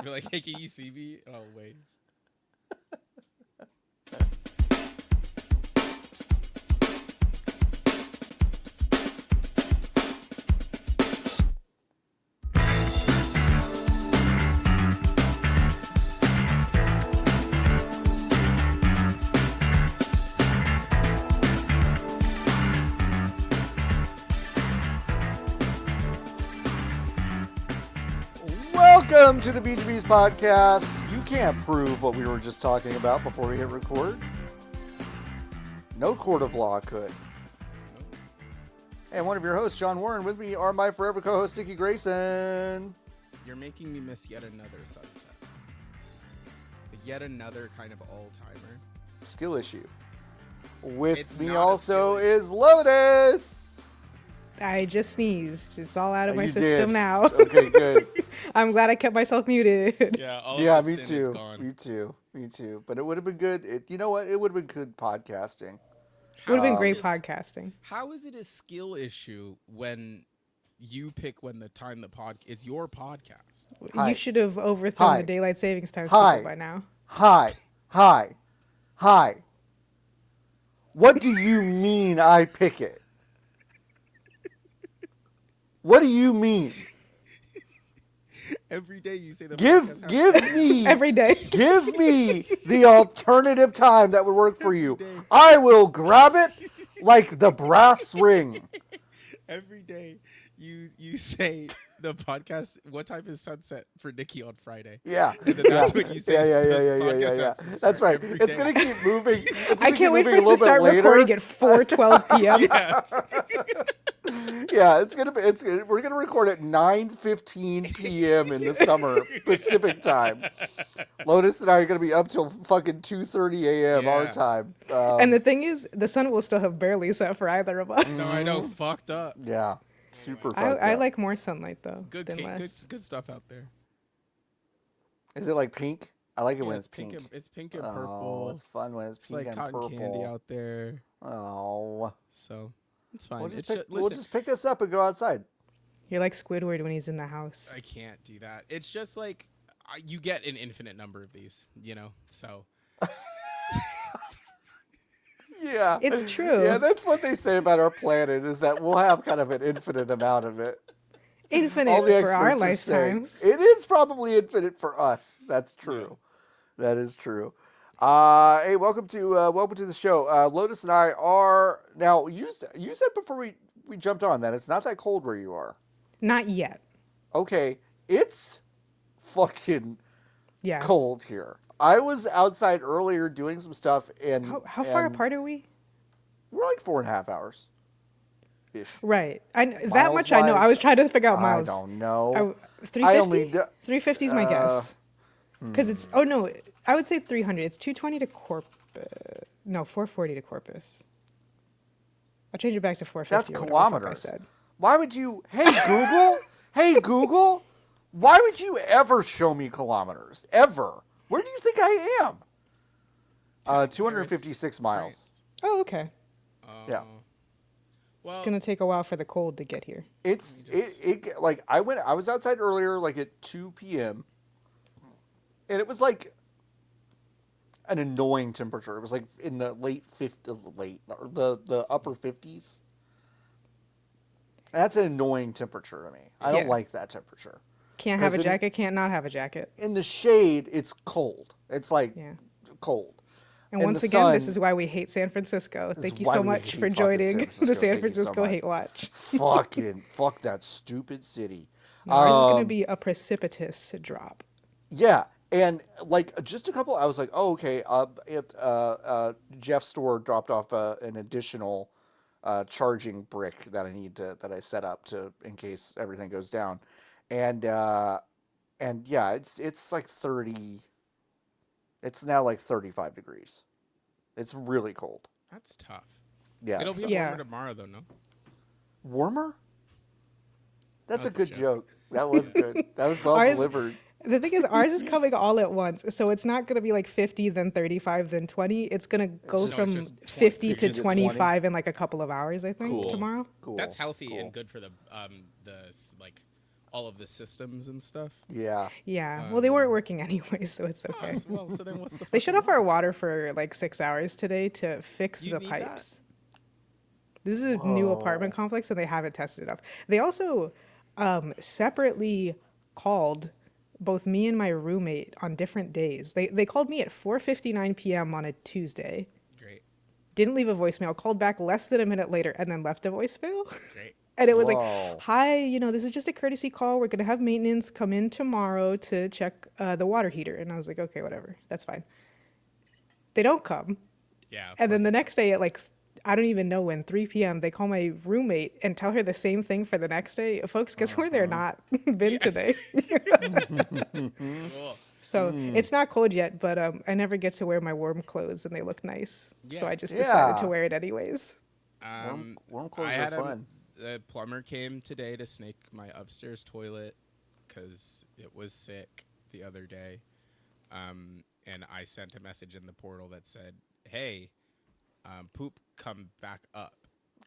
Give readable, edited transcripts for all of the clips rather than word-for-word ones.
Be like, hey, can you see me? Oh, wait. Welcome to the BGB's podcast. You can't prove what we were just talking about before we hit record. No court of law could. And one of your hosts, John Warren, with me are my forever co-host, Niki Grayson. You're making me miss yet another sunset. Yet another kind of all-timer. Skill issue. With It's me not a also skill is Lotus. I just sneezed. It's all out of my You system did. now. Okay, good. I'm glad I kept myself muted. Yeah, Yeah, me too. Me too. Me too. But it would have been good. You know what? It would have been good podcasting. Would have been great is- podcasting. How is it a skill issue when you pick when the time it's your podcast? Hi. You should have overthrown Hi. the daylight savings time Hi. by now. Hi. What do you mean I pick it? What do you mean? Every day you say the Give podcast me Every day. give me the alternative time that would work for you. Every day. I will grab it like the brass ring. Every day you say the podcast. What time is sunset for Niki on Friday? Yeah. And then that's what you say. Yeah. That's right. It's gonna keep moving. I can't wait for us to start recording at 4:12 p.m. Yeah. Yeah, we're gonna record at 9:15 p.m. in the summer Pacific time. Lotus and I are gonna be up till fucking 2:30 a.m. our Yeah. time. And the thing is, the sun will still have barely set for either of us. No, I know. Fucked up. yeah, super I fucked up. like more sunlight though Good, than pink, less. good stuff out there. Is it like pink? I like it Yeah, when it's pink. It's pink and Oh, purple. it's fun when it's It's pink like and cotton purple. candy out there. Oh, So it's fine. we'll just pick us up and go outside. You're like Squidward when he's in the house. I can't do that. It's just like you get an infinite number of these, So Yeah, It's true. Yeah, that's what they say about our planet is that we'll have kind of an infinite amount of it. Infinite All the for our experts are saying. lifetimes. It is probably infinite for us. That's true. That is true. Hey, welcome to the show. Lotus and I are now. You said before we jumped on that it's not that cold where you are. Not yet. Okay, it's fucking Yeah. cold here. I was outside earlier doing some stuff, and How far and apart are we? We're like 4.5 hours. Ish. Right. That Miles much I know. I wise, was trying to figure out I miles. don't know. 350? d- 350 is my guess. Because it's, oh no, I would say 300. It's 220 to Corpus. No, 440 to Corpus. I'll change it back to 450. That's or whatever the fuck kilometers. I said. Why would you? Hey Google. Hey Google. Why would you ever show me kilometers? Ever? Where do you think I am? 256 miles. Oh, okay. Yeah. Well, It's going to take a while for the cold to get here. It's it like I was outside earlier like at 2 p.m. and it was like an annoying temperature. It was like in the the upper 50s. That's an annoying temperature to me. I don't Yeah. like that temperature. Can't have a 'Cause jacket, can't not have a jacket. In the shade, it's cold. It's like Yeah. cold. And And once the again, this sun- is why we hate San Francisco. This Thank is you why so we much hate for fucking joining San Francisco. the San Thank you so Francisco much. Hate Watch. Fuck that stupid city. Ours is going to be a precipitous drop. Yeah, and like just a couple, I was like, oh okay. Jeff's store dropped off an additional charging brick that I set up in case everything goes down, and yeah, it's like 30. It's now like 35 degrees. It's really cold. that's tough. Yeah, It'll it's be Yeah. warmer tomorrow, though. No. warmer. That's a That was a good joke. joke. That was good. That was well Ours- delivered. The thing is, ours is coming all at once. So it's not going to be like 50, then 35, then 20. It's going to go just- from No, it's just 50 to 50 to 20. 25 in like a couple of hours, I think, Cool. tomorrow. Cool. That's healthy Cool. and good for the all of the systems and stuff. Yeah. Yeah. Well, they weren't working anyway, so it's Oh, okay. well, so then what's the They shut fucking off our loss? water for like 6 hours today to fix You the need that? pipes. This is a new apartment Whoa. complex, and they haven't tested it up. They also separately called both me and my roommate on different days. They called me at 4:59 p.m. on a Tuesday. Great, Didn't leave a voicemail. Called back less than a minute later, and then left a voicemail. great. And it was like, Whoa. "Hi, this is just a courtesy call. We're gonna have maintenance come in tomorrow to check the water heater." And I was like, "Okay, whatever. That's fine." They don't come. Yeah. Of And then course. the next day at like, I don't even know when, 3 p.m., they call my roommate and tell her the same thing for the next day. Folks, guess where they're not been today? Cool. So it's not cold yet, but I never get to wear my warm clothes and they look nice. So Yeah. I just decided to Yeah. wear it anyways. Warm clothes I are had fun. the plumber came today to snake my upstairs toilet because it was sick the other day. And I sent a message in the portal that said, "Hey, poop, come back up."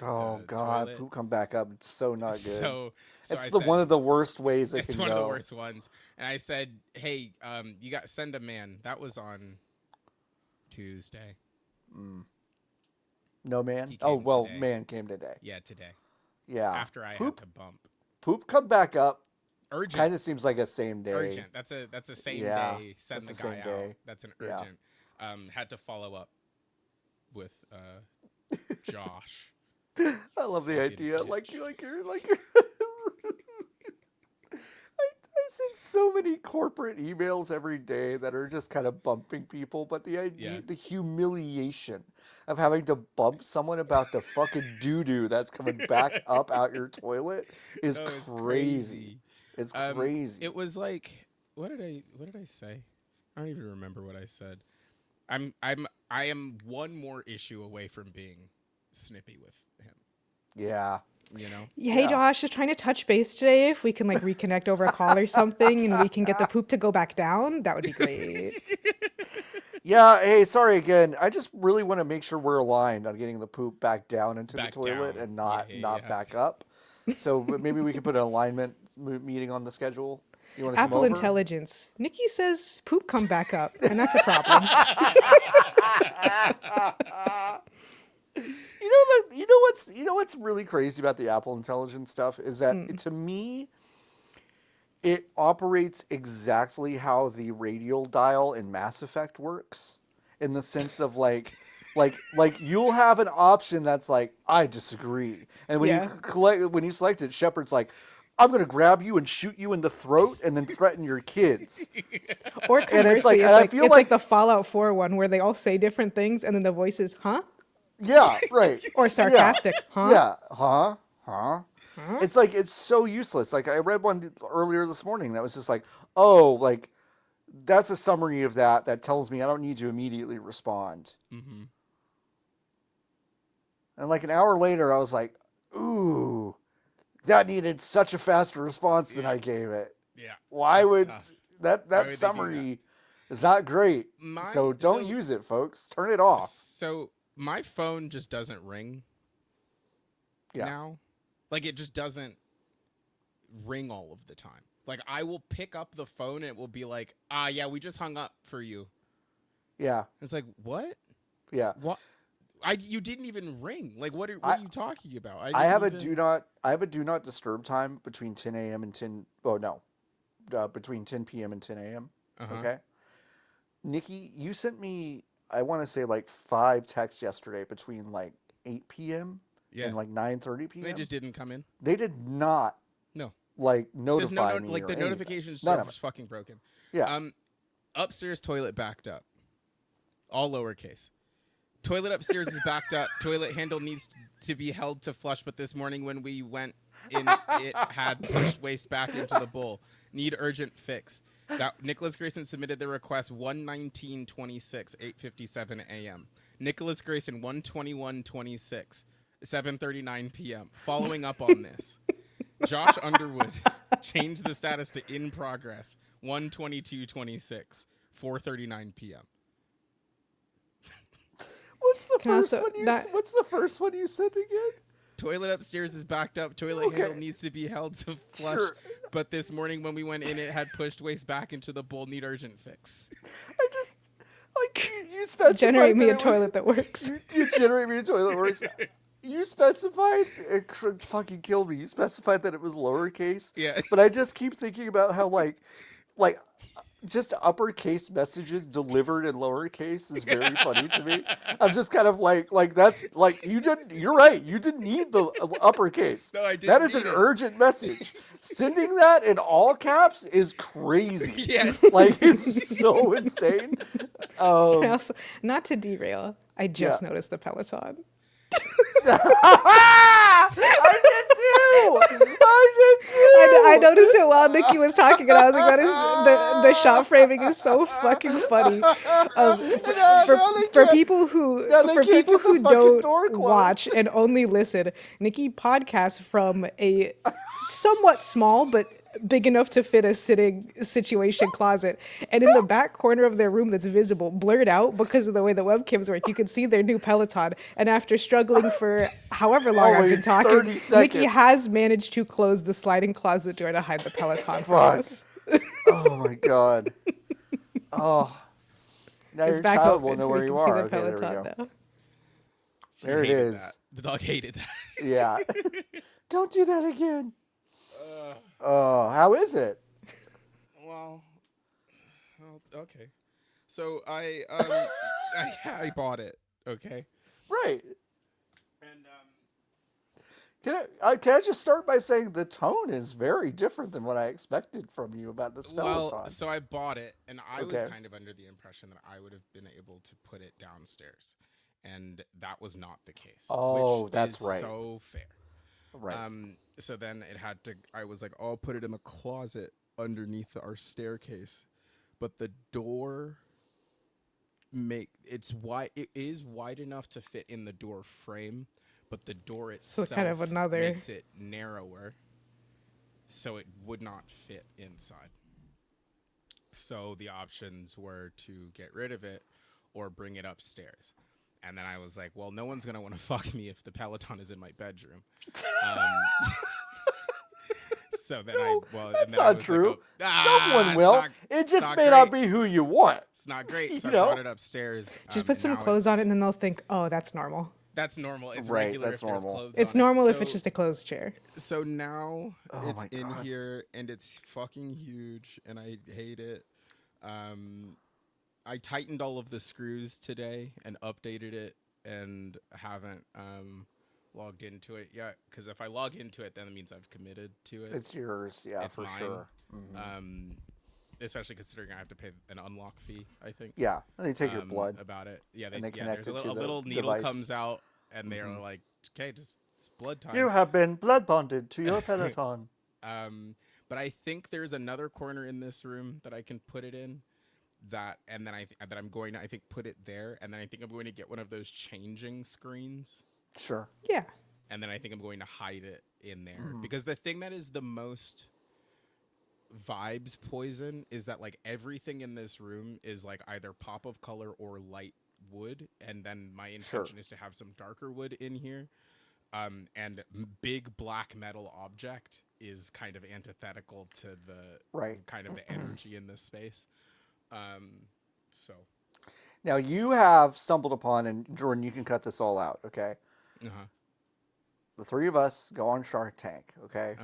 Oh the God, toilet. poop come back up. It's so not good. So it's I the said, one of the worst ways it it's can one go. of the worst ones. And I said, "Hey, you got send a man." That was on Tuesday. No man. He Oh came well, today. man came today. Yeah, today. Yeah. After I poop, had to bump. poop come back up. Urgent. Kind of seems like a same day. Urgent. That's a same Yeah, day. Send the that's guy the same out. day. That's an Yeah. urgent. Had to follow up with Josh. I love the Fucking idea. bitch. Like you're. I send so many corporate emails every day that are just kind of bumping people, but the idea, Yeah. the humiliation of having to bump someone about the fucking doo doo that's coming back up out your toilet is Oh, it's crazy. It's crazy. It was like, what did I say? I don't even remember what I said. I am one more issue away from being snippy with him. Yeah. You know? Hey, Yeah. Josh, just trying to touch base today. If we can like reconnect over a call or something and we can get the poop to go back down, that would be great. Yeah, hey, sorry again. I just really want to make sure we're aligned on getting the poop back down into Back the toilet down. and not Yeah. back up. So maybe we could put an alignment meeting on the schedule. You want to come Apple over? Intelligence. Nikki says poop come back up, and that's a problem. You know what's really crazy about the Apple Intelligence stuff is that to me it operates exactly how the radial dial in Mass Effect works, in the sense of like you'll have an option that's like, I disagree, and when you select it, Shepard's like, I'm gonna grab you and shoot you in the throat and then threaten your kids. Or And it's conversely, like, it's like the Fallout 4 one where they all say different things and then the voice is, huh? Yeah, right. Or sarcastic, huh? Yeah, huh? It's like, it's so useless. Like, I read one earlier this morning that was just like, oh, like, that's a summary of that tells me I don't need to immediately respond. Mm-hmm. And like an hour later, I was like, ooh, that needed such a faster response than I gave it. Yeah. Why would tough. that Why would they do summary is not great. So don't use it, folks. Turn it off. So my phone just doesn't ring now. Like, it just doesn't ring all of the time. Like, I will pick up the phone and it will be like, yeah, we just hung up for you. Yeah. It's like, what? Yeah. What? You didn't even ring. Like, what are you talking about? I have a do not disturb time between 10 a.m. and 10. Oh no, between 10 p.m. and 10 a.m. Okay. Nikki, you sent me, I want to say like 5 texts yesterday between like 8 p.m. and like 9:30 p.m. They just didn't come in. They did not. No. Like notify me. Like, or the anything. notifications None are of just fucking broken. Yeah. Upstairs toilet backed up. All lowercase. Toilet upstairs is backed up. Toilet handle needs to be held to flush, but this morning when we went in, it had pushed waste back into the bowl. Need urgent fix. That Nicholas Grayson submitted the request 1:19:26, 8:57 a.m. Nicholas Grayson 1:21:26, 7:39 p.m. Following up on this, Josh Underwood changed the status to in progress 1:22:26, 4:39 p.m. What's the first one you sent again? Toilet upstairs is backed up. Toilet handle needs to be held to flush. Sure. But this morning when we went in, it had pushed waste back into the bowl. Need urgent fix. I just like you specified Generate me that a it was- toilet that works. You generate me a toilet that works. You specified it fucking killed me. You specified that it was lowercase. Yeah. But I just keep thinking about how like just uppercase messages delivered in lowercase is very funny to me. I'm just kind of like that's like you're right. You didn't need the uppercase. No, I didn't. That is an need it. urgent message. Sending that in all caps is crazy. Yes. Like it's so insane. Also, not to derail, I just noticed the Peloton. I did too. I noticed it while Nikki was talking, and I was like, "That is the shot framing is so fucking funny." For people who now they can't get the fucking door don't closed. watch and only listen, Nikki podcasts from a somewhat small but big enough to fit a sitting situation closet, and in the back corner of their room that's visible, blurred out because of the way the webcams work, you can see their new Peloton. And after struggling for however long I've Only been talking, 30 Nikki seconds. has managed to close the sliding closet door to hide the Peloton from Fuck. us. Oh my god. Oh. Now It's your back child open. will know We where can you see are. the Okay, there we Peloton go. now. There it Hated is. that. The dog hated that. Yeah. Don't do that again. Oh, how is it? Well, okay. So I bought it. Okay. Right. And Can I just start by saying the tone is very different than what I expected from you about this Peloton? well, so I bought it, and I was Okay. kind of under the impression that I would have been able to put it downstairs, and that was not the case. Oh, which that's is right. So fair. Right. So then it had to. I was like, I'll put it in the closet underneath our staircase, but the door it's wide. It is wide enough to fit in the door frame, but the door So itself kind of another- makes it narrower, so it would not fit inside. So the options were to get rid of it or bring it upstairs. And then I was like, well, no one's going to want to fuck me if the Peloton is in my bedroom. So then That's not true. Someone it's will. not- It just not may not great. be who you want. It's not great. So You I know? brought it upstairs. Just put some now clothes on it, it's- and then they'll think, "Oh, that's normal." That's normal. It's Right, regular that's if there's normal. clothes It's on it. normal if So- it's just a closed chair. So now Oh my it's in God. here and it's fucking huge and I hate it. I tightened all of the screws today and updated it and haven't logged into it yet, because if I log into it, then it means I've committed to it. It's yours, yeah, It's for mine. sure. Mhm. Especially considering I have to pay an unlock fee, I think. Yeah, and they take your blood. About it. Yeah, and they yeah, connect there's it a to the little needle device. comes out and they're like, okay, just it's blood time. You have been blood bonded to your Peloton. But I think there's another corner in this room that I can put it in. That I'm going to, I think, put it there, and then I think I'm going to get one of those changing screens, Sure. Yeah. and then I think I'm going to hide it in there, because the thing that is the most vibes poison is that like everything in this room is like either pop of color or light wood, and then my intention is to have some darker wood in here, and big black metal object is kind of antithetical to the Right. kind of the energy in this space. So Now you have stumbled upon, and Jordan, you can cut this all out, okay? The three of us go on Shark Tank, okay?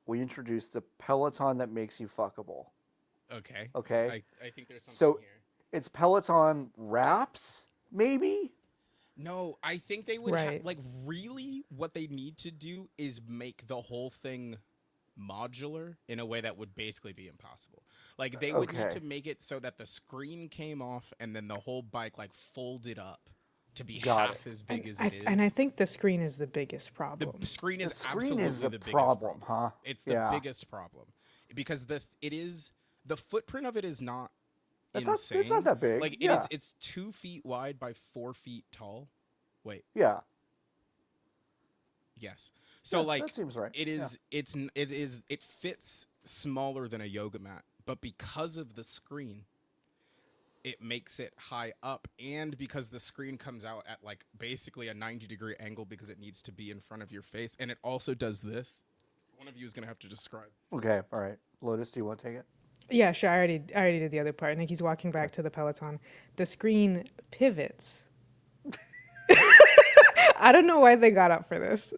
We introduce the Peloton that makes you fuckable. Okay. Okay. I think there's something So- here. It's Peloton wraps, maybe? No, I think they would Right. like really what they need to do is make the whole thing modular in a way that would basically be impossible. Like they would need Okay. to make it so that the screen came off and then the whole bike like folded up to be Got half as big as it is. And I think the screen is the biggest problem. the screen The is screen absolutely is the the biggest problem, huh? It's the Yeah. biggest problem because the footprint of it is not It's insane. not that big. Like yeah. it's 2 feet wide by 4 feet tall. Wait, Yeah. yes. So Yeah, like that seems right. it Yeah. is it fits smaller than a yoga mat, but because of the screen, it makes it high up, and because the screen comes out at like basically a 90-degree angle because it needs to be in front of your face, and it also does this. One of you is gonna have to describe. Okay, all right. Lotus, do you want to take it? Yeah, sure. I already did the other part. Niki's walking back to the Peloton. The screen pivots. I don't know why they got up for this.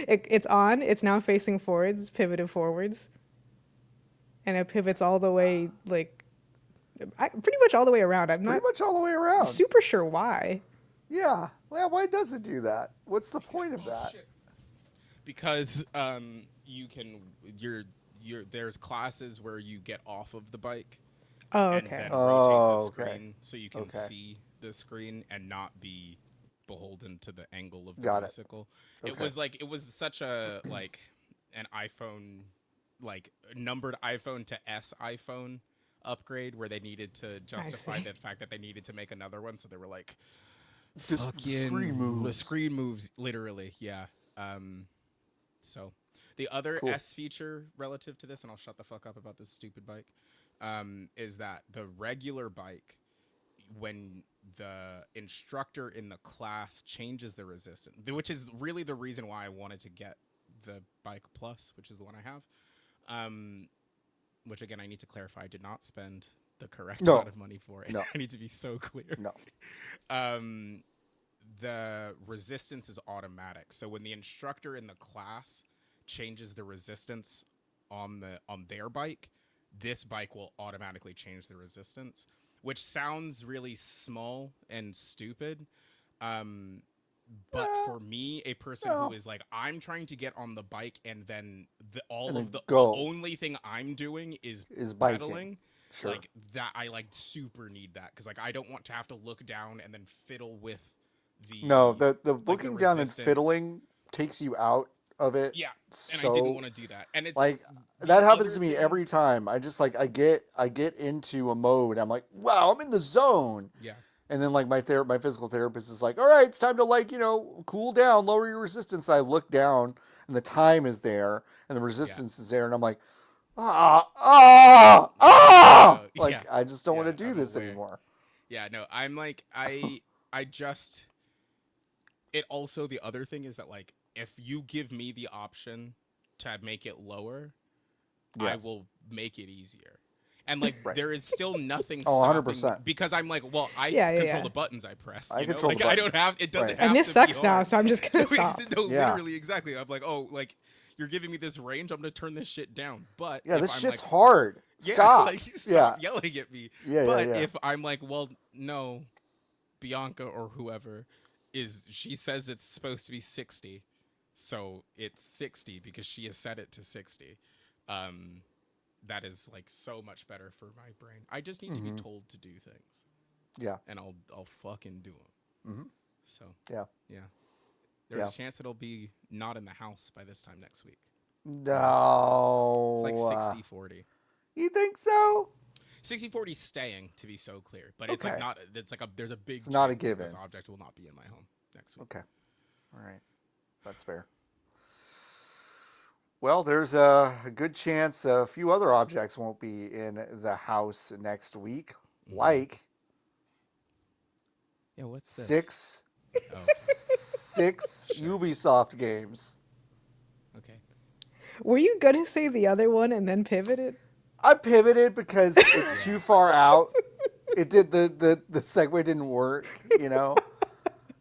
It's on. It's now facing forwards, pivoted forwards, and it pivots all the way, like, pretty much all the way around. I'm Pretty not much all the way around. super sure why. Yeah. Well, why does it do that? What's the point of that? Shit. Because you can there's classes where you get off of the bike Oh, and okay. then Oh, rotate the okay. screen so you can Okay. see the screen and not be beholden to the angle of the Got it. bicycle. Okay. It was such a like an iPhone, like numbered iPhone to S iPhone upgrade where they needed to justify see. the fact that they needed to make another one, so they were like, This screen moves. The screen moves literally, yeah. So the other Cool. S feature relative to this, and I'll shut the fuck up about this stupid bike, is that the regular bike, when the instructor in the class changes the resistance, which is really the reason why I wanted to get the Bike Plus, which is the one I have, which again I need to clarify, I did not spend the correct No. amount of money for it. No. I need to be so clear. No. The resistance is automatic. So when the instructor in the class changes the resistance on their bike, this bike will automatically change the resistance, which sounds really small and stupid. But for me, a person no. who is like, I'm trying to get on the bike and then the go. only thing I'm doing is biking. pedaling. Sure. Like that, I like super need that because like I don't want to have to look down and then fiddle with the the looking down and resistance. fiddling takes you out of it. Yeah, and so, I didn't want to do that. And it's like the that happens other to me thing- every time. I just like I get into a mode. I'm like, wow, I'm in the zone. Yeah, And then like my physical therapist is like, all right, it's time to like, cool down, lower your resistance. I look down and the time is there and the resistance is there. And I'm like, like, yeah. I just don't want Yeah, to do I'm this aware. anymore. Yeah, no, I'm like I just it also the other thing is that like if you give me the option to make it lower, I Yes. will make it easier. And like Right. there is still nothing Oh, stopping 100%. because I'm like, well, I Yeah, yeah, control yeah. the buttons I press. I you know? control like the I don't buttons. have it doesn't Right. have And this to sucks be now, hard. so I'm just gonna No, stop. Yeah. literally exactly. I'm like, oh, like you're giving me this range, I'm gonna turn this shit down. But Yeah, if this I'm shit's like, hard. yeah, Stop. like stop Yeah. yelling at me. Yeah, But yeah. if I'm like, well, no, Bianca or whoever she says it's supposed to be 60, so it's 60 because she has set it to 60. That is like so much better for my brain. I just need to be told to do things, Yeah. and I'll fucking do them. Mhm. So Yeah. There's Yeah. a chance it'll be not in the house by this time next week. No. It's like 60-40. You think so? 60-40 staying, to be so clear, but it's Okay. like not. It's like there's a big. It's not a chance that given. This object will not be in my home next week. Okay. All right. That's fair. Well, there's a good chance a few other objects won't be in the house next week, like Yeah, what's this? six Oh, six Ubisoft games. okay. Were you gonna say the other one and then pivot it? I pivoted because it's too far out. It did the segue didn't work,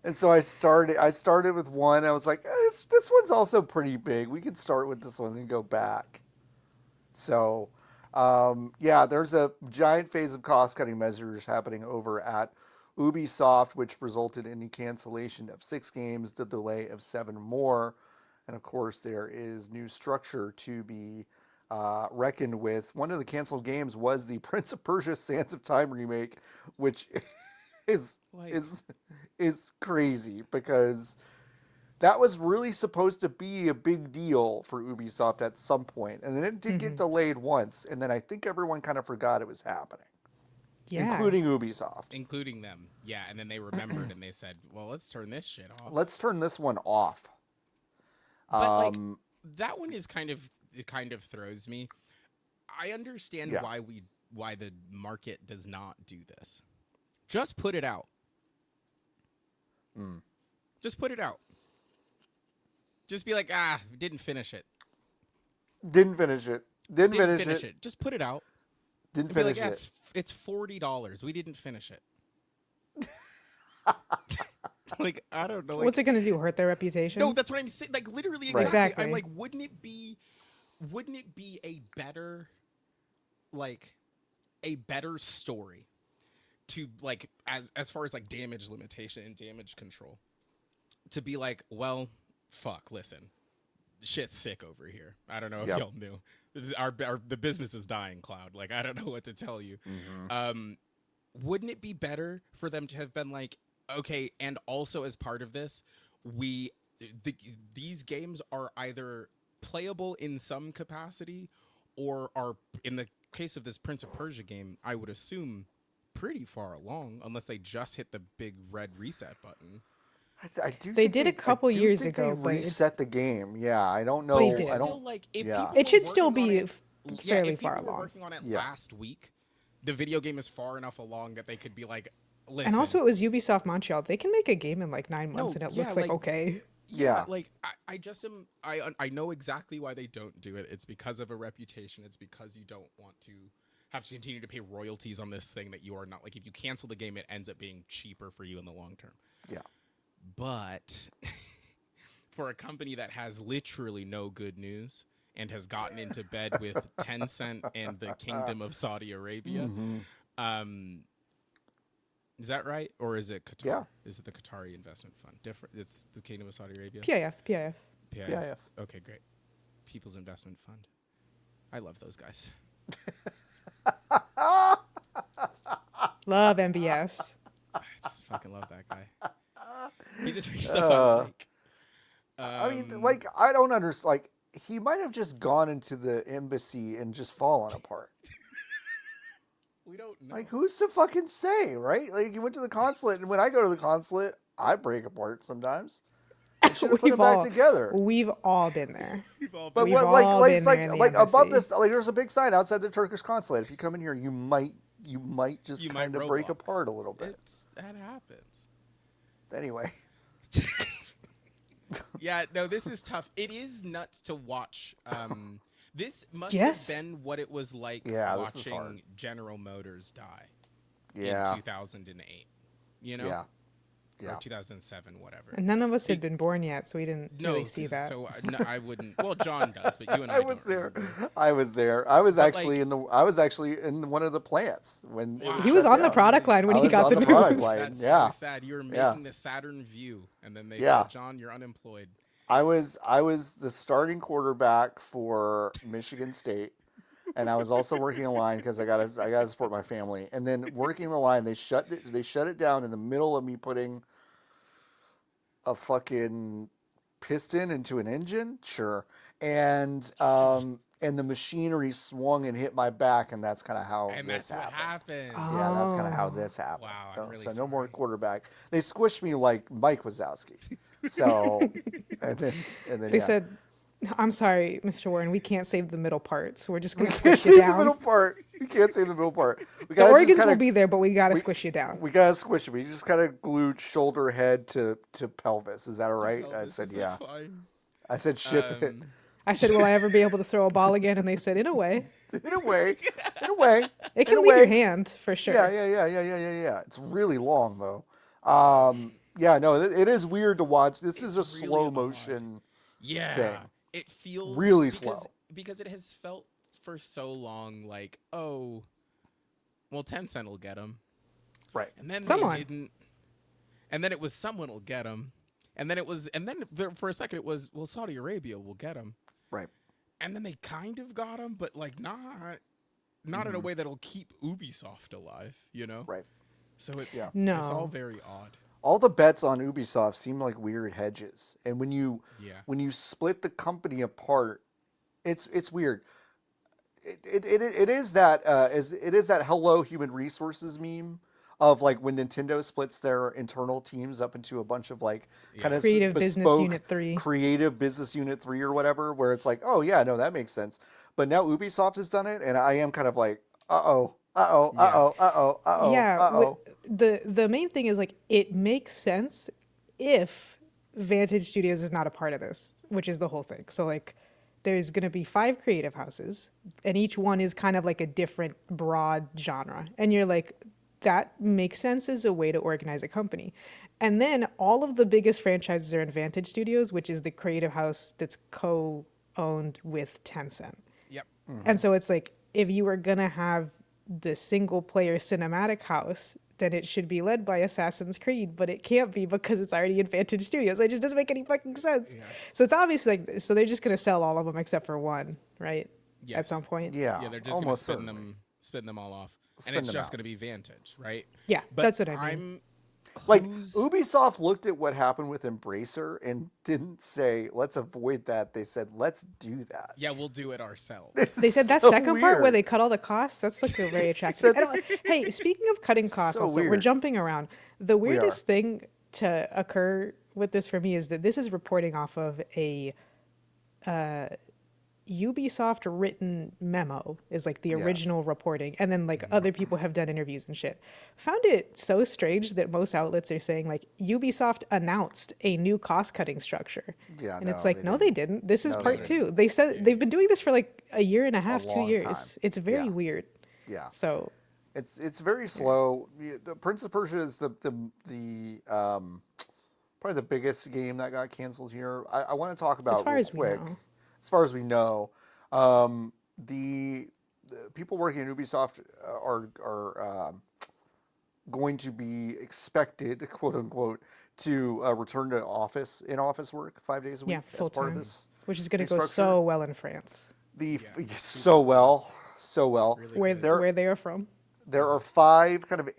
And so I started with one. I was like, this one's also pretty big. We could start with this one and go back. So, there's a giant phase of cost-cutting measures happening over at Ubisoft, which resulted in the cancellation of 6 games, the delay of 7 more. And of course, there is new structure to be reckoned with. One of the canceled games was the Prince of Persia: Sands of Time remake, which is crazy because that was really supposed to be a big deal for Ubisoft at some point, and then it did get delayed once, and then I think everyone kind of forgot it was happening, including Ubisoft, Including them, yeah. And then they remembered and they said, "Well, let's turn this shit off." Let's turn this one off. But that one is it kind of throws me. I understand Yeah. why we the market does not do this. Just put it out. Just put it out. Just be like, didn't finish it. Didn't finish it. Didn't finish it. Just put it out. Didn't And be finish like, it. It's $40. We didn't finish it. Like, I don't know. Like, What's it gonna do? Hurt their reputation? no, that's what I'm saying. Like, literally, Right. exactly. I'm Exactly. like, wouldn't it be a better, like, a better story to, like, as far as like damage limitation and damage control, to be like, well, fuck, listen, shit's sick over here. I don't know if Yep. y'all knew. The business is dying, Cloud. Like, I don't know what to tell you. Wouldn't it be better for them to have been like, okay, and also as part of this, these games are either playable in some capacity, or are, in the case of this Prince of Persia game, I would assume pretty far along, unless they just hit the big red reset button. I do. They think did a couple I do years think ago, They but it- reset the game. Yeah, I don't know. They did. I Still, don't. like, if yeah. people It should were still working on be it- fairly if far people were along. working on it Yeah. last week, the video game is far enough along that they could be like, listen. And also, it was Ubisoft Montreal. They can make a game in like 9 months, No, and it yeah, looks like like- okay. Yeah. Like, I just am. I know exactly why they don't do it. It's because of a reputation. It's because you don't want to have to continue to pay royalties on this thing that you are not, like, if you cancel the game, it ends up being cheaper for you in the long term. Yeah. But for a company that has literally no good news and has gotten into bed with Tencent and the Kingdom of Saudi Arabia, is that right? Or is it Qatar? Yeah. Is it the Qatari investment fund? Different. It's the Kingdom of Saudi Arabia. PIF. PIF. PIF. Okay, great. People's Investment Fund. I love those guys. Love MBS. I just fucking love that guy. He just makes stuff I like. I mean, like, I don't understand. Like, he might have just gone into the embassy and just fallen apart. We don't know. Like, who's to fucking say, right? Like, he went to the consulate, and when I go to the consulate, I break apart sometimes. They should have put it back together. We've all been there. We've all But been- We've what, like, all like, been it's there like, in the like above embassy. this, like, there's a big sign outside the Turkish consulate. If you come in here, you might just You might kind of break Roblox. apart a little bit. That happens. Anyway, Yeah, no, this is tough. It is nuts to watch. This must Yes. have been what it was like Yeah, this is hard. watching General Motors die yeah, in 2008. You know? yeah, Or yeah. 2007, whatever. And none of us had been born yet, so we didn't really see 'cause- that. So no, I wouldn't. Well, John does, but you and I I was don't there. remember. I was there. I was But, actually like- I was actually in one of the plants when it Wow. He was shut on the down. product line when I he was got on the the product news. line. That's Yeah. so sad. You were Yeah. making the Saturn View, and then they Yeah. said, "John, you're unemployed." I was the starting quarterback for Michigan State, and I was also working a line because I gotta support my family. And then working the line, they shut it down in the middle of me putting a fucking piston into an engine, sure, and the machinery swung and hit my back, and that's kind of how And this that's what happened. happened. Yeah, that's kind of how Oh. this happened. Wow, I'm really so no more sorry. quarterback. They squished me like Mike Wazowski. So and then They yeah. said, "I'm sorry, Mr. Warren, we can't save the middle parts. We're just We gonna can't squish save you the middle down. part. We can't save the middle part. We The gotta just organs kinda, will be there, but we gotta we- squish you down." We gotta squish it. We just kind of glued shoulder head to pelvis. Is that all right? I Elvis, said is that yeah. fine? I said ship it. I said, "Will I ever be able to throw a ball again?" And they said, "In a way, In a way. In a way. it In can a leave your way. hand for sure." Yeah. It's really long though. Yeah, no, it is weird to watch. This is a It's really slow odd. motion. Yeah, thing. it feels Really because, slow. because it has felt for so long like, oh, well, Tencent will get him, Right. and then Someone. they didn't, and then it was someone will get him, and then for a second it was, well, Saudi Arabia will get him, Right. and then they kind of got him, but like not in a way that'll keep Ubisoft alive, you know? Right. So it's Yeah. it's all No. very odd. All the bets on Ubisoft seem like weird hedges. And when you Yeah. split the company apart, it's weird. It is that hello human resources meme of like when Nintendo splits their internal teams up into a bunch of like kind of Creative Business Unit 3. creative business unit 3 or whatever, where it's like, oh yeah, no, that makes sense. But now Ubisoft has done it, and I am kind of like, Uh-oh. Uh-oh. Yeah. Uh-oh. Uh-oh. Uh-oh. Yeah, Uh-oh. the main thing is like it makes sense if Vantage Studios is not a part of this, which is the whole thing. So like there's going to be 5 creative houses and each one is kind of like a different broad genre. And you're like that makes sense as a way to organize a company. And then all of the biggest franchises are in Vantage Studios, which is the creative house that's co-owned with Tencent. Yep. And so it's like if you were gonna have the single player cinematic house, then it should be led by Assassin's Creed, but it can't be because it's already in Vantage Studios. It just doesn't make any fucking sense. Yeah. So it's obviously like so they're just gonna sell all of them except for one, right? Yes. At some point. Yeah. Yeah, they're just gonna almost spin certainly. them all off, Spin and it's them just out. gonna be Vantage, right? Yeah, But that's what I mean. I'm Like who's- Ubisoft looked at what happened with Embracer and didn't say, let's avoid that. They said, let's do that. Yeah, we'll do it ourselves. They said that So second part where weird. they cut all the costs. That's like a very attractive. Hey, speaking of cutting costs, So also we're weird. jumping around. The We are. weirdest thing to occur with this for me is that this is reporting off of a Ubisoft written memo is like the Yes. original reporting, and then like other people have done interviews and shit. Found it so strange that most outlets are saying like Ubisoft announced a new cost cutting structure. Yeah, And it's no, like, they no, didn't. they didn't. This is No, they part didn't. 2. They said they've been doing this for like a year and a half, 2 long years. time. It's very Yeah. weird. Yeah. So It's very slow. The Prince of Persia is the probably the biggest game that got canceled here. I want to talk about as far real as we quick. know. As far as we know, the people working at Ubisoft are going to be expected, quote unquote, to return to in-office work 5 days a week Yeah, full as part of time. this. Which is going to go restructure. so well in France, So well. Really where good. where they are from. There are 5 kind of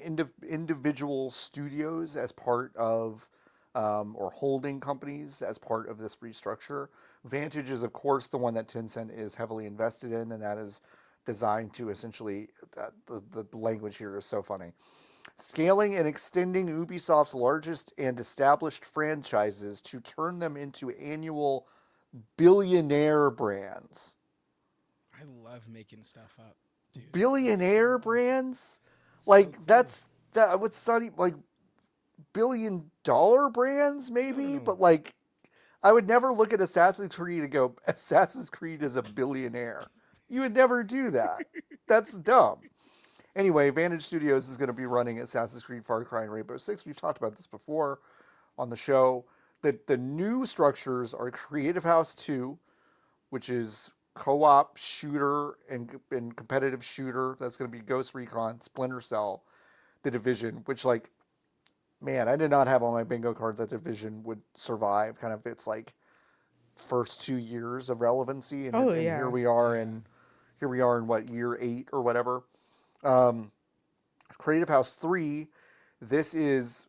individual studios as part of, or holding companies as part of this restructure. Vantage is, of course, the one that Tencent is heavily invested in, and that is designed to essentially, the language here is so funny. Scaling and extending Ubisoft's largest and established franchises to turn them into annual billionaire brands. I love making stuff up, dude. Billionaire brands? So Like cool. that's what's not even like $1 billion brands maybe, No. but like I would never look at Assassin's Creed and go, Assassin's Creed is a billionaire. You would never do that. That's dumb. Anyway, Vantage Studios is going to be running Assassin's Creed, Far Cry, and Rainbow Six. We've talked about this before on the show. The new structures are Creative House 2, which is co-op shooter and competitive shooter. That's going to be Ghost Recon, Splinter Cell, The Division, which like, man, I did not have on my bingo card that Division would survive kind of its like first 2 years of relevancy. And, Oh, and yeah. here we are in what, year 8 or whatever. Creative House 3, this is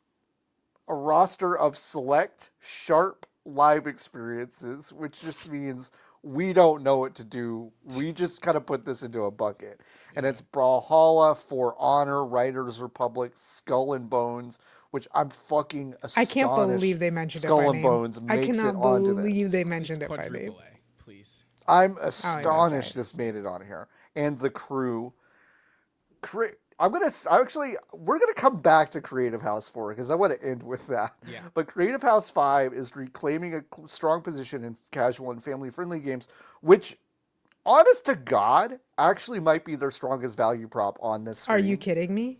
a roster of select, sharp live experiences, which just means we don't know what to do. We just kind of put this into a bucket. And it's Brawlhalla, For Honor, Riders Republic, Skull and Bones, which I'm fucking astonished. I can't believe they mentioned Skull it by and name. Bones I makes cannot it onto believe this. they It's mentioned it by name. quadruple A, please. I'm that's astonished right. this made it on here. And the crew. We're gonna come back to Creative House 4 because I want to end with that. Yeah. But Creative House 5 is reclaiming a strong position in casual and family-friendly games, which, honest to God, actually might be their strongest value prop on this screen. Are you kidding me?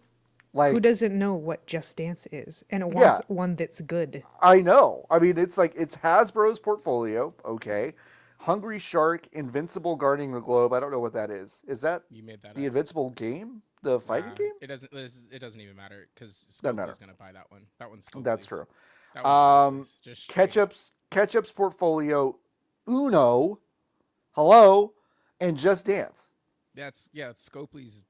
Like, Who doesn't know what Just Dance is and it Yeah. wants one that's good? I know. I mean, it's like it's Hasbro's portfolio. Okay. Hungry Shark, Invincible Guarding the Globe. I don't know what that is. Is that You made that the up. Invincible game? The fighting Nah, game? It doesn't even matter because Doesn't matter. Scopely's gonna buy that one. That one's Scopely's. That's true. That one's Scopely's. Just straight up. Ketchup's portfolio, Uno, Hello, and Just Dance. It's Scopely's.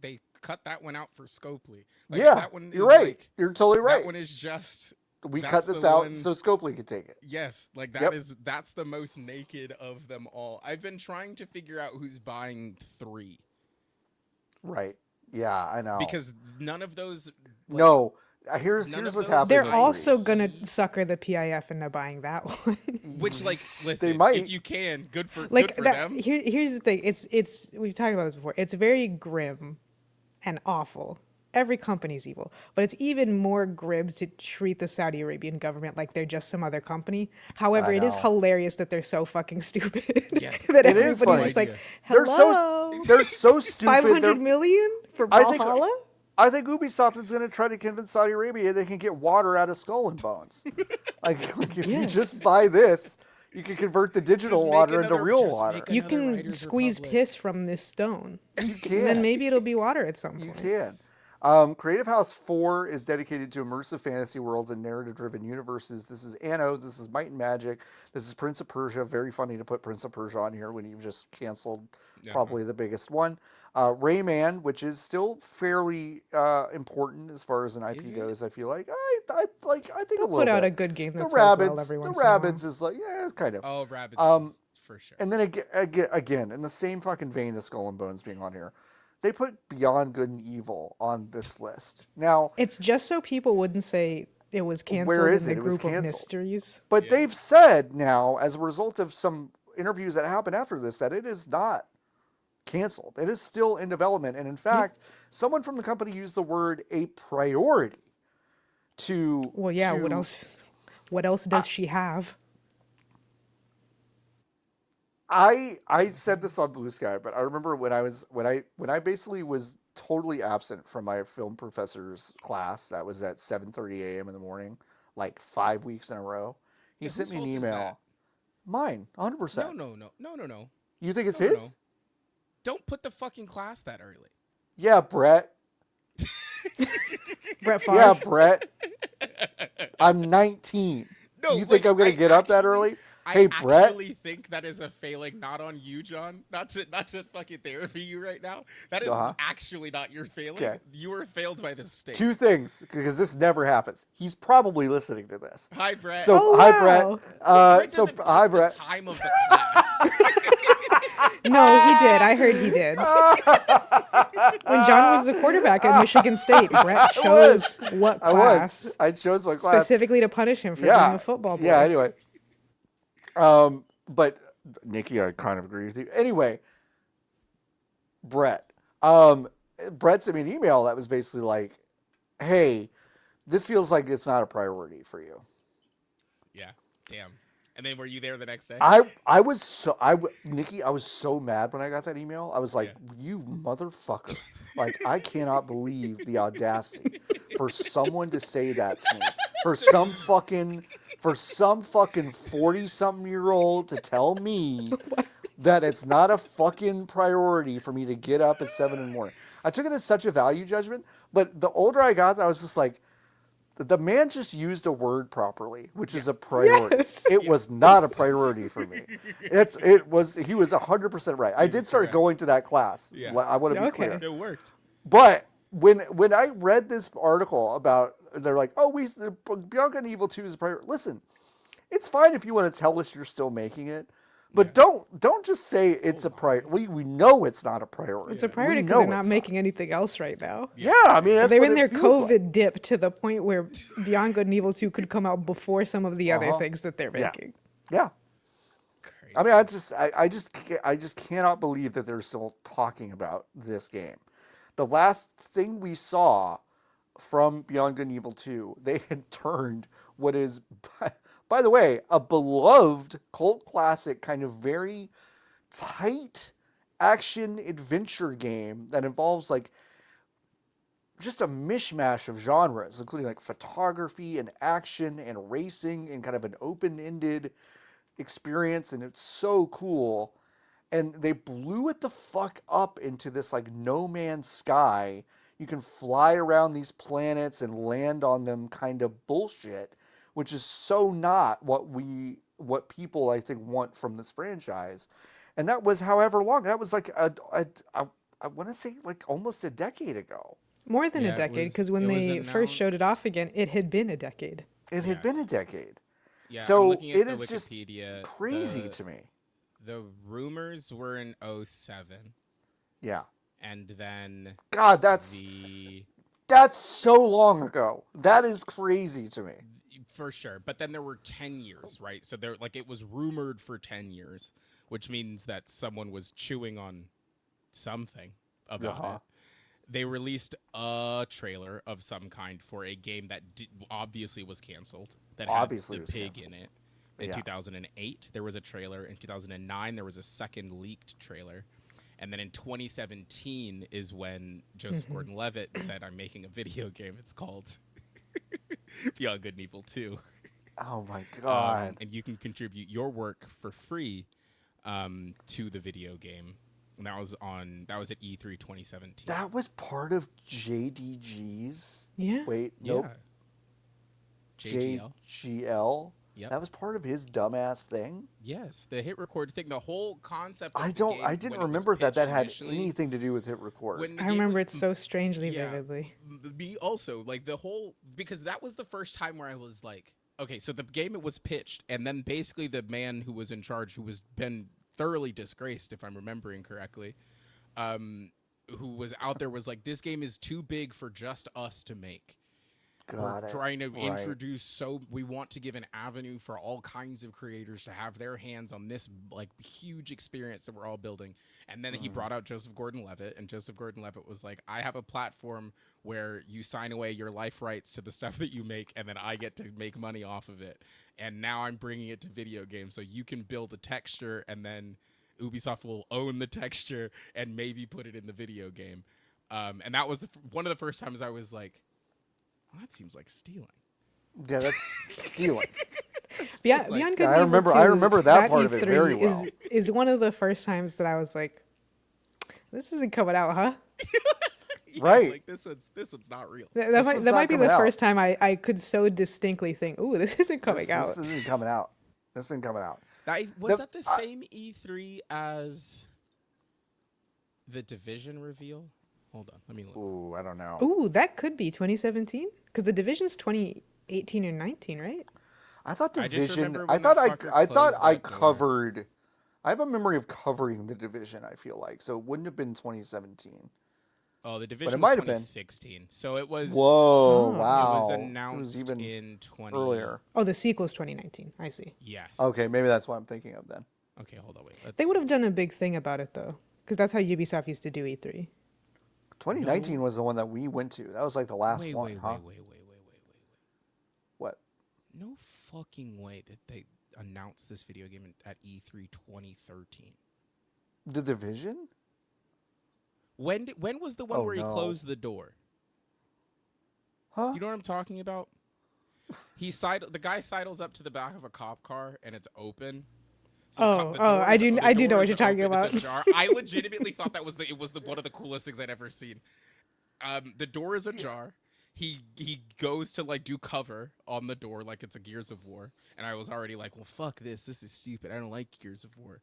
They cut that one out for Scopely. Yeah, that one you're is right. like- You're totally right. That one is just. We that's cut this the out one- so Scopely could take it. Yes, like Yep. that's the most naked of them all. I've been trying to figure out who's buying 3 Right. Yeah, I know. because none of those. Like, no, here's None of what's those happening. They're with also three. gonna sucker the PIF into buying that one. Which, like, They listen, might. if you can, good for Like that. them. Here's the thing. It's we've talked about this before. It's very grim and awful. Every company's evil, but it's even more grim to treat the Saudi Arabian government like they're just some other company. However, I it is know. hilarious that they're so fucking stupid Yes. that It is everybody's funny. just like, Idea. hello, They're so stupid. 500 million for I think- Valhalla. I think Ubisoft is going to try to convince Saudi Arabia they can get water out of Skull and Bones. like if you Yes. just buy this, you can convert the digital Just make water into another- real just water. make You another can Riders squeeze Republic. piss from this stone, You can. and then maybe it'll be water at some You point. can. Creative House 4 is dedicated to immersive fantasy worlds and narrative-driven universes. This is Anno. This is Might and Magic. This is Prince of Persia. Very funny to put Prince of Persia on here when you've just canceled probably the biggest one. Rayman, which is still fairly important as far as an IP Is it? goes. I feel like I think They'll a little put out bit. a good game that The sells well rabbits, every the once in a while. rabbits is like yeah, kind of. Oh, rabbits is for sure. And then again, in the same fucking vein as Skull and Bones being on here, they put Beyond Good and Evil on this list. Now, It's just so people wouldn't say it was canceled Where is in it? the It was group of canceled. mysteries. but Yeah. they've said now, as a result of some interviews that happened after this, that it is not canceled. It is still in development. And in fact, someone from the company used the word a priority to. Well, yeah. to- What else? What else does she have? I said this on Blue Sky, but I remember when I basically was totally absent from my film professor's class. That was at 7:30 a.m. in the morning, like 5 weeks in a row. He Yeah, sent whose me an fault is email. that? Mine, 100%. No. You think it's No, his? no. Don't put the fucking class that early. Yeah, Brett. Brett Favre. Yeah, Brett. I'm 19. No, you think like, I'm gonna I get up that actually- early? I Hey, Brett. actually think that is a failing, not on you, John. Not to fucking therapy you right now. That is Uh-huh. actually not your failing. Okay. You were failed by the state. Two things, because this never happens. He's probably listening to this. Hi, Brett. So Oh, hi, wow. Brett. Brett So doesn't put hi, the Brett. time of the class. No, he did. I heard he did. When John was the quarterback at Michigan State, Brett chose what I class was. I chose my class. specifically to punish him for being a football boy. Yeah. Anyway. But Nikki, I kind of agree with you. Anyway, Brett. Brett sent me an email that was basically like, "Hey, this feels like it's not a priority for you." Yeah. Damn. And then were you there the next day? Nikki, I was so mad when I got that email. I was like, "You motherfucker!" Like, I cannot believe the audacity for someone to say that to me. For some fucking 40-something-year-old to tell me that it's not a fucking priority for me to get up at 7 in the morning. I took it as such a value judgment, but the older I got, I was just like, the man just used a word properly, which is a priority. Yes. It was not a priority for me. He was 100% right. I did start correct. going to that class. Yeah. I want to be Okay. clear. It worked. But when I read this article about, they're like, oh, Beyond Good and Evil 2 is a priority. Listen, it's fine if you want to tell us you're still making it, but don't just say it's a priority. We know it's not a priority. It's a priority We because know they're not it's making anything else right now. Yeah, I mean, that's They're what in their it feels COVID like. dip to the point where Beyond Good and Evil 2 could come out before some of the other things that they're Yeah. making. Yeah. Crazy. I mean, I just cannot believe that they're still talking about this game. The last thing we saw from Beyond Good and Evil 2, they had turned what is, by the way, a beloved cult classic, kind of very tight action adventure game that involves like just a mishmash of genres, including like photography and action and racing and kind of an open-ended experience, and it's so cool. And they blew it the fuck up into this like No Man's Sky. You can fly around these planets and land on them kind of bullshit, which is so not what people I think want from this franchise. And that was however long. That was like I want to say like almost a decade ago. More than Yeah, a it decade, was- because when it was they first showed it announced- off again, it had been a decade. It had been a decade. Yeah, So I'm looking at it the is just Wikipedia. crazy to me. The rumors were in 07, Yeah. and then God, that's the That's so long ago. That is crazy to me. For sure. But then there were 10 years, right? So there, like, it was rumored for 10 years, which means that someone was chewing on something about Uh-huh. it. They released a trailer of some kind for a game that obviously was canceled, that Obviously had was the pig canceled. in it. In 2008, there was a trailer. In 2009, there was a second leaked trailer. And then in 2017 is when Joseph Gordon-Levitt said, I'm making a video game. It's called Beyond Good and Evil 2. Oh my god. And you can contribute your work for free to the video game. And that was at E3 2017. That was part of JDG's. Yeah. Wait, nope. Yeah. JGL. JGL. Yep. That was part of his dumbass thing. Yes, the hit record thing, the whole concept. Of I didn't remember that had anything to do with hit record. I remember it so strangely vividly. Me also, like the whole, because that was the first time where I was like, okay, so the game it was pitched, and then basically the man who was in charge, who was been thoroughly disgraced, if I'm remembering correctly, who was out there was like, this game is too big for just us to make. We're trying to introduce, so we want to give an avenue for all kinds of creators to have their hands on this like huge experience that we're all building. And then he brought out Joseph Gordon-Levitt, and Joseph Gordon-Levitt was like, I have a platform where you sign away your life rights to the stuff that you make, and then I get to make money off of it. And now I'm bringing it to video games, so you can build a texture, and then Ubisoft will own the texture and maybe put it in the video game. And that was one of the first times I was like, well, that seems like stealing. Yeah, that's stealing. Beyond Good and Evil I 2, remember that part of it very well. Is one of the first times that I was like, this isn't coming out, huh? Yeah, right. Like this one's not real. That might be the first time I could so distinctly think, ooh, this isn't coming out. This isn't coming out. Was that the same E3 as the Division reveal? Hold on, let me look. Ooh, I don't know. Ooh, that could be 2017, because the Division's 2018 or 19, right? I thought Division. I thought I covered. I have a memory of covering the Division. I feel like so it wouldn't have been 2017. Oh, the Division was was 2016. So it was. Whoa! Wow. It was announced even in 20 earlier. Oh, the sequel's 2019. I see. Yes. Okay, maybe that's what I'm thinking of then. Okay, hold on, wait. They would have done a big thing about it though, because that's how Ubisoft used to do E3. 2019 was the one that we went to. That was like the last one, huh? Wait. What? No fucking way did they announce this video game at E3 2013. The Division? When was the one where he closed the door? Huh? You know what I'm talking about? The guy sidles up to the back of a cop car and it's open. So I do know what you're talking about. I legitimately thought it was one of the coolest things I'd ever seen. The door is ajar. He goes to like do cover on the door like it's a Gears of War, and I was already like, well, fuck this. This is stupid. I don't like Gears of War.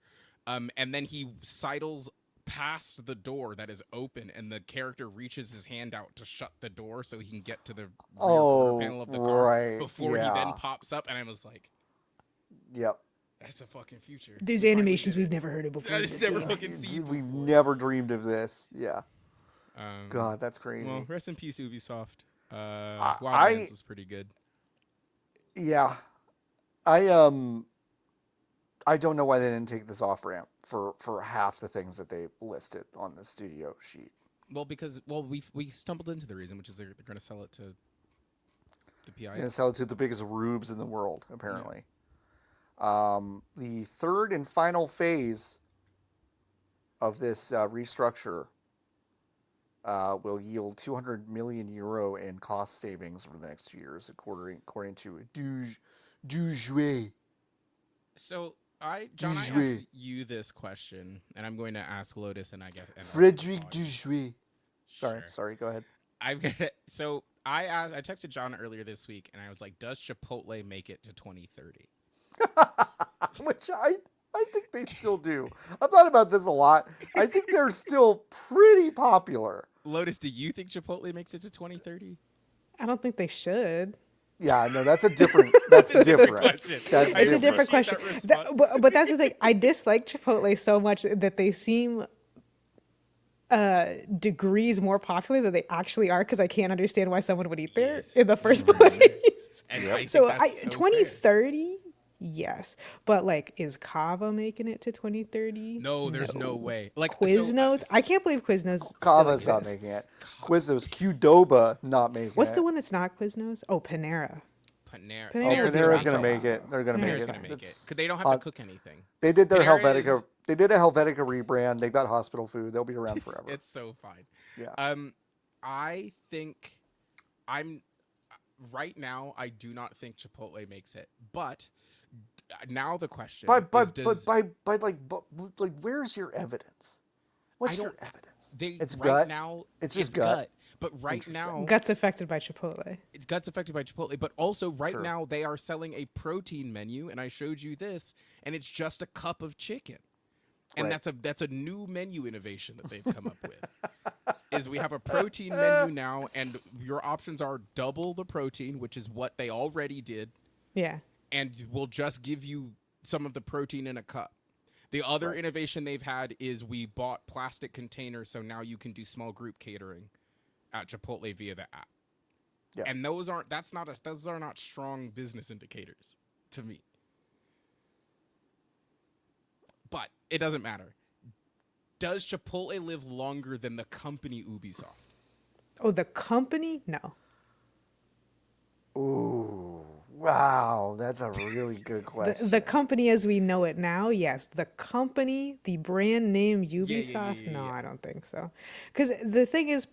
And then he sidles past the door that is open, and the character reaches his hand out to shut the door so he can get to the rear quarter panel of the car before he then pops up, and I was like, yep. That's a fucking future. There's animations we've never heard of before. I've never fucking seen. We've never dreamed of this. Yeah. God, that's crazy. Well, rest in peace, Ubisoft. Wildlands was pretty good. Yeah. I don't know why they didn't take this off ramp for half the things that they listed on the studio sheet. Well, because we stumbled into the reason, which is they're going to sell it to the PI. They're going to sell it to the biggest rubes in the world, apparently. Yeah. The third and final phase of this restructure will yield 200 million euro in cost savings over the next 2 years, according to Dujouet. So John, I asked you this question, and I'm going to ask Lotus, and I guess Frederic Dujouet. Sorry, go ahead. I texted John earlier this week, and I was like, "Does Chipotle make it to 2030?" Which I think they still do. I've thought about this a lot. I think they're still pretty popular. Lotus, do you think Chipotle makes it to 2030? I don't think they should. Yeah, no, that's a different. That's different. Question. It's a different question. But that's the thing. I dislike Chipotle so much that they seem degrees more popular than they actually are because I can't understand why someone would eat there Yes. in the first place. And I think So that's so 2030, yes, but like, is Kava making it to 2030? no, there's no way. Like Quiznos, I can't believe Quiznos still Kava's exists. not making it. Quiznos, Qdoba not making What's it. the one that's not Quiznos? Oh, Panera. Panera. Oh, Panera's Panera's gonna gonna make make it. They're gonna make Panera's it. gonna make it It's because they don't have to cook anything. They did their Panera Helvetica. is- They did a Helvetica rebrand. They've got hospital food. They'll be around forever. It's so fine. Yeah. I think I'm right now. I do not think Chipotle makes it, but now the question is, like, where's your evidence? What's your evidence? It's right gut. now It's just gut. But right now, Guts affected by Chipotle. Guts affected by Chipotle, but also right Sure. now they are selling a protein menu, and I showed you this, and it's just a cup of chicken, and Right. that's a new menu innovation that they've come up with. Is we have a protein menu now, and your options are double the protein, which is what they already did, Yeah. and we'll just give you some of the protein in a cup. The other innovation they've had is we bought plastic containers, so now you can do small group catering at Chipotle via the app. Yeah. And those are not strong business indicators to me. But it doesn't matter. Does Chipotle live longer than the company Ubisoft? Oh, the company? No. Ooh, wow, that's a really good question. The company as we know it now, yes. The company, the brand name Ubisoft, no, yeah. I don't think so. Because the thing is,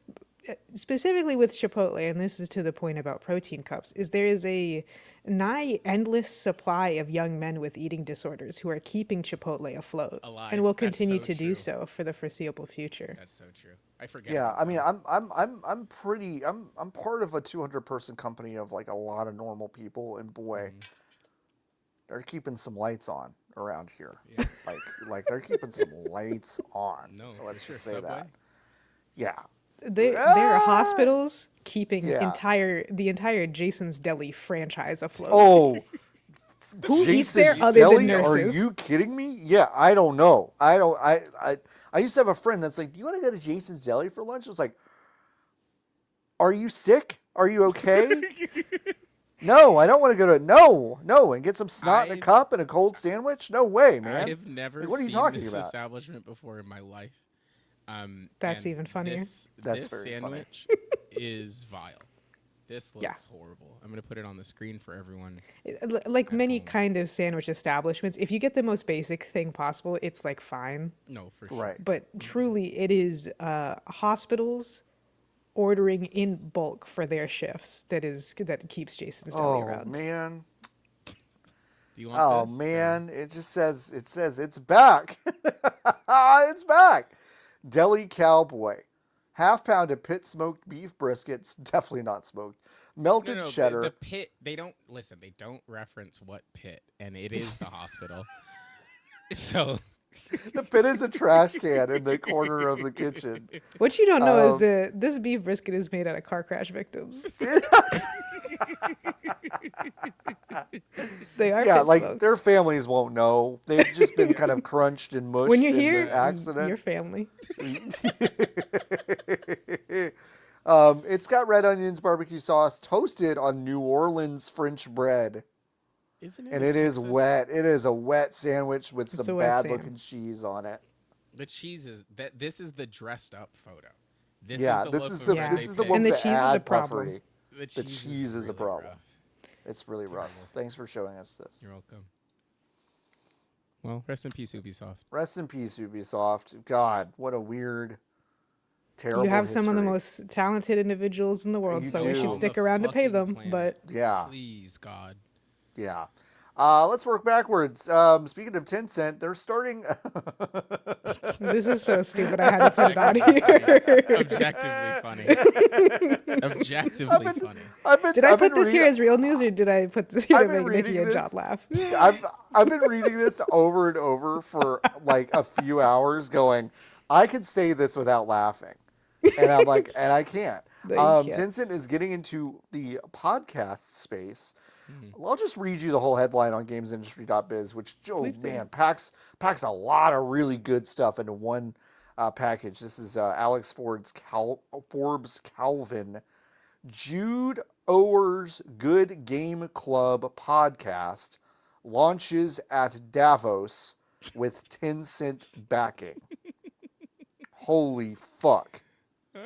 specifically with Chipotle, and this is to the point about protein cups, is there is a nigh endless supply of young men with eating disorders who are keeping Chipotle afloat Alive. and will That's continue so to do true. so for the foreseeable future. That's so true. I forget. Yeah, about I mean, that. I'm part of a 200-person company of like a lot of normal people, and boy, they're keeping some lights on around here. Yeah. Like they're keeping some lights on. No, Let's for just sure. say Subway? that. Yeah. There are hospitals keeping Yeah. the entire Jason's Deli franchise afloat. Oh, Who eats Jason's there other than Deli? Are nurses? you kidding me? Yeah, I don't know. I used to have a friend that's like, "Do you want to go to Jason's Deli for lunch?" I was like, "Are you sick? Are you okay?" No, I don't want to go to no, and get some snot in a I've- cup and a cold sandwich. No way, man. I've never Like, what are you seen talking this about? establishment before in my life. That's and even funnier. That's this very funny. sandwich is vile. This looks Yeah. horrible. I'm gonna put it on the screen for everyone. Like at many home. kind of sandwich establishments, if you get the most basic thing possible, it's like fine. No, for sure. Right. But truly, it is hospitals ordering in bulk for their shifts that keeps Jason's Deli Oh around. man. Do you want Oh this? man, it says it's back. It's back. Deli Cowboy. Half pound of pit smoked beef briskets, definitely not smoked. Melted No, cheddar. The pit. They don't listen. They don't reference what pit, and it is the hospital. So The pit is a trash can in the corner of the kitchen. What you don't know Um, is this beef brisket is made out of car crash victims. They are Yeah, pit like smoked. their families won't know. They've just been kind of crunched and mushed When you're in here, the accident. your family. It's got red onions, barbecue sauce, toasted on New Orleans French bread. isn't it? And in it is Texas? wet. It is a wet sandwich with It's some a wet bad sam. looking cheese on it. The cheese is that. This is the dressed up photo. This Yeah, is the this loaf is of the bread this they is the picked. one And the with cheese is a ad problem. puffery. The cheese is a really problem. rough. It's really rough. Terrible. Thanks for showing us this. You're welcome. Well, rest in peace, Ubisoft. Rest in peace, Ubisoft. God, what a weird, terrible You have some of the history. most talented individuals in the world, You so we do. should On stick the around to pay fucking them. planet. But Yeah, Please, God. yeah. Let's work backwards. Speaking of Tencent, they're starting. this is so stupid. I had to put it on here. Objectively funny. Objectively funny. Did I put this here as real news, or did I put this here I've to been make Nikki reading and John this. laugh? I've been reading this over and over for like a few hours, going, I could say this without laughing, and I'm like, and I can't. No, you can't. Tencent is getting into the podcast space. I'll just read you the whole headline on gamesindustry.biz, which Please do. man packs a lot of really good stuff into one package. This is Alex Forbes Calvin. Jude Ower's Good Game Club podcast launches at Davos with Tencent backing. Holy fuck.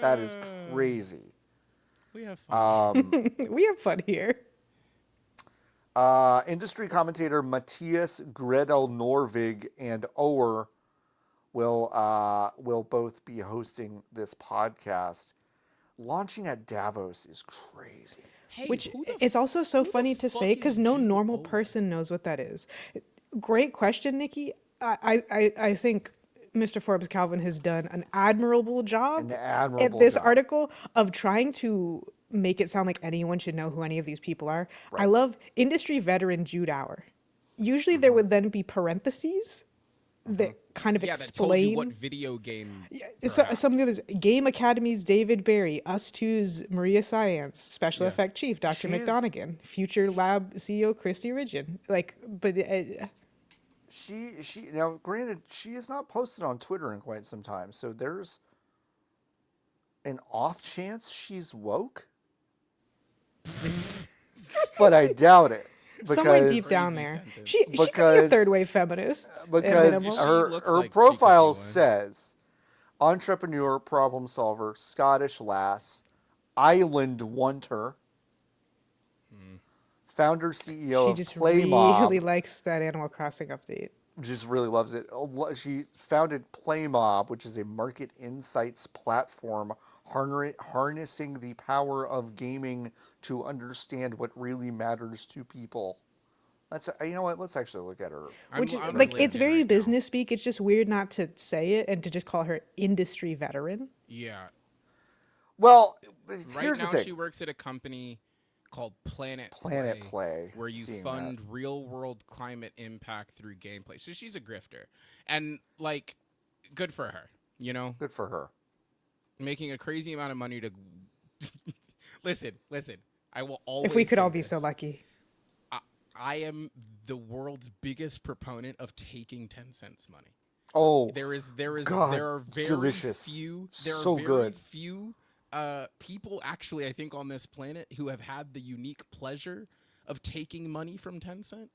That is crazy. We have fun. We have fun here. Industry commentator Matthias Gredel Norvig and Ower will both be hosting this podcast. Launching at Davos is crazy. Hey, Which who the it's also so who the funny to fuck say because is no Jude normal Owen? person knows what that is. Great question, Nikki. I think Mr. Forbes Calvin has done an admirable job An at admirable this job. article of trying to make it sound like anyone should know who any of these people are. I Right. love industry veteran Jude Hour. Usually there would then be parentheses that kind of Yeah, that told you what explain. video game. So, some of the perhaps. others, Game Academy's David Barry, Us Two's Maria Science, Special Yeah. Effect Chief Dr. She is- McDonaghan, Future Lab CEO Christy Ridgen. She now granted she is not posted on Twitter in quite some time, so there's an off chance she's woke. But I doubt it. somewhere deep Because down Crazy there, sentence. she could be a Because- third wave feminist. at because minimum. She her looks her like she profile could be one. says entrepreneur, problem solver, Scottish lass, island wanter, founder CEO she of just Playmob. really likes that Animal Crossing update. Just really loves it. She founded Playmob, which is a market insights platform harnessing the power of gaming to understand what really matters to people. Let's Let's actually look at her. Which is I'm like LinkedIn it's very right now. business speak. It's just weird not to say it and to just call her industry veteran. Yeah. Well, Right here's now, the thing. she works at a company called Planet Play, where you seeing fund real-world climate impact through gameplay. So she's a grifter, and like, good for her. You know, Good for her. making a crazy amount of money to. listen. I will always. If we could say all be so this. lucky. I am the world's biggest proponent of taking Tencent's money. Oh, There God, are very delicious. few So very good. few people actually I think on this planet who have had the unique pleasure of taking money from Tencent.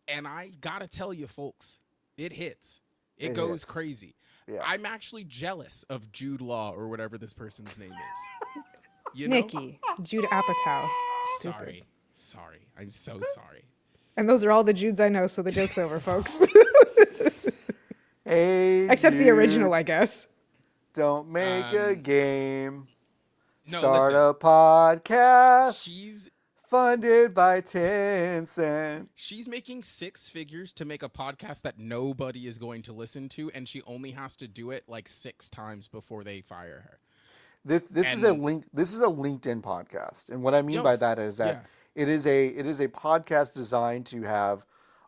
And I gotta tell you folks, it hits. It goes hits. crazy. Yeah. I'm actually jealous of Jude Law or whatever this person's name is. You know? Nikki, Jude Apatow. Stupid. Sorry. I'm so sorry. And those are all the Judes I know, so the joke's over, folks. Hey, Except the dude, original, I guess. Don't make a game. No, Start listen. a podcast She's funded by Tencent. She's making 6 figures to make a podcast that nobody is going to listen to, and she only has to do it like 6 times before they fire her. This is a link. This is a LinkedIn podcast, and what I mean by that is that it is a podcast designed to have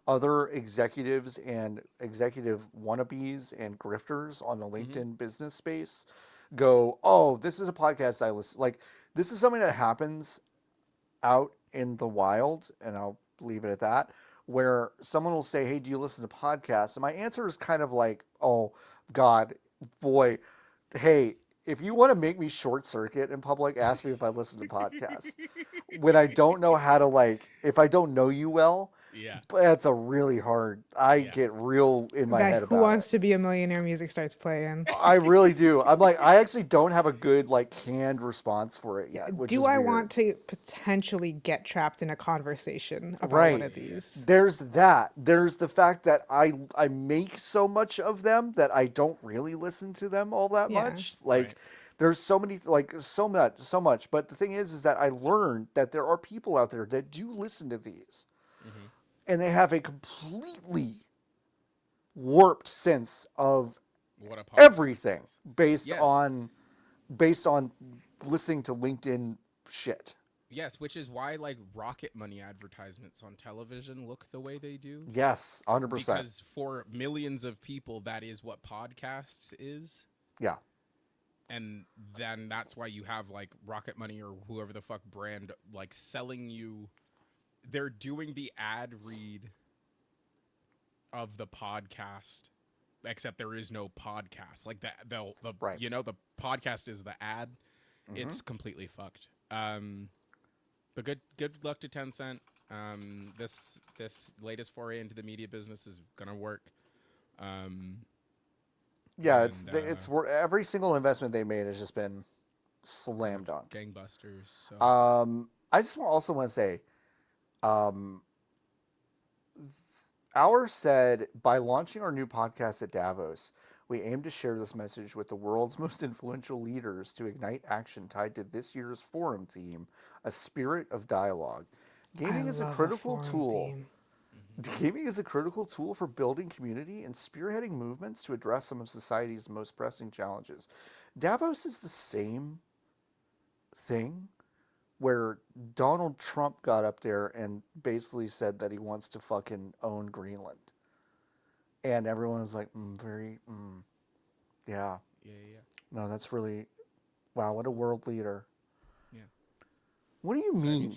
other executives and executive wannabes and grifters on the LinkedIn business space go, oh, this is a podcast I listen. Like, this is something that happens out in the wild, and I'll leave it at that, where someone will say, hey, do you listen to podcasts? And my answer is kind of like, oh, God, boy, hey, if you want to make me short circuit in public, ask me if I listen to podcasts. When I don't know how to, like, if I don't know you well, Yeah. that's a really hard. I get real in my That head Who about Wants it. to Be a Millionaire music starts playing. I really do. I'm like, I actually don't have a good like canned response for it yet. Which Do is I weird. want to potentially get trapped in a conversation about Right. one of these? There's that. There's the fact that I make so much of them that I don't really listen to them all that Yeah. much. Like, Right. there's so many, like so much. But the thing is that I learned that there are people out there that do listen to these, and they have a completely warped sense of What a podcast everything is. based Yes. on listening to LinkedIn shit. Yes, which is why like rocket money advertisements on television look the way they do. Yes, 100%. Because for millions of people, that is what podcasts is. Yeah. And then that's why you have like Rocket Money or whoever the fuck brand like selling you. They're doing the ad read of the podcast except there is no podcast. Like the Right. the podcast is the ad. Mhm. It's completely fucked. But good luck to Tencent. This latest foray into the media business is gonna work. Yeah, and, it's every single investment they made has just been slam dunk. gangbusters. So. I just also want to say, Our said, by launching our new podcast at Davos, we aim to share this message with the world's most influential leaders to ignite action tied to this year's forum theme, a spirit of dialogue. Gaming I is a love critical forum tool. theme. Gaming is a critical tool for building community and spearheading movements to address some of society's most pressing challenges. Davos is the same thing where Donald Trump got up there and basically said that he wants to fucking own Greenland. And everyone was like, yeah. Yeah. No, that's really, wow, what a world leader. Yeah. What do you mean?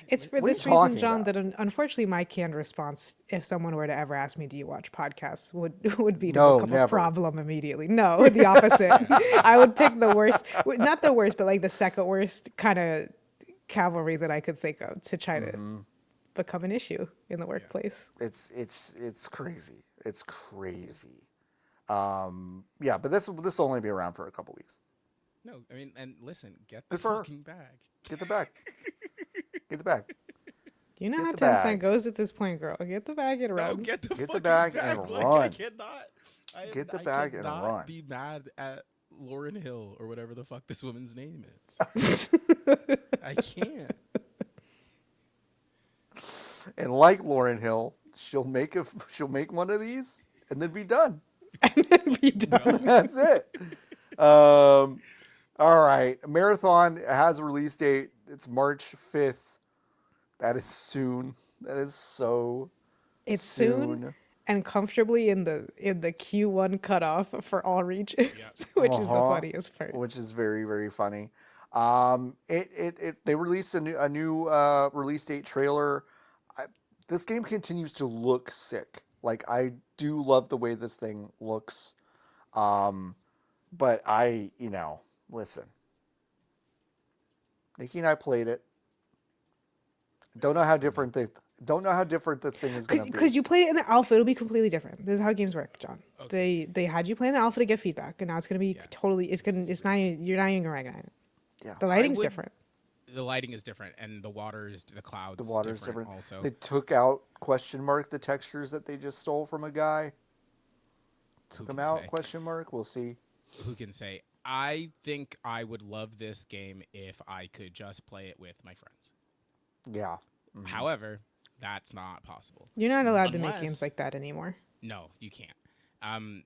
It's for What are this you reason, talking John, about? that unfortunately my canned response, if someone were to ever ask me, do you watch podcasts, would be to No, become never. a problem immediately. No, the opposite. I would pick the worst, not the worst, but like the second worst kind of cavalry that I could think of to try to become an issue in the workplace. It's crazy. It's crazy. Yeah, but this will only be around for a couple weeks. No, I mean, and listen, get the Good for her. fucking bag. Get the bag. Get the bag. You know Get how the Tencent bag. goes at this point, girl. Get the bag and No, run. get the Get the fucking bag bag and like, run. I cannot. Get the bag and cannot run. Be mad at Lauren Hill or whatever the fuck this woman's name is. I can't. And like Lauren Hill, she'll make one of these and then be done. Be done. That's it. All right. Marathon has a release date. It's March 5th. That is soon. That is so It's soon and comfortably in the Q1 cutoff for all regions, which is the funniest part. Which is very, very funny. They released a new release date trailer. This game continues to look sick. Like, I do love the way this thing looks. But listen. Nikki and I played it. Don't know how different this thing is going to be. Because you played it in the alpha, it'll be completely different. This is how games work, John. Okay. They had you play in the alpha to get feedback, and now it's gonna be totally. It's not. You're not even gonna recognize it. Yeah. The lighting's different. The lighting is different, and the clouds. The water is different. Also. They took out the textures that they just stole from a guy. Took them out, say? We'll see. Who can say? I think I would love this game if I could just play it with my friends. Yeah. Mm-hmm. However, that's not possible. You're not allowed to make games like that anymore. No, you can't. Well,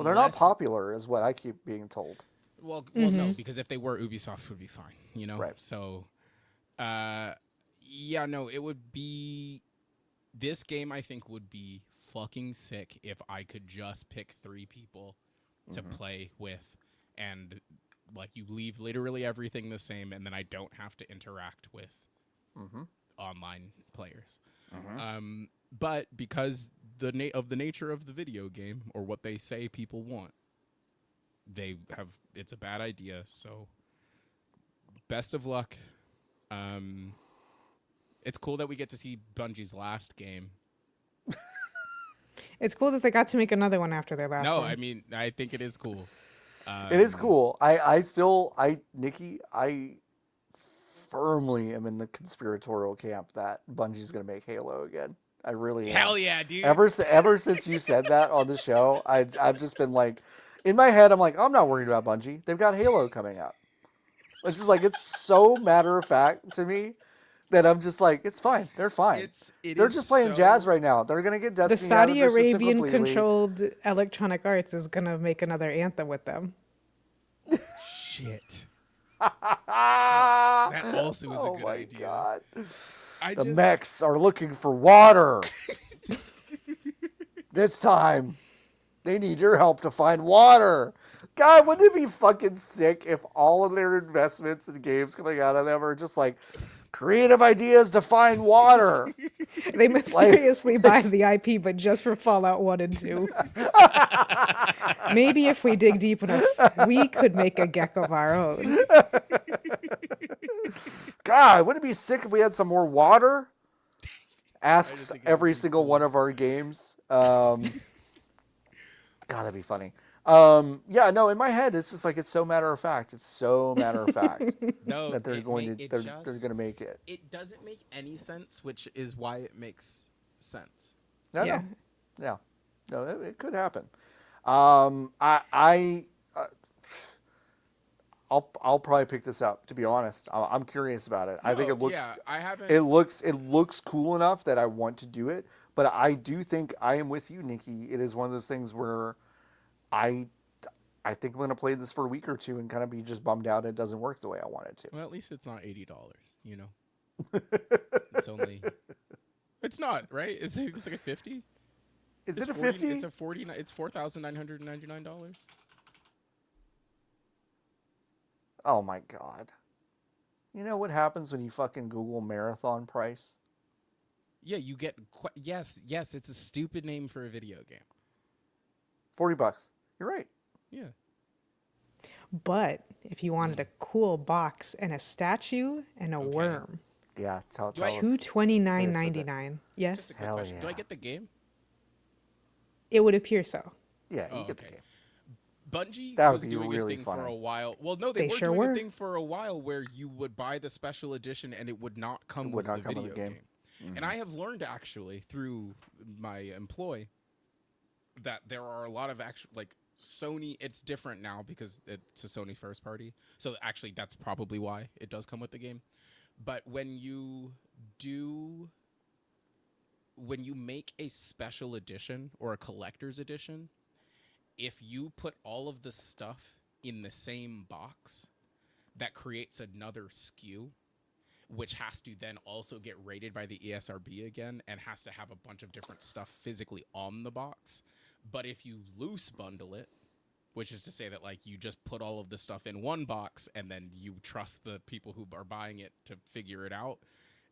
they're not popular, is what I keep being told. Well, no, because if they were, Ubisoft would be fine, Right. So, it would be. This game, I think, would be fucking sick if I could just pick 3 people to play with, and like you leave literally everything the same, and then I don't have to interact with online players. But because of the nature of the video game, or what they say people want, it's a bad idea. So best of luck. It's cool that we get to see Bungie's last game. It's cool that they got to make another one after their last one. No, I mean, I think it is cool. It is cool. Nikki, I firmly am in the conspiratorial camp that Bungie's going to make Halo again. I really am. Hell yeah, dude. Ever since you said that on the show, I've just been like, in my head, I'm like, I'm not worried about Bungie. They've got Halo coming out. It's just like, it's so matter of fact to me that I'm just like, it's fine. They're fine. They're just playing jazz right now. They're going to get The Destiny Saudi out of their system Arabian completely. controlled Electronic Arts is gonna make another Anthem with them. Shit. That also is a good idea. God. The mechs are looking for water. This time, they need your help to find water. God, wouldn't it be fucking sick if all of their investments in games coming out of them are just like, Creative ideas to find water. They mysteriously buy the IP, but just for Fallout 1 and 2. Maybe if we dig deep enough, we could make a Gek of our own. God, wouldn't it be sick if we had some more water? Asks think it every would be single cool. one of our games. God, that'd be funny. Yeah, no, in my head, it's just like, it's so matter of fact. It's so matter of fact No, that they're it going ma- to it they're just- going to make it. It doesn't make any sense, which is why it makes sense. No, Yeah. no, it could happen. I'll probably pick this up. To be honest, I'm curious about it. I think it looks. Yeah, I haven't. It looks cool enough that I want to do it, but I do think I am with you, Nikki. It is one of those things where I think I'm going to play this for a week or two and kind of be just bummed out it doesn't work the way I want it to. Well, at least it's not $80. You know, it's only. It's not right. It's like a 50. Is It's it a 40 50? It's a 40. It's $4,999. Oh my god. You know what happens when you fucking Google marathon price? Yeah, you get. Yes. It's a stupid name for a video game. $40. You're right. Yeah. But if you wanted a cool box and a statue and a worm, Yeah, tell Do I- us. $229.99. Yes, Just a quick Hell question. Do I yeah. get the game? it would appear so. Yeah, Oh, you get the okay. game. Bungie That would was be doing really a thing for funny. a while. Well, no, they They were sure doing were. a thing for a while where you would buy the special edition and it would not come would with not the come with video the game. game. And I have learned actually through my employ that there are a lot of actual like Sony. It's different now because it's a Sony first party. So actually, that's probably why it does come with the game. But when you make a special edition or a collector's edition, if you put all of the stuff in the same box, that creates another SKU, which has to then also get rated by the ESRB again and has to have a bunch of different stuff physically on the box. But if you loose bundle it, which is to say that like you just put all of the stuff in one box and then you trust the people who are buying it to figure it out,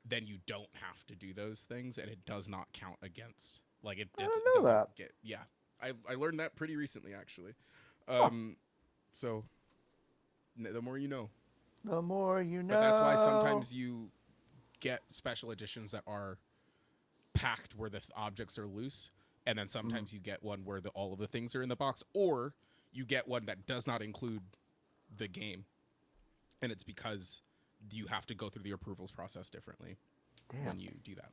then you don't have to do those things and it does not count against. Like it didn't know doesn't that. get. Yeah, I learned that pretty recently actually. So the more you know. The more you know. But that's why sometimes you get special editions that are packed where the objects are loose, and then sometimes you get one where all of the things are in the box, or you get one that does not include the game, and it's because you have to go through the approvals process differently when you do that.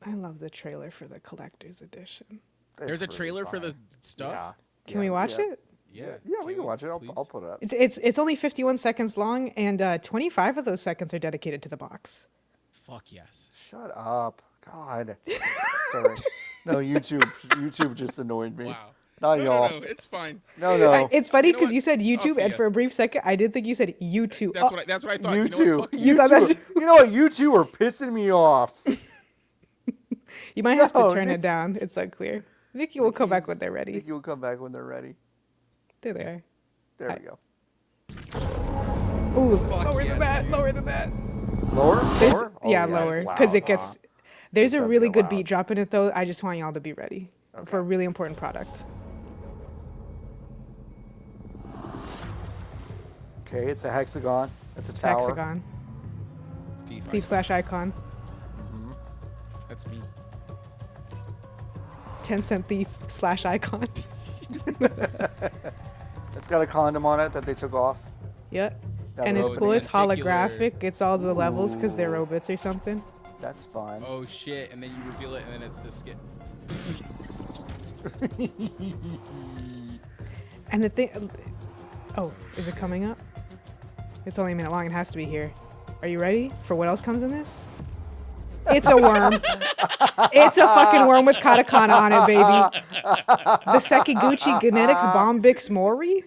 I love the trailer for the collector's edition. There's a It's trailer for funny. the stuff. Yeah. Can we watch it? Yeah, Yeah, we can we, watch it. I'll please? put it up. It's only 51 seconds long, and 25 of those seconds are dedicated to the box. Fuck yes. Shut up. God. Sorry. No, YouTube just annoyed me. Wow. Not No, y'all. no, it's fine. No. It's funny You know because what? you said I'll YouTube, see and ya. for a brief second, I did think you said YouTube. That's what I thought. You You know two. what? Fuck You You thought two. that- You know what? You two are pissing me off. You might have to No, turn Nick- it down. It's unclear. Nikki will come back when they're ready. Nikki will come back when they're ready. There they are. There Hi. we go. Ooh, Fuck lower yes, than that. dude. Lower than that. Lower? There's- Lower? Oh, yeah, it's lower. loud, Because it huh? gets. There's It a does really get good loud. beat drop in it, though. I just want y'all to be ready for a Okay. really important product. Okay, it's a hexagon. It's a tower. Hexagon. P5. Thief/icon. That's me. Tencent thief/icon. It's got a condom on it that they took off. Yep. That And was it's it's cool. an It's lenticular- holographic. It's all the levels because they're Ooh. robots or something. That's fun. Oh shit! And then you reveal it, and then it's the skit. And the thing. Oh, is it coming up? It's only a minute long. It has to be here. Are you ready for what else comes in this? It's a worm. It's a fucking worm with katakana on it, baby. The Sekiguchi Genetics Bombix Mori.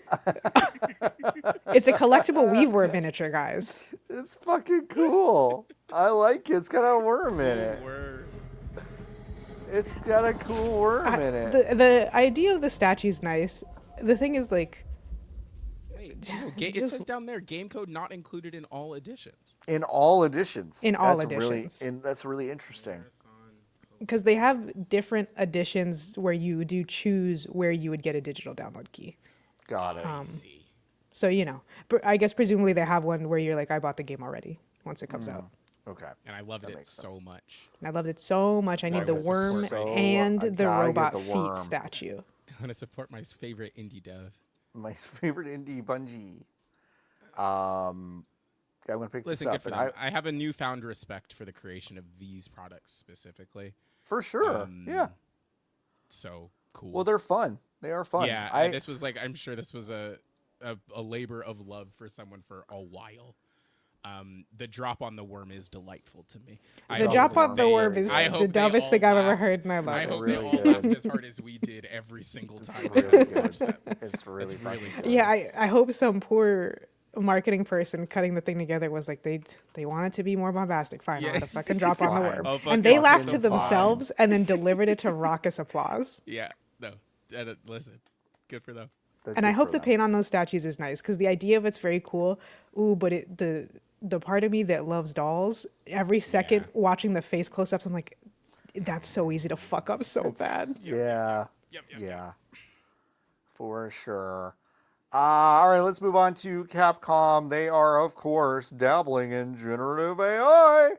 It's a collectible weave worm miniature, guys. It's fucking cool. I like it. It's got a worm in it. Word. It's got a cool worm in it. The idea of the statue's nice. The thing is, like, Wait, No, it just says down there, game code not included in all editions. In all editions. In all That's editions. That's really interesting. because they have different editions where you do choose where you would get a digital download key. Got it. I see. So I guess presumably they have one where you're like, I bought the game already once it comes out. Okay. And I loved That it makes so sense. much. I loved it so much. I need I the was worm so- and I the gotta get robot the feet worm. statue. I want to support my favorite indie dev. My favorite indie Bungie. I'm gonna pick Listen, this good up, for and them. I have a newfound respect for the creation of these products specifically. for sure. Yeah. So cool. Well, they're fun. They are fun. Yeah, this was like, I'm sure this was a labor of love for someone for a while. The drop on the worm is delightful to me. The drop on the worm is I hope the they dumbest all thing I've ever laughed. heard in my I life. hope really they all good. laughed as hard as we did every single It's time. really we good. watched that. It's really It's really fucking fun. fun. Yeah, I hope some poor marketing person cutting the thing together was like they want it to be more bombastic. Fine, Yeah. I'll have to fucking drop on the Fine. worm. Oh, And fucking they fucking laughed to fine. themselves and then delivered it to raucous applause. Yeah, no. Listen, good for them. That's And I good hope for the them. paint on those statues is nice because the idea of it's very cool. Ooh, but the part of me that loves dolls, every second Yeah. watching the face close-ups, I'm like, that's so easy to fuck up so bad. Yeah. Yep. Yeah. For sure. All right, let's move on to Capcom. They are, of course, dabbling in generative AI.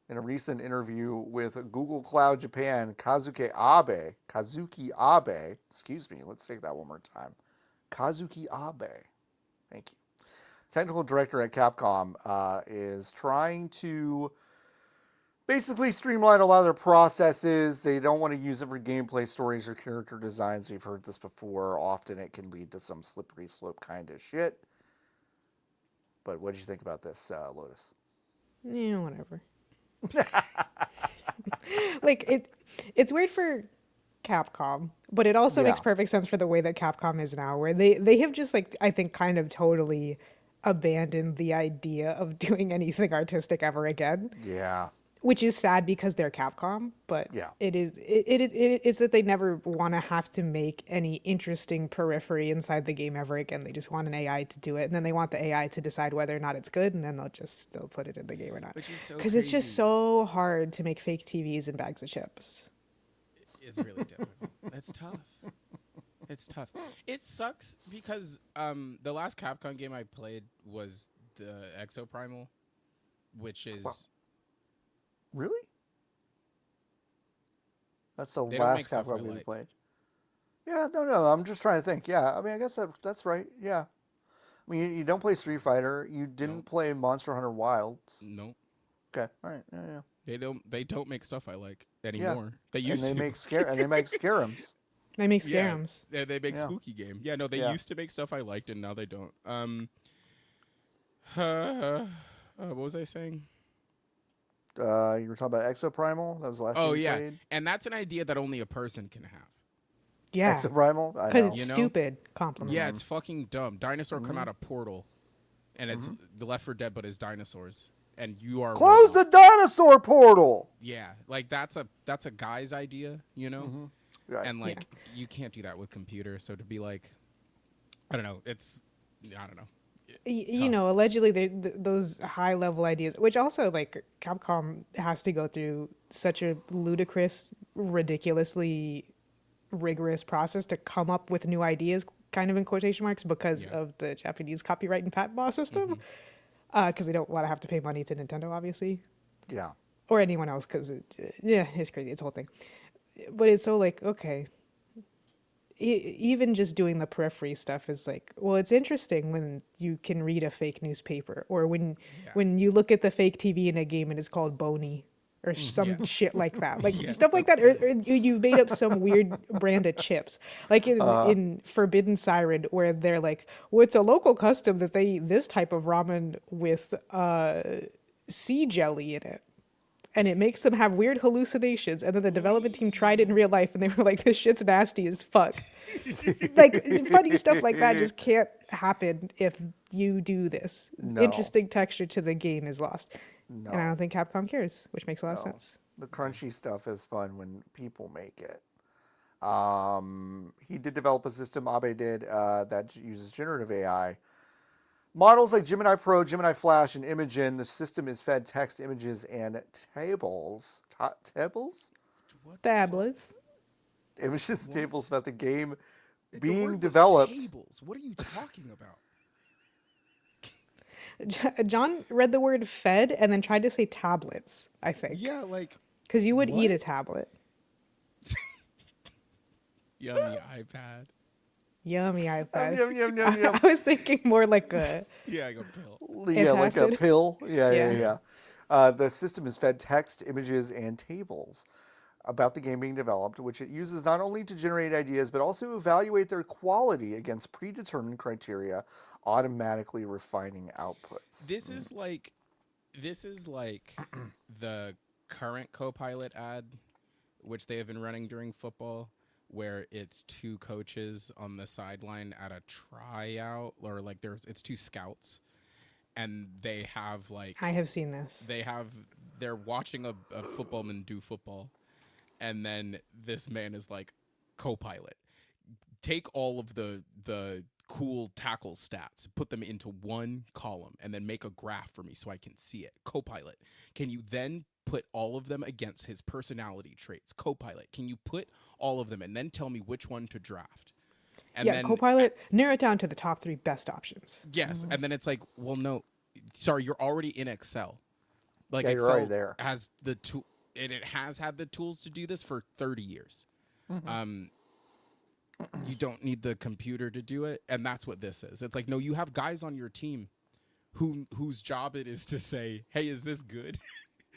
In a recent interview with Google Cloud Japan, Kazuki Abe, excuse me, let's take that one more time. Kazuki Abe, thank you. Technical director at Capcom is trying to basically streamline a lot of their processes. They don't want to use it for gameplay stories or character designs. We've heard this before. Often it can lead to some slippery slope kind of shit. But what did you think about this, Lotus? Yeah, whatever. Like it's weird for Capcom, but it also makes Yeah. perfect sense for the way that Capcom is now, where they have just like I think kind of totally abandoned the idea of doing anything artistic ever again, Yeah. which is sad because they're Capcom, but Yeah. it's that they never want to have to make any interesting periphery inside the game ever again. They just want an AI to do it, and then they want the AI to decide whether or not it's good, and then they'll just still put it in the game or not. Which is so Because it's just crazy. so hard to make fake TVs and bags of chips. It's really difficult. It's tough. It's tough. It sucks because the last Capcom game I played was the Exoprimal, which is Wow. Really? That's the They don't make last stuff I Capcom game you like. played. Yeah, no. I'm just trying to think. Yeah, I mean, I guess that's right. Yeah. I mean, you don't play Street Fighter. You didn't Nope. play Monster Hunter Wilds. no. Okay, all right, yeah. They don't make stuff I like anymore. They And used they to. make Scarums. They make Yeah. Scarums. They make Yeah. spooky game. Yeah, no, they Yeah. used to make stuff I liked and now they don't. What was I saying? You were talking about Exoprimal. That was the last Oh game you yeah, played. and that's an idea that only a person can have. Yeah, Exoprimal. I know. because it's You know? stupid. Compliment. Yeah, it's fucking dumb. Dinosaur come Mhm. out of portal, and it's the Left 4 Dead, but it's dinosaurs, and you are Close the robot. dinosaur portal. Yeah, like that's a guy's idea, you know, Mhm. Right. and like you can't do that with computer. So to be like, I don't know, I don't know. You know, allegedly those high level ideas, which also like Capcom has to go through such a ludicrous, ridiculously rigorous process to come up with new ideas, kind of in quotation marks, because Yeah. of the Japanese copyright and patent law system. Because they don't want to have to pay money to Nintendo, obviously, Yeah. or anyone else. Because it's crazy. It's a whole thing. But it's so like okay. Even just doing the periphery stuff is like, well, it's interesting when you can read a fake newspaper or when you look at the fake TV in a game and it's called Boney or some Yeah. shit like that, like Yeah, stuff like that. Or you made up some weird brand of chips, like in Forbidden Siren, where they're like, well, it's a local custom that they eat this type of ramen with sea jelly in it. And it makes them have weird hallucinations. And then the development team tried it in real life and they were like, this shit's nasty as fuck. Like, funny stuff like that just can't happen if you do this. No. Interesting texture to the game is lost. No. And I don't think Capcom cares, which makes a lot of No. sense. The crunchy stuff is fun when people make it. He did develop a system, Abe did, that uses generative AI. Models like Gemini Pro, Gemini Flash, and Imagen. The system is fed text, images, and tables. Tables? What the fuck? Tablets. Images, What? tables about the game The being word was developed. tables. What are you talking about? John read the word fed and then tried to say tablets, I think. Yeah, like Because you would eat what? a tablet. Yummy iPad. Yummy Yum, iPad. yum, yum, yum, yum. I was thinking more like a Yeah, I got pill. Yeah, like a Antacid. pill. Yeah, yeah, Yeah. yeah. The system is fed text, images, and tables about the game being developed, which it uses not only to generate ideas, but also evaluate their quality against predetermined criteria, automatically refining outputs. This is like the current Copilot ad, which they have been running during football, where it's two coaches on the sideline at a tryout, or like it's two scouts, and they have like I have seen this. they're watching a footballman do football, and then this man is like, Copilot, take all of the cool tackle stats, put them into one column, and then make a graph for me so I can see it. Copilot, can you then put all of them against his personality traits? Copilot, can you put all of them and then tell me which one to draft? And Yeah, then Copilot, narrow it down to the top 3 best options. yes, and then it's like, well, no, sorry, you're already in Excel. Like Yeah, you're Excel already there. has the tool, and it has had the tools to do this for 30 years. You don't need the computer to do it, and that's what this is. It's like, no, you have guys on your team whose job it is to say, hey, is this good?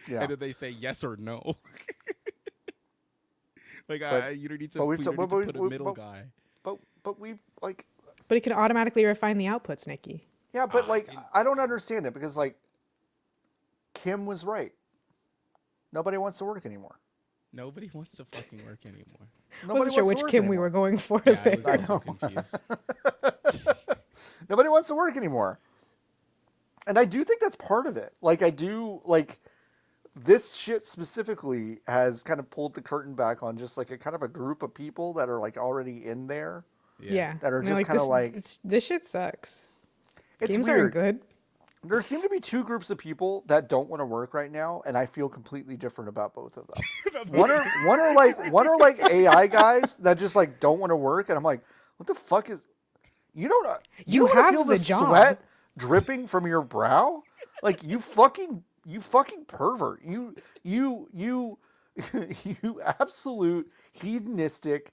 Yeah. And then they say yes or no. Like, But- you don't need to, but we've you t- don't but need to we- put a we- middle but- guy. But we've like, But it can automatically refine the outputs, Nikki. yeah, but like, in- I don't understand it because like, Kim was right. Nobody wants to work anymore. Nobody wants to fucking work anymore. I Nobody wasn't sure wants which to work Kim we anymore. were going for. Yeah, I there. was also confused. Nobody wants to work anymore. And I do think that's part of it. Like, I do, like, this shit specifically has kind of pulled the curtain back on just, like, a kind of a group of people that are, like, already in there. Yeah. That are And they're just kinda this, like- this shit sucks. It's Games weird. aren't good. There seem to be two groups of people that don't want to work right now, and I feel completely different about both of them. one are like AI guys that just, like, don't want to work, and I'm like, what the fuck is... You don't You wanna have feel the the job. sweat dripping from your brow? Like, you fucking pervert. You absolute hedonistic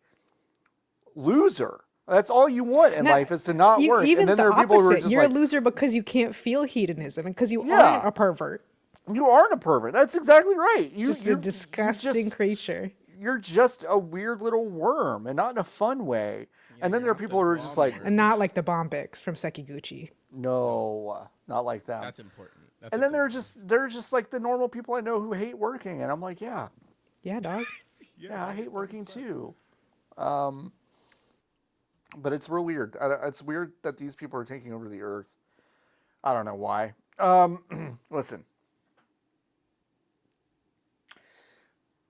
loser. That's all you want in Now, life is to not work. Even And then the there are people who are opposite. just You're like, a loser because you can't feel hedonism and because you Yeah. aren't a pervert. you aren't a pervert. That's exactly right. Just a disgusting creature. You're just a weird little worm, and not in a fun way. Yeah, And then you're there are not people the who are just like, bomber. And not like the Bombix from Sekiguchi. no, not like that. That's important. That's And a then big they're just like the normal people I know who hate working, and I'm like, yeah, Yeah, dog. yeah, I hate working too. But it's real weird. It's weird that these people are taking over the earth. I don't know why. Listen.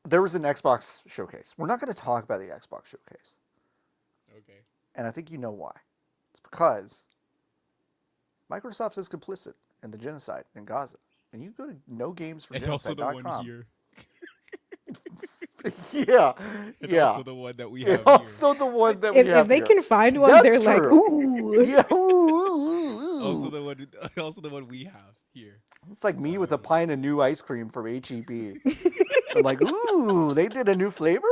There was an Xbox showcase. We're not going to talk about the Xbox showcase. Okay. And I think you know why. It's because Microsoft is complicit in the genocide in Gaza. And you go to And also the one nogamesforgenocide.com. here. Yeah. And yeah. also the one that we And have here. also the one that we If have they here. can find one, That's they're like, true. ooh. Yeah. Ooh. Also the one we have here. It's like me with a pint of new ice cream from HEB. I'm like, ooh, they did a new flavor?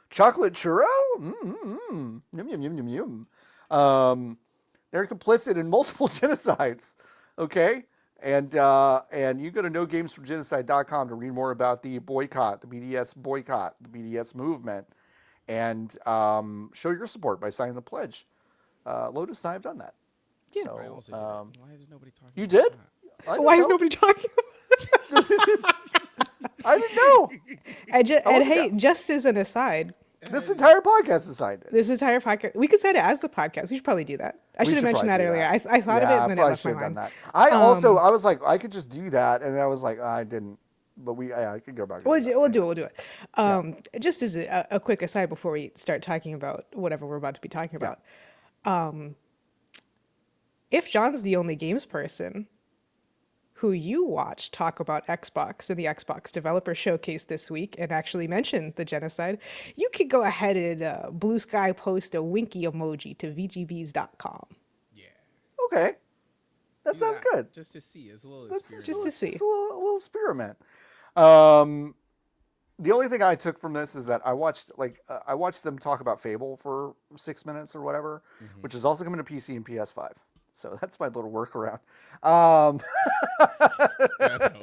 Chocolate churro? Yum, yum, yum, yum, yum. They're complicit in multiple genocides, okay? And you go to nogamesforgenocide.com to read more about the boycott, the BDS movement, and show your support by signing the pledge. Lotus and I have done that. Yeah. So, I also did it. Why is nobody talking? you about did? that? I didn't Why is know. nobody talking about it? I didn't know. And wasn't hey, go- just as an aside, This entire podcast is signed it. this entire podcast, we could set it as the podcast. We should probably do that. I should have mentioned that earlier. I thought of it and then it probably left my should have done mind. that. I was like, I could just do that, and I was like, I didn't. I could go back. We'll into that. do it. We'll do it. Yeah. Just as a quick aside before we start talking about whatever we're about to be talking about. If John's the only games person who you watch talk about Xbox and the Xbox Developer Showcase this week and actually mention the genocide, you could go ahead and Blue Sky post a winky emoji to vgbs.com. Yeah. Okay, that Do sounds that good. Just to see. It's a little That's experiment. Just to see. Just a little experiment. The only thing I took from this is that I watched them talk about Fable for 6 minutes or whatever, which is also coming to PC and PS5. So that's my little workdown.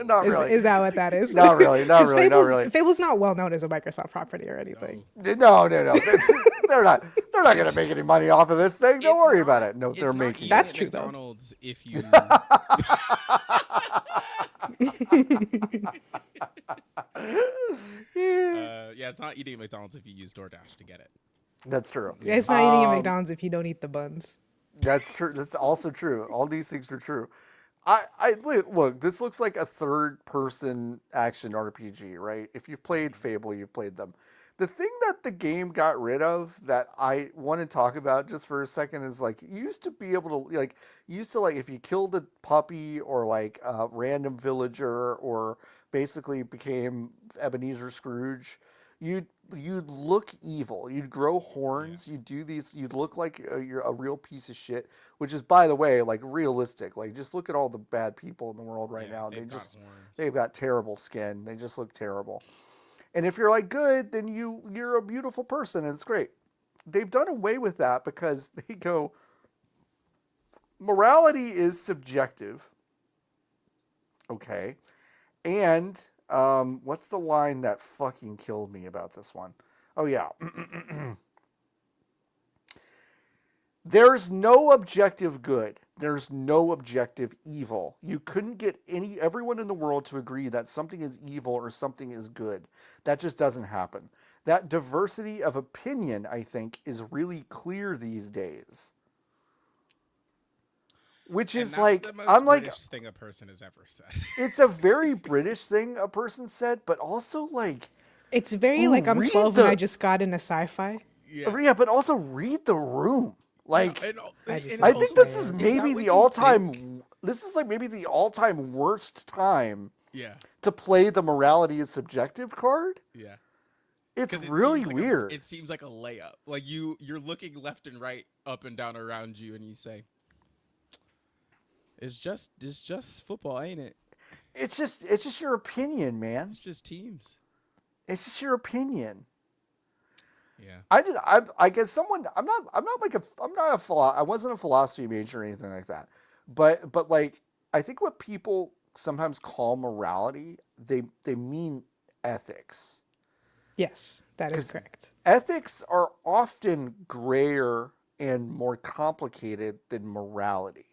Not really. Is that what that is? Not really. Not really. Not Fable's, really. Fable's not well known as a Microsoft property or anything. No. They're not going to make any money off of this thing. Don't worry about it. No, they're making. That's true, though. McDonald's, if you. Yeah, it's not eating at McDonald's if you use DoorDash to get it. That's true. Yeah, it's not eating at McDonald's if you don't eat the buns. That's true. That's also true. All these things are true. Look. This looks like a third-person action RPG, right? If you've played Fable, you've played them. The thing that the game got rid of that I want to talk about just for a second is like you used to be able to if you killed a puppy or like a random villager or basically became Ebenezer Scrooge, you'd look evil. You'd grow horns. You'd do these. You'd look like you're a real piece of shit. Which is, by the way, like realistic. Like just look at all the bad people in the world right now. They've got terrible skin. They just look terrible. And if you're like good, then you're a beautiful person and it's great. They've done away with that because they go, morality is subjective. Okay. And what's the line that fucking killed me about this one? Oh, yeah. There's no objective good. There's no objective evil. You couldn't get everyone in the world to agree that something is evil or something is good. That just doesn't happen. That diversity of opinion, I think, is really clear these days. Which is like, the most I'm like, British thing a person has ever said. It's a very British thing a person said, but also like, it's very like I'm 12 and I just got into sci-fi. Yeah, but also read the room. Like, I think this is maybe the all-time. This is like maybe the all-time worst time. Yeah. To play the morality is subjective card. Yeah. It's really weird. It seems like a layup. Like you're looking left and right, up and down around you, and you say, "It's just football, ain't it?" It's just your opinion, man. It's just teams. It's just your opinion. Yeah. I guess someone. I wasn't a philosophy major or anything like that. But like I think what people sometimes call morality, they mean ethics. Yes, that is correct. Ethics are often grayer and more complicated than morality.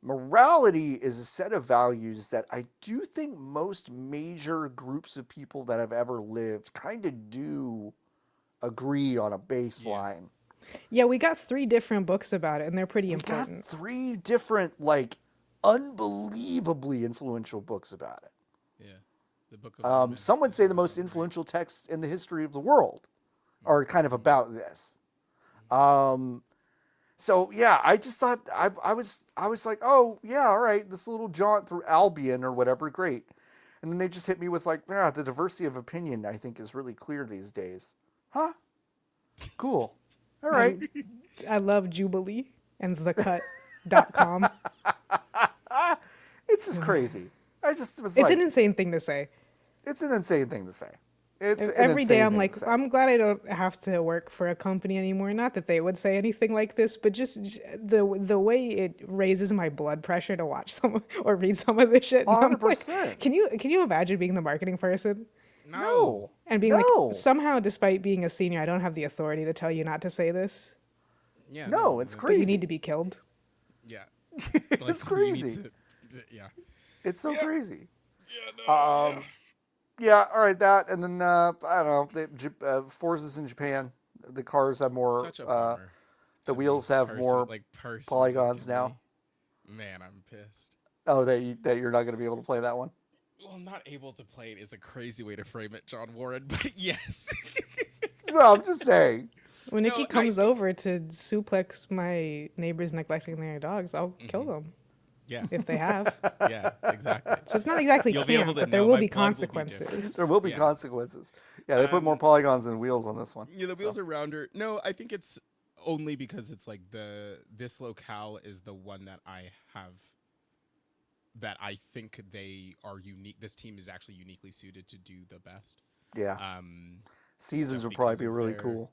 Morality is a set of values that I do think most major groups of people that have ever lived kind of do agree on a baseline. Yeah, we got 3 different books about it, and they're pretty important. Got 3 different, like, unbelievably influential books about it. Yeah. The Book of some would say the most influential texts in the history of the world are kind of about this. So yeah, I just thought I was like, oh yeah, all right, this little jaunt through Albion or whatever, great. And then they just hit me with like, yeah, the diversity of opinion I think is really clear these days. Huh? Cool. All right. I love Jubilee and thecut.com. It's just crazy. I just was It's like, an insane thing to say. It's an insane thing to say. Every day I'm like, I'm glad I don't have to work for a company anymore. Not that they would say anything like this, but just the way it raises my blood pressure to watch some or read some of this shit. 100%. Like, can you imagine being the marketing person? No. And being like, somehow, despite being a senior, I don't have the authority to tell you not to say this. Yeah. No, it's crazy. But you need to be killed. Yeah. It's crazy. Yeah. It's so crazy. Yeah, no, Yeah, all right, that, and then, I don't know, forces in Japan, the cars have more, Such a bummer. the wheels have more polygons now. Man, I'm pissed. Oh, that you're not going to be able to play that one? Well, not able to play it is a crazy way to frame it, John Warren, but yes. No, I'm just saying. When No, Nikki I comes think- over to suplex my neighbors neglecting their dogs, I'll kill them Yeah, if they have. yeah, exactly. So it's not exactly You'll be able camp, to but there know will my be blood will be different. consequences. There will be Yeah. consequences. Yeah, they put more polygons and wheels on this one. Yeah, the so. wheels are rounder. No, I think it's only because it's like this locale is the one that I have that I think they are unique. This team is actually uniquely suited to do the best. Yeah. Seasons just would probably because be of really their- cool.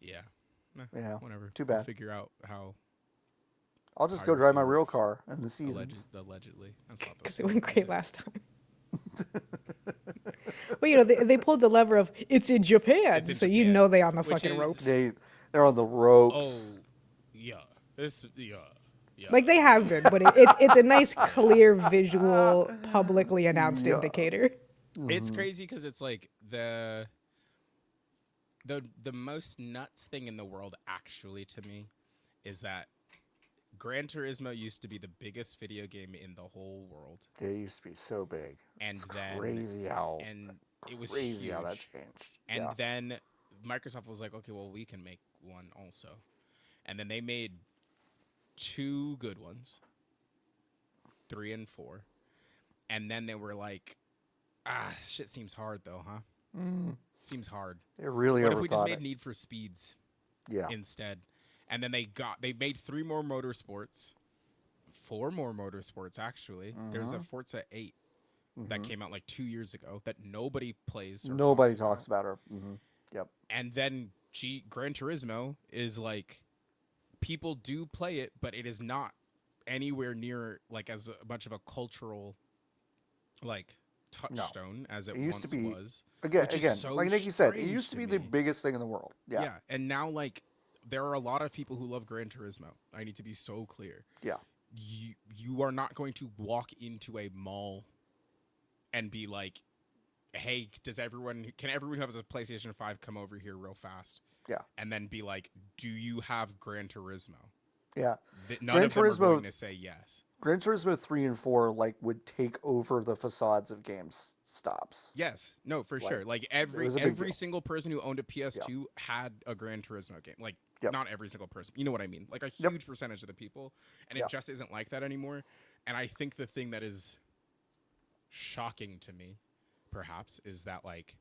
Yeah. Nah, Yeah. whatever. Too We'll bad. figure out how I'll just go drive my Piracy real works. car in the seasons. Allegedly. That's not the Because same, it went is great last time. Well, you know, they pulled the lever of it's in Japan, It's in so you Japan, know they on the which fucking is- ropes. They're on the ropes. Oh, yeah. Yeah. Like they have been, but it's a nice, clear, visual, publicly announced Yeah. indicator. It's crazy because it's like the most nuts thing in the world actually to me is that Gran Turismo used to be the biggest video game in the whole world, They used to be so big. and It's then crazy how it was crazy how that huge. changed. And yeah. then Microsoft was like, okay, well, we can make one also. And then they made 2 good ones, 3 and 4. And then they were like, shit seems hard though, huh? Seems hard. They really What if we just overthought made it. Need for Speeds Yeah. instead? And then they made 3 more motorsports, 4 more motorsports actually. There's a Forza 8 that came out like 2 years ago that nobody plays. Or Nobody talks talks about her. Yep. And then Gran Turismo is like, people do play it, but it is not anywhere near like as much of a cultural like touchstone as it used once to be was. Again, which is so like Nikki said, it strange used to be me. the biggest thing in the world. Yeah. And now like there are a lot of people who love Gran Turismo. I need to be so clear. Yeah. You are not going to walk into a mall and be like, hey, can everyone who has a PlayStation 5 come over here real fast? Yeah. And then be like, do you have Gran Turismo? Yeah. None Gran of them are Turismo- going to say yes. Gran Turismo 3 and 4 like would take over the facades of games stops. Yes. No, for Like, sure. Like it was a big every deal. single person who owned a PS2 had a Gran Turismo game. Like Yep. not every single person. You know what I mean? Like a Yep. huge percentage of the people. And Yep. it just isn't like that anymore. And I think the thing that is shocking to me, perhaps, is that like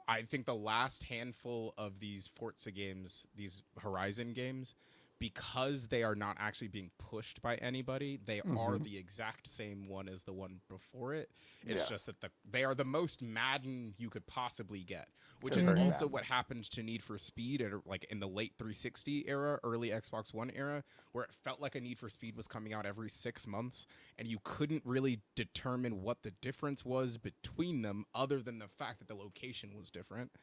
I think the last handful of these Forza games, these Horizon games, because they are not actually being pushed by anybody, they are the exact same one as the one before it. It's Yes. just that they are the most Madden you could possibly get, which They're is very also Madden. what happened to Need for Speed at, like in the late 360 era, early Xbox One era, where it felt like a Need for Speed was coming out every 6 months, and you couldn't really determine what the difference was between them, other than the fact that the location was different.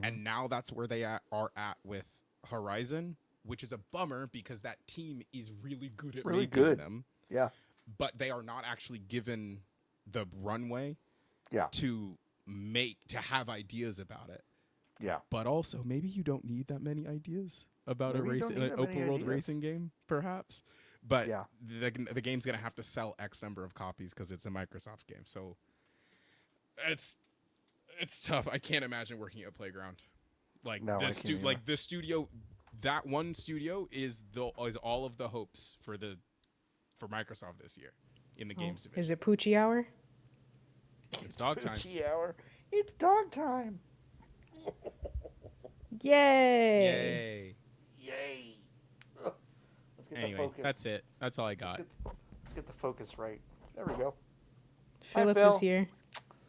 And now that's where they are at with Horizon, which is a bummer because that team is really good at Really making good. them, Yeah. but they are not actually given the runway Yeah. to have ideas about it. Yeah. But also, maybe you don't need that many ideas about Maybe you don't need an that many open world ideas. racing game, perhaps. But Yeah. the game's gonna have to sell X number of copies because it's a Microsoft game. So it's tough. I can't imagine working at Playground. Like No, I this, can't either. like the studio, that one studio is all of the hopes for Microsoft this year in the games division. Is it Poochie Hour? It's dog time. Poochie hour. It's dog time. Yay! Yay! Yay. Ugh. Let's get the Anyway, focus. that's it. That's all I got. Let's get the focus right. There we go. Philip Phil. is here.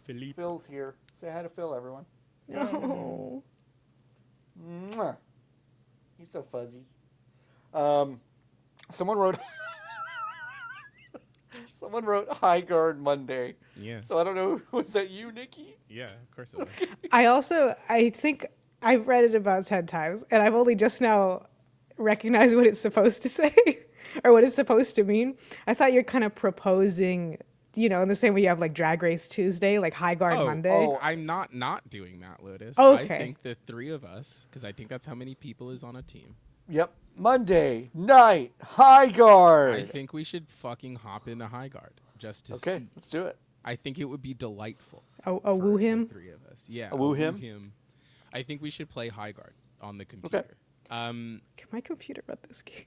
Philippe. Phil's here. Say hi to Phil, everyone. No. Mwah. He's so fuzzy. Someone wrote Highguard Monday. Yeah. So I don't know, was that you, Nikki? Yeah, of course it was. I think I've read it about 10 times, and I've only just now recognized what it's supposed to say or what it's supposed to mean. I thought you're kind of proposing, in the same way you have like Drag Race Tuesday, like Highguard Monday. oh. I'm not doing that, Lotus. Okay. I think the 3 of us, because I think that's how many people is on a team. Yep. Monday night Highguard. I think we should fucking hop into Highguard. just to Okay, see. let's do it. I think it would be delightful. Oh, woo for him. The three of us. Yeah. A woo him? I think we should play Highguard on the computer. Can my computer run this game?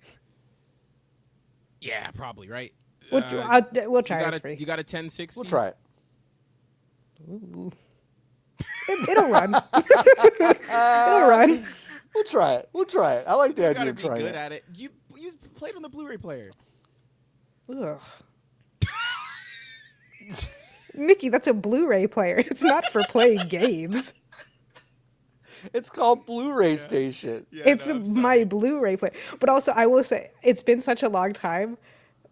Yeah, probably, right? We'll try it. It's free. You got a 1060? We'll try it. Ooh. It'll run. It'll run. We'll try it. We'll try it. I like the You idea gotta of be trying good it. at it. You played on the Blu-ray player. Ugh. Niki, that's a Blu-ray player. It's not for playing games. It's called Blu-ray Station. Yeah, It's no, I'm my sorry. Blu-ray player. But also, I will say, it's been such a long time,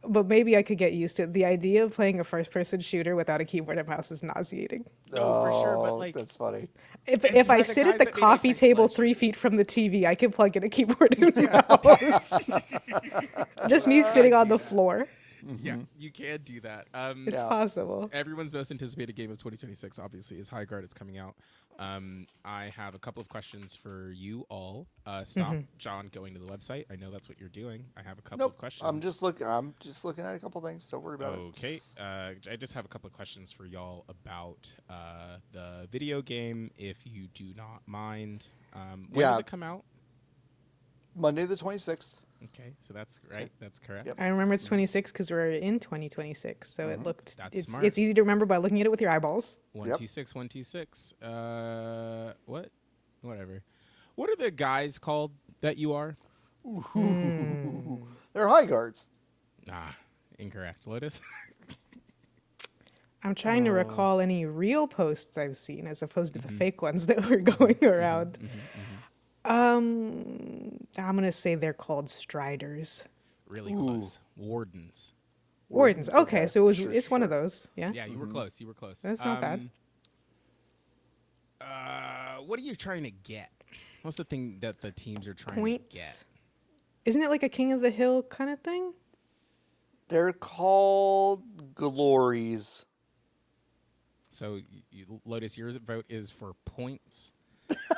but maybe I could get used to it. The idea of playing a first-person shooter without a keyboard and mouse is nauseating. No, for sure, but Oh, like that's funny. If I by the sit guys at the that made, like, coffee table Cancelations. 3 feet from the TV, I can plug in a keyboard and mouse. Just me sitting on the floor. yeah, you can do that. It's Yeah. possible. Everyone's most anticipated game of 2026, obviously, is Highguard. It's coming out. I have a couple of questions for you all. Stop, John, going to the website. I know that's what you're doing. I have a couple of Nope. questions. I'm just looking at a couple things. Don't worry about it. Okay. I just have a couple of questions for y'all about the video game, if you do not mind. When Yeah. does it come out? Monday the 26th. Okay, so that's right. That's correct. Yep. I remember it's 26 because we're in 2026, so it looked. That's smart. It's easy to remember by looking at it with your eyeballs. 126, 126. What? Whatever. What are the guys called that you are? They're Highguards. Ah, incorrect. Lotus. I'm trying to recall any real posts I've seen as opposed to the fake ones that were going around. I'm gonna say they're called Striders. Really close. Wardens. Wardens. Okay, so Sure, it's one of sure. those. Yeah. Yeah, you were close. You were close. That's not bad. What are you trying to get? What's the thing that the teams are trying to get? Points. Isn't it like a King of the Hill kind of thing? They're called glories. So, Lotus, your vote is for points,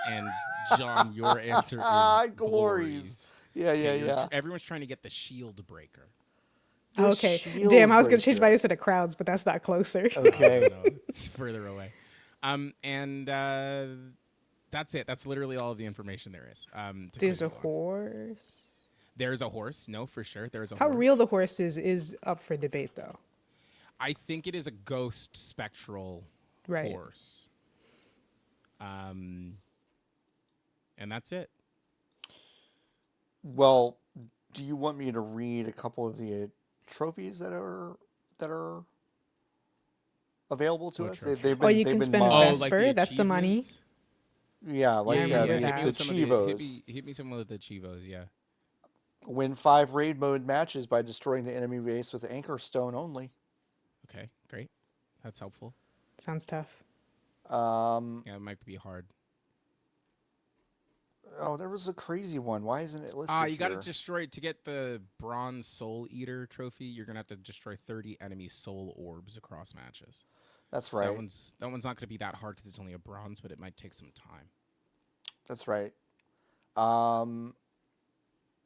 and John, your answer is Glories. glories. Yeah, yeah. Everyone's trying to get the shield breaker. The Okay. shield Damn, I was gonna change my breaker. answer to crowds, but that's not closer. Okay. No, it's further away. And that's it. That's literally all of the information there is. To There's a quiz you on. horse. There's a horse. No, for sure. There's a How horse. real the horse is up for debate, though. I think it is a ghost spectral Right. horse. And that's it. Well, do you want me to read a couple of the trophies that are available to What us? trophies? They've Oh, been, you they've can been spend mocked. Vesper, that's the money. achievements? Yeah, like I remember the that. Hit me with some of Chivos. hit me some of the Chivos, yeah. Win 5 raid mode matches by destroying the enemy base with anchor stone only. Okay, great. That's helpful. Sounds tough. Yeah, it might be hard. Oh, there was a crazy one. Why isn't it listed You got to here? destroy to get the Bronze Soul Eater trophy. You're gonna have to destroy 30 enemy soul orbs across matches. That's So right. that one's not gonna be that hard because it's only a bronze, but it might take some time. That's right.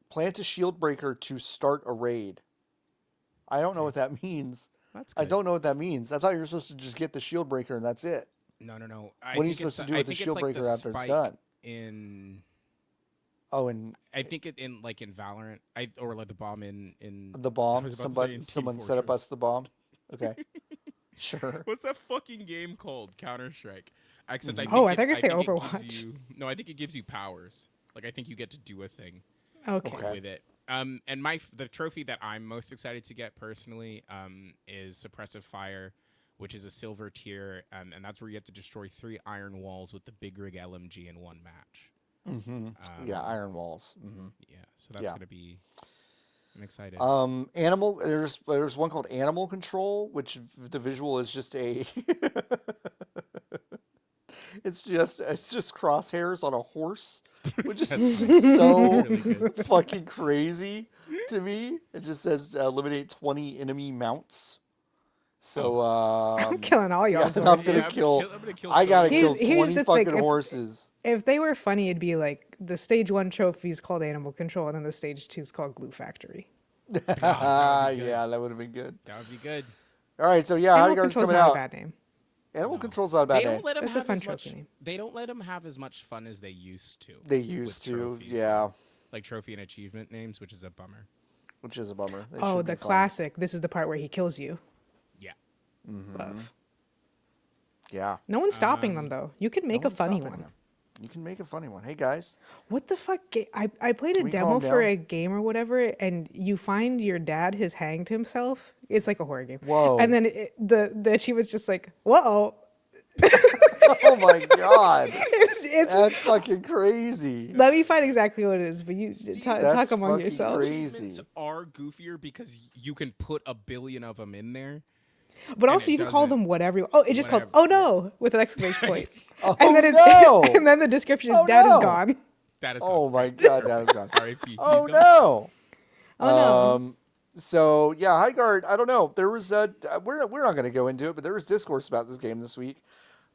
Plant a shield breaker to start a raid. I don't know what that means. That's good. I don't know what that means. I thought you were supposed to just get the shield breaker and that's it. No. What are you supposed to do with the shield breaker after it's done? In Oh, and I think it in Valorant, or like the bomb in the I bomb. was about to say in Team Someone set up Fortress. us the bomb. Okay. Sure. What's that fucking game called? Counter-Strike. Except I think Oh, I it- thought you were saying think it gives Overwatch. No, I think it gives you powers. Like I think you get to do a thing Okay. Okay. with it. And the trophy that I'm most excited to get personally is Suppressive Fire, which is a silver tier, and that's where you have to destroy 3 iron walls with the Big Rig LMG in one match. Yeah, iron walls. Yeah, so that's Yeah. gonna be. I'm excited. Animal. There's one called Animal Control, which the visual is just a. it's just crosshairs on a horse, which is just so really good. fucking crazy to me. It just says eliminate 20 enemy mounts. So I'm killing all yeah, y'all's I'm horses. gonna kill. I'm gonna kill I gotta someone. kill Here's 20 the fucking thing, if- horses. If they were funny, it'd be like the stage 1 trophy is called Animal Control, and then the stage 2 is called Glue Factory. good. Yeah, that would have been good. That would be good. All right, so yeah, Animal Highguard's Control's coming not a out. bad name. Animal No. Control's not a bad They name. don't let them That's a have fun as much. trophy name. They don't let them have as much fun as they used to. They used with to, trophies, yeah, though. Like trophy and achievement names, which is a bummer. which is a bummer. They Oh, should be the fun. classic. This is the part where he kills you. Yeah. Love. Yeah. No one's stopping them though. You can make No a one's funny stopping one. them. You can make a funny one. Hey guys, What the fuck? I played a Can we demo calm for down? a game or whatever, and you find your dad has hanged himself. It's like a horror game. Whoa. And then the she was just like, whoa. oh my god, It's that's fucking crazy. let me find exactly what it is, but you talk That's among fucking yourselves. crazy. Achievements are goofier because you can put a billion of them in there. But And also it you can call doesn't- them whatever. Oh, it's just called whatever, "Oh no" with an exclamation point. Oh and then no! and then the description is Oh, "Dad no! is gone." That is. Oh my god, that is gone. R.I.P. Oh He's gone. no! Oh no. So yeah, Highguard. I don't know. There was we're not going to go into it, but there was discourse about this game this week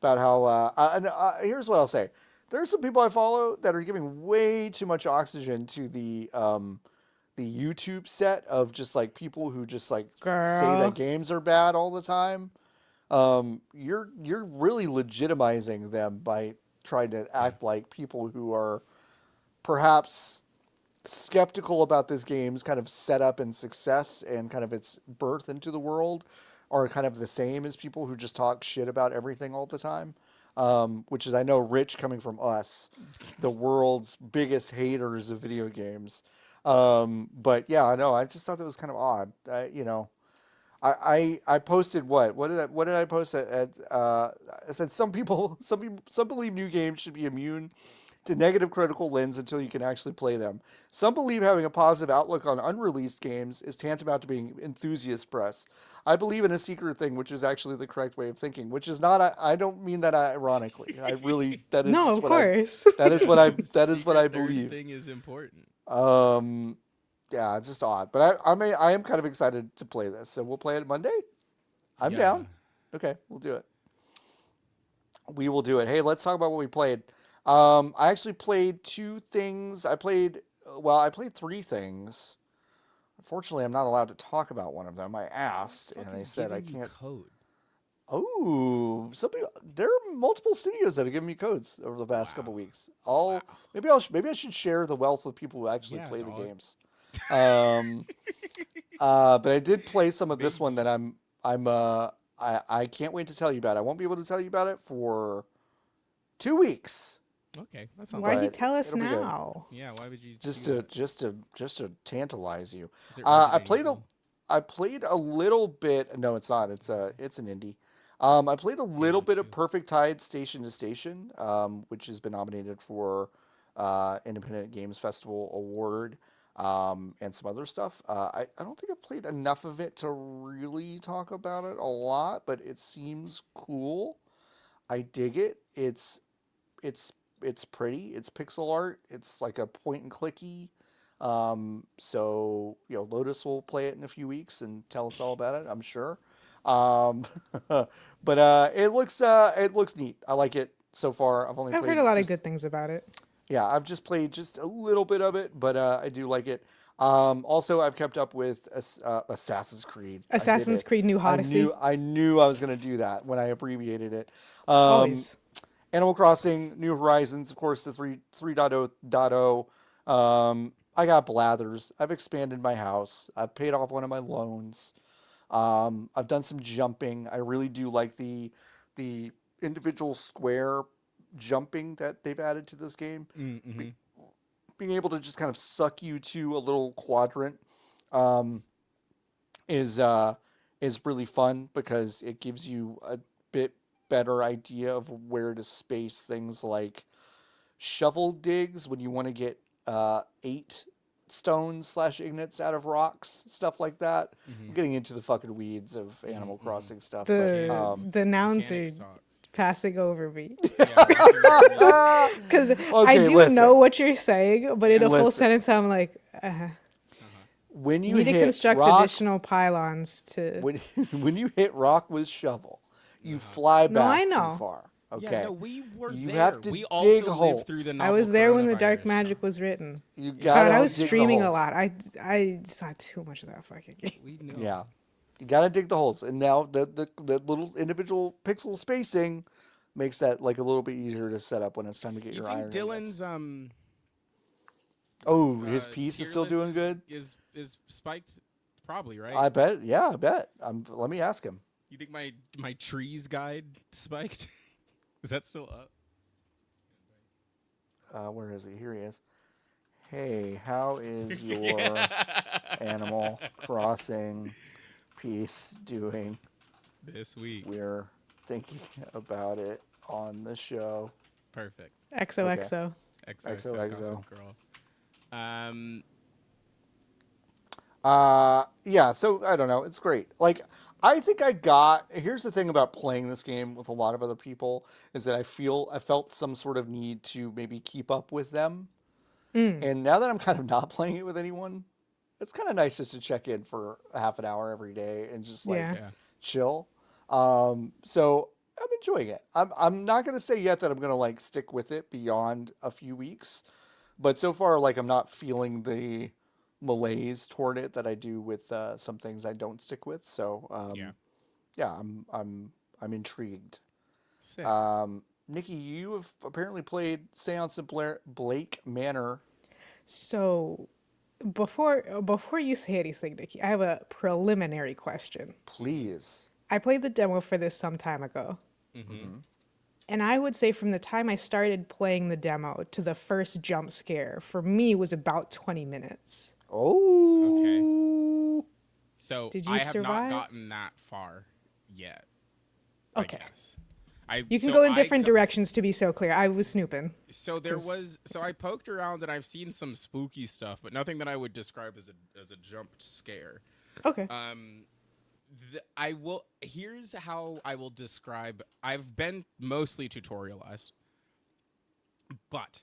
about how. Here's what I'll say. There are some people I follow that are giving way too much oxygen to the YouTube set of just like people who just like say Girl. that games are bad all the time. You're really legitimizing them by trying to act like people who are perhaps skeptical about this game's kind of setup and success and kind of its birth into the world are kind of the same as people who just talk shit about everything all the time. Which is, I know, Rich coming from us, the world's biggest haters of video games. But yeah, I know. I just thought that was kind of odd. I posted what did I post I said some believe new games should be immune to negative critical lens until you can actually play them. Some believe having a positive outlook on unreleased games is tantamount to being enthusiast press. I believe in a secret thing, which is actually the correct way of thinking, which is not, I don't mean that ironically. I really, that is No, of what course. that is what I Secret third believe. Thing is important. Yeah, it's just odd, but I am kind of excited to play this. So we'll play it Monday. I'm Yeah. down. Okay, we'll do it. We will do it. Hey, let's talk about what we played. I actually played two things. I played three things. Unfortunately, I'm not allowed to talk about one of them. I asked, and they said I can't. Code. Oh, there are multiple studios that have given me codes over the past couple weeks. Maybe I should share the wealth with people who actually play the games. But I did play some of this one that I can't wait to tell you about. I won't be able to tell you about it for 2 weeks. Okay, that sounds. Why'd you But tell us it'll be good. now? Yeah, why would you? Just do to tantalize you. Is it I Resident played Evil? I played a little bit. No, it's not. It's an indie. I played a little bit of Perfect Tide Station to Station, which has been nominated for Independent Games Festival Award, and some other stuff. I don't think I've played enough of it to really talk about it a lot, but it seems cool. I dig it. It's pretty. It's pixel art. It's like a point and clicky. So Lotus will play it in a few weeks and tell us all about it, I'm sure. But it looks neat. I like it so far. I've I've heard a lot of good things about it. Yeah, I've just played just a little bit of it, but I do like it. Also, I've kept up with Assassin's Creed. I did Assassin's it. Creed New Odyssey. I knew I was going to do that when I abbreviated it. Always. Animal Crossing, New Horizons, of course, the 3.0. I got Blathers. I've expanded my house. I've paid off one of my loans. I've done some jumping. I really do like the individual square jumping that they've added to this game. Mm-hmm. Being able to just kind of suck you to a little quadrant is really fun because it gives you a bit better idea of where to space things like shovel digs when you want to get 8 stones / ignites out of rocks, stuff like that. I'm getting into the fucking weeds of Animal Crossing stuff. The nouns are Mechanics talk. passing over me Yeah, because I Okay, do listen. know what you're saying, but in a full Listen. sentence, I'm like, when you you need to hit construct rock, additional pylons to. when you hit rock with shovel, you fly No, back I know. too far. Okay. Yeah, no, we were You there. have to we dig also holes. lived through the I novel was there when the Dark Coronavirus Magic show. was written. You God, gotta I was dig the streaming a holes. lot. I saw too much of that fucking game. We knew. Yeah. You gotta dig the holes, and now the little individual pixel spacing makes that like a little bit easier to set up when it's time to get You your think iron ingots. Dylan's Oh, his piece is tier still list doing good. is spiked? Probably, right? I bet. Yeah, I bet. Let me ask him. You think my trees guide spiked? Is that still up? Where is he? Here he is. Hey, how is your Yeah. Animal Crossing piece doing? This week. We're thinking about it on the show. Perfect. XOXO. XOXO Gossip Girl. Yeah, so I don't know. It's great. Like, here's the thing about playing this game with a lot of other people is that I felt some sort of need to maybe keep up with them. And now that I'm kind of not playing it with anyone, it's kind of nice just to check in for a half an hour every day and just like Yeah. chill. So I'm enjoying it. I'm not going to say yet that I'm going to like stick with it beyond a few weeks, but so far, like, I'm not feeling the malaise toward it that I do with some things I don't stick with. So yeah, I'm intrigued. Sick. Nikki, you have apparently played Séance and Blake Manor. So before you say anything, Nikki, I have a preliminary question. Please. I played the demo for this some time ago. And I would say from the time I started playing the demo to the first jump scare, for me was about 20 minutes. Oh. So Did you I have survive? not gotten that far yet. Okay. I guess. You can go in different directions, to be so clear. I was snooping. So I poked around and I've seen some spooky stuff, but nothing that I would describe as a jump scare. Okay. Here's how I will describe. I've been mostly tutorialized, but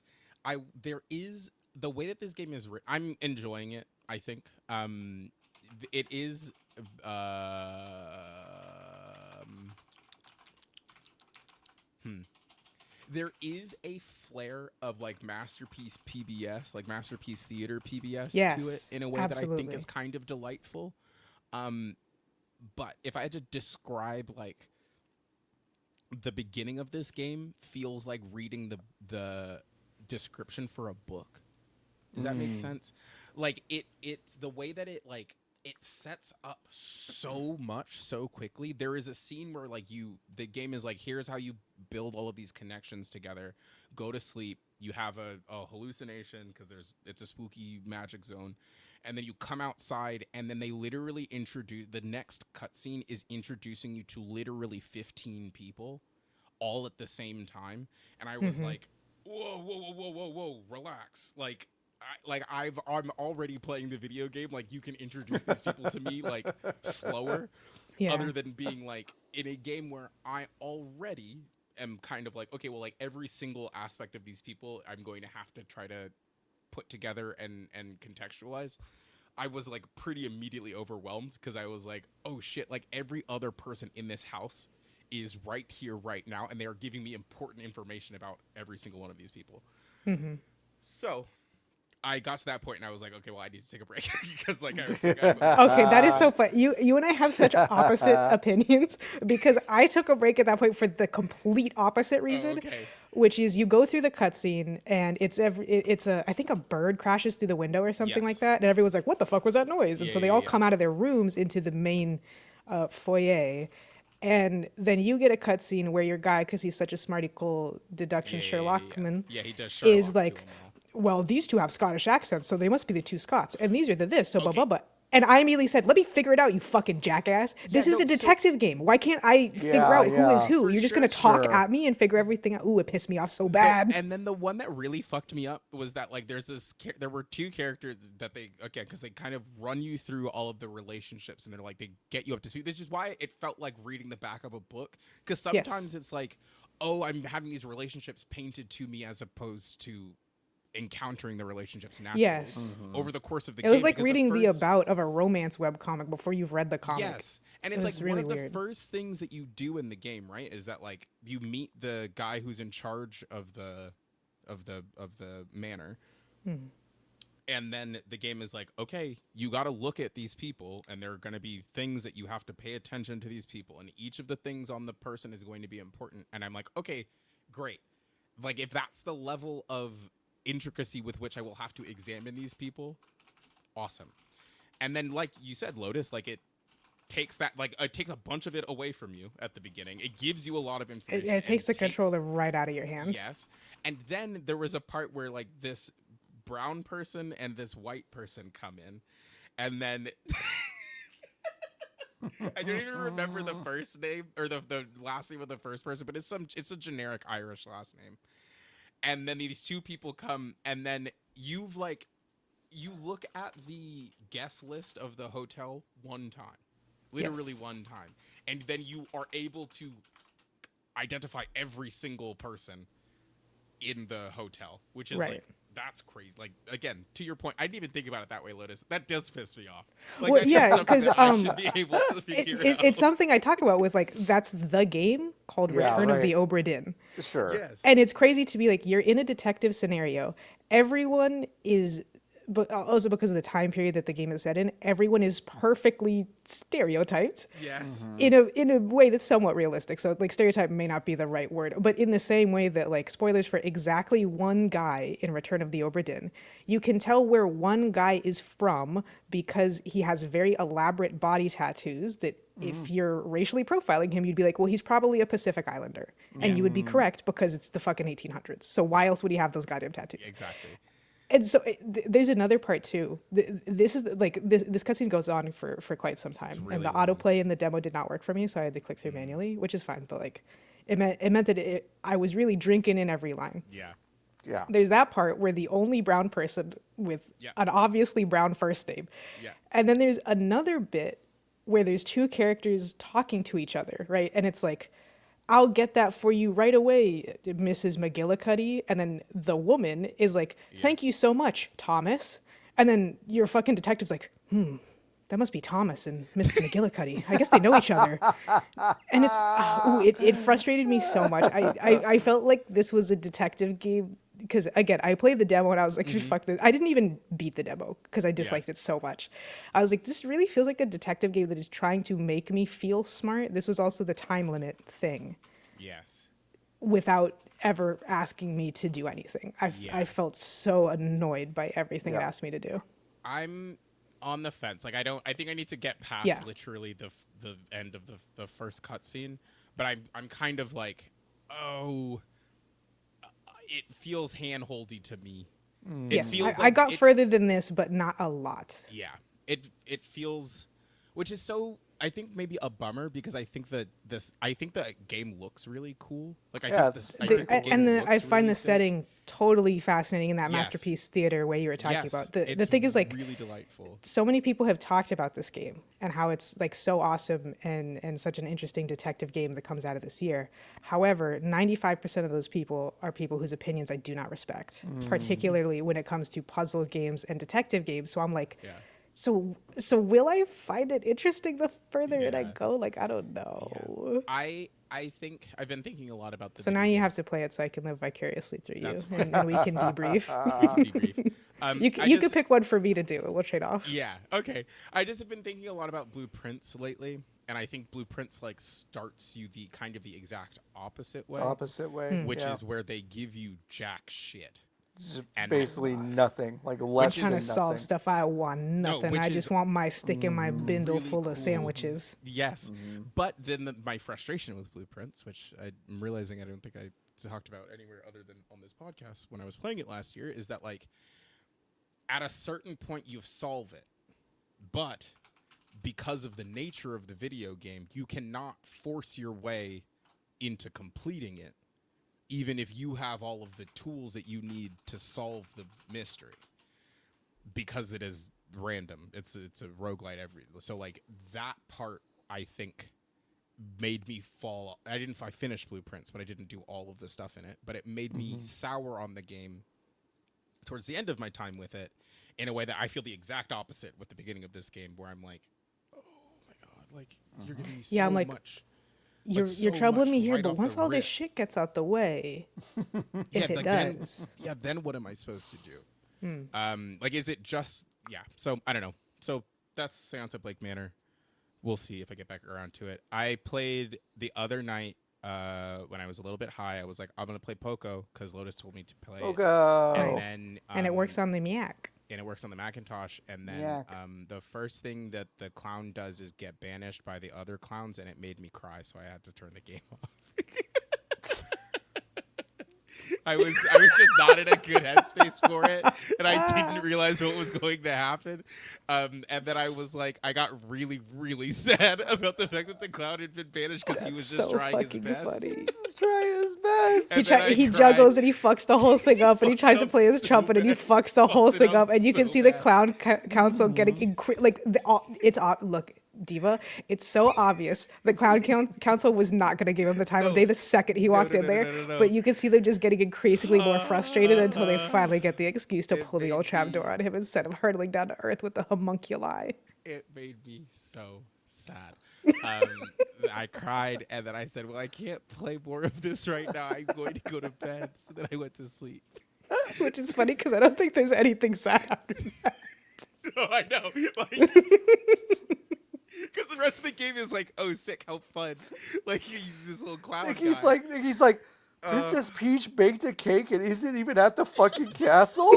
there is the way that this game is written. I'm enjoying it. I think it is. There is a flair of like masterpiece PBS, like masterpiece theater PBS to it in a way that I think is kind of delightful. But if I had to describe like the beginning of this game, feels like reading the description for a book. Does that make sense? Like it's the way that it sets up so much so quickly. There is a scene where like the game is like, here's how you build all of these connections together. Go to sleep. You have a hallucination because it's a spooky magic zone. And then you come outside, and then they literally introduce the next cutscene is introducing you to literally 15 people, all at the same time. And I was like, whoa, relax. I'm already playing the video game. Like, you can introduce these people to me like slower, other than being like in a game where I already am kind of like, okay, well, like every single aspect of these people, I'm going to have to try to put together and contextualize. I was like pretty immediately overwhelmed because I was like, oh shit, like every other person in this house is right here right now, and they are giving me important information about every single one of these people. So I got to that point and I was like, okay, well, I need to take a break because like I was like, Okay, that is so fun. You and I have such opposite opinions because I took a break at that point for the complete opposite reason, which is you go through the cutscene and I think a bird crashes through the window or something like that, and everyone's like, what the fuck was that noise? And so they all come out of their rooms into the main foyer. And then you get a cutscene where your guy, because he's such a smarty cool deduction Sherlockman, he does Sherlock is like, to him all. well, these two have Scottish accents, so they must be the two Scots. And these are the this, so blah, blah, blah. And I immediately said, let me figure it out, you fucking jackass. This is a detective game. Why can't I figure out who is who? You're just going to talk at me and figure everything out. Ooh, it pissed me off so bad. And then the one that really fucked me up was that, like, there were two characters that because they kind of run you through all of the relationships, and they're like, they get you up to speed, which is why it felt like reading the back of a book. Because sometimes it's like, oh, I'm having these relationships painted to me as opposed to encountering the relationships naturally over the course of the game. It was like reading the about of a romance webcomic before you've read the comic. Yes. And it's like really one of weird. the first things that you do in the game, right? Is that like you meet the guy who's in charge of the manor. And then the game is like, okay, you got to look at these people, and there are going to be things that you have to pay attention to these people, and each of the things on the person is going to be important. And I'm like, okay, great. Like, if that's the level of intricacy with which I will have to examine these people, awesome. And then, like you said, Lotus, like, it takes a bunch of it away from you at the beginning. It gives you a lot of information. It takes the controller right out of your hand. Yes. And then there was a part where, like, this brown person and this white person come in, and then I don't even remember the first name or the last name of the first person, but it's a generic Irish last name. And then these two people come, and then you look at the guest list of the hotel one time, literally one time, and then you are able to identify every single person in the hotel, which is like, that's crazy. Like, again, to your point, I didn't even think about it that way, Lotus. That does piss me off. Like, Well, yeah, because I should be able to figure out. it's something I talk about with, like, that's the game called Return of the Obra Dinn. Sure. Yes. And it's crazy to be like, you're in a detective scenario. Everyone is, but also because of the time period that the game is set in, everyone is perfectly stereotyped. Yes. In a way that's somewhat realistic. So, like, stereotype may not be the right word, but in the same way that, like, spoilers for exactly one guy in Return of the Obra Dinn, you can tell where one guy is from because he has very elaborate body tattoos that if you're racially profiling him, you'd be like, well, he's probably a Pacific Islander. And you would be correct because it's the fucking 1800s. So why else would he have those goddamn tattoos? Exactly. And so there's another part too. This is like this cutscene goes on for quite some time, really and the long. autoplay in the demo did not work for me, so I had to click through manually, which is fine. But like, it meant that I was really drinking in every line. Yeah. Yeah. There's that part where the only brown person with an obviously brown first name, and then there's another bit where there's two characters talking to each other, right? And it's like, I'll get that for you right away, Mrs. McGillicuddy. And then the woman is like, thank you so much, Thomas. And then your fucking detective's like, that must be Thomas and Mrs. McGillicuddy. I guess they know each other. And it frustrated me so much. I felt like this was a detective game because, again, I played the demo and I was like, fuck this. I didn't even beat the demo because I disliked it so much. I was like, this really feels like a detective game that is trying to make me feel smart. This was also the time limit thing. Yes. Without ever asking me to do anything. I felt so annoyed by everything it asked me to do. I'm on the fence. Like, I think I need to get past literally the end of the first cutscene, but I'm kind of like, it feels hand-holdy to me. Yes, I got further than this, but not a lot. Yeah, it feels, which is so, I think maybe a bummer because I think the game looks really cool. Like I find the setting totally fascinating in that masterpiece theater way you were talking about. The thing is, like, really delightful. So many people have talked about this game and how it's like so awesome and such an interesting detective game that comes out of this year. However, 95% of those people are people whose opinions I do not respect, particularly when it comes to puzzle games and detective games. So I'm like, so will I find it interesting the further in I go? Like, I don't know. Yeah. I think I've been thinking a lot about this. So now you have to play it so I can live vicariously through you, and we can debrief. You could pick one for me to do. We'll trade off. Yeah. Okay. I just have been thinking a lot about Blueprints lately, and I think Blueprints like starts you the exact opposite way. Which is where they give you jack shit. And basically nothing, like less than nothing. I'm trying to solve stuff. I want nothing. I just want my stick in my bindle really full cool. of sandwiches. Yes, but then my frustration with Blueprints, which I'm realizing I don't think I talked about anywhere other than on this podcast when I was playing it last year, is that like at a certain point you solve it, but because of the nature of the video game, you cannot force your way into completing it. Even if you have all of the tools that you need to solve the mystery, because it is random. It's a roguelite so like that part I think made me fall. I finished Blueprints, but I didn't do all of the stuff in it. But it made me sour on the game towards the end of my time with it, in a way that I feel the exact opposite with the beginning of this game, where I'm like, oh my god, like you're giving me so much. You're troubling me here, but once all this shit gets out the way, if it does. Then what am I supposed to do? Like, is it just So I don't know. So that's Séance at Blake Manor. We'll see if I get back around to it. I played the other night when I was a little bit high. I was like, I'm gonna play Poco because Lotus told me to play it. And Nice. then And it works on the Mac. and it works on the Macintosh. And then Yak. the first thing that the clown does is get banished by the other clowns, and it made me cry, so I had to turn the game off. I was just not in a good headspace for it, and I didn't realize what was going to happen. And then I was like, I got really, really sad about the fact that the clown had been banished because he was just so trying his fucking best. funny. He's trying his best. He juggles and he fucks the whole thing up, and he tries to play his trumpet and he fucks the whole thing up, and you can see the clown council getting look, Diva, it's so obvious the clown council was not going to give him the time of day the second he walked in there, but you can see them just getting increasingly more frustrated until they finally get the excuse to pull the old trapdoor on him instead of hurtling down to earth with the homunculi. It made me so sad. I cried, and then I said, well, I can't play more of this right now. I'm going to go to bed. So then I went to sleep. Which is funny because I don't think there's anything sad after that. No, I know. Because the rest of the game is like, oh, sick, how fun. Like, he's this little clown guy. He's like, Princess Peach baked a cake and isn't even at the fucking castle?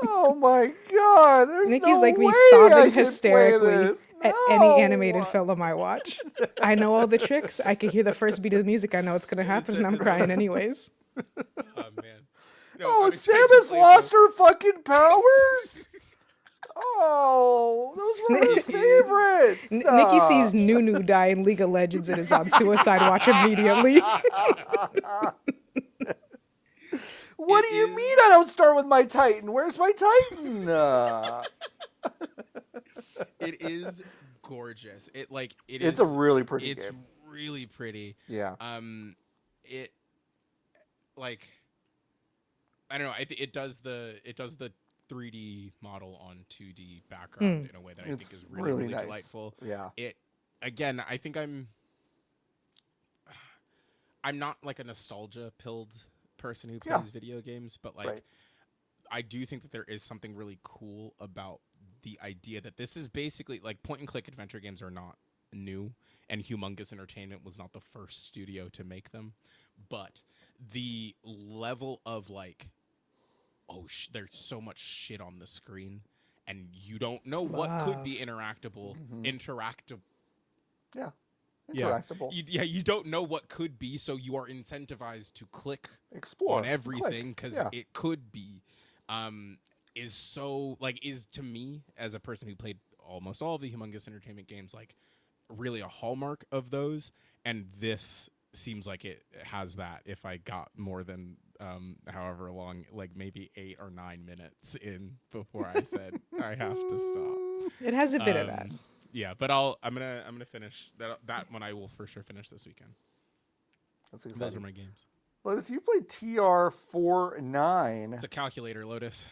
Oh my god, there's Nikki's no like me way sobbing I can hysterically play this. at any animated film I watch. I know all the tricks. I can hear the first beat of the music. I know it's going to happen, and I'm crying anyways. Oh, man. No, Oh, I'm excited Samus to play lost her fucking powers? Oh, those were her favorites. Nikki sees Nunu die in League of Legends and is on suicide watch immediately. What do you mean I don't start with my Titan? Where's my Titan? It is gorgeous. It's a really pretty It's game. really pretty. Yeah. It like I don't know. It does the 3D model on 2D background in a way that I think is really nice. delightful. Yeah. It again. I think I'm not like a nostalgia pilled person who plays video games, but like I do think that there is something really cool about the idea that this is basically like point and click adventure games are not new, and Humongous Entertainment was not the first studio to make them, but the level of like, there's so much shit on the screen, and you don't know what could be interactable. Yeah. Interactable. You don't know what could be, so you are incentivized to click Explore on everything because it could be. Is to me as a person who played almost all of the Humongous Entertainment games, like really a hallmark of those, and this seems like it has that. If I got more than however long, like maybe 8 or 9 minutes in before I said I have to stop. It has a bit of that. Yeah, but I'm gonna finish that one. I will for sure finish this weekend. That's exciting. Those are my games. Lotus, you played TR49. It's a calculator, Lotus.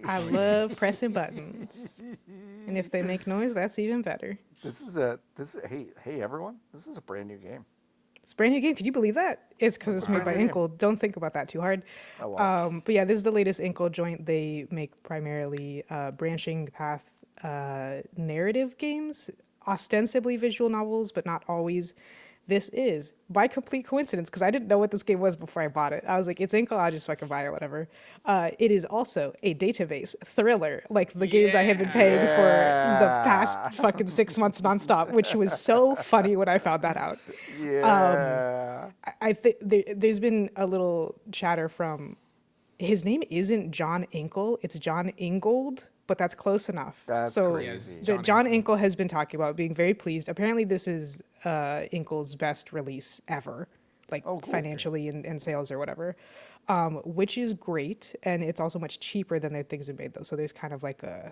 I love pressing buttons, and if they make noise, that's even better. Hey everyone, this is a brand new game. It's a brand new game. Could you believe that? It's because it's made by Inkle. Don't think about that too hard. But yeah, this is the latest Inkle joint. They make primarily branching path narrative games, ostensibly visual novels, but not always. This is, by complete coincidence, because I didn't know what this game was before I bought it. I was like, it's Inkle, I'll just fucking buy it, whatever. It is also a database thriller, like the games I have been paying for the past fucking 6 months nonstop, which was so funny when I found that out. Yeah. I think there's been a little chatter from, his name isn't John Inkle, it's John Ingold, but that's close enough. That's crazy. John Inkle has been talking about being very pleased. Apparently, this is Inkle's best release ever, like financially and sales or whatever, which is great. And it's also much cheaper than their things have made, though. So there's kind of like a,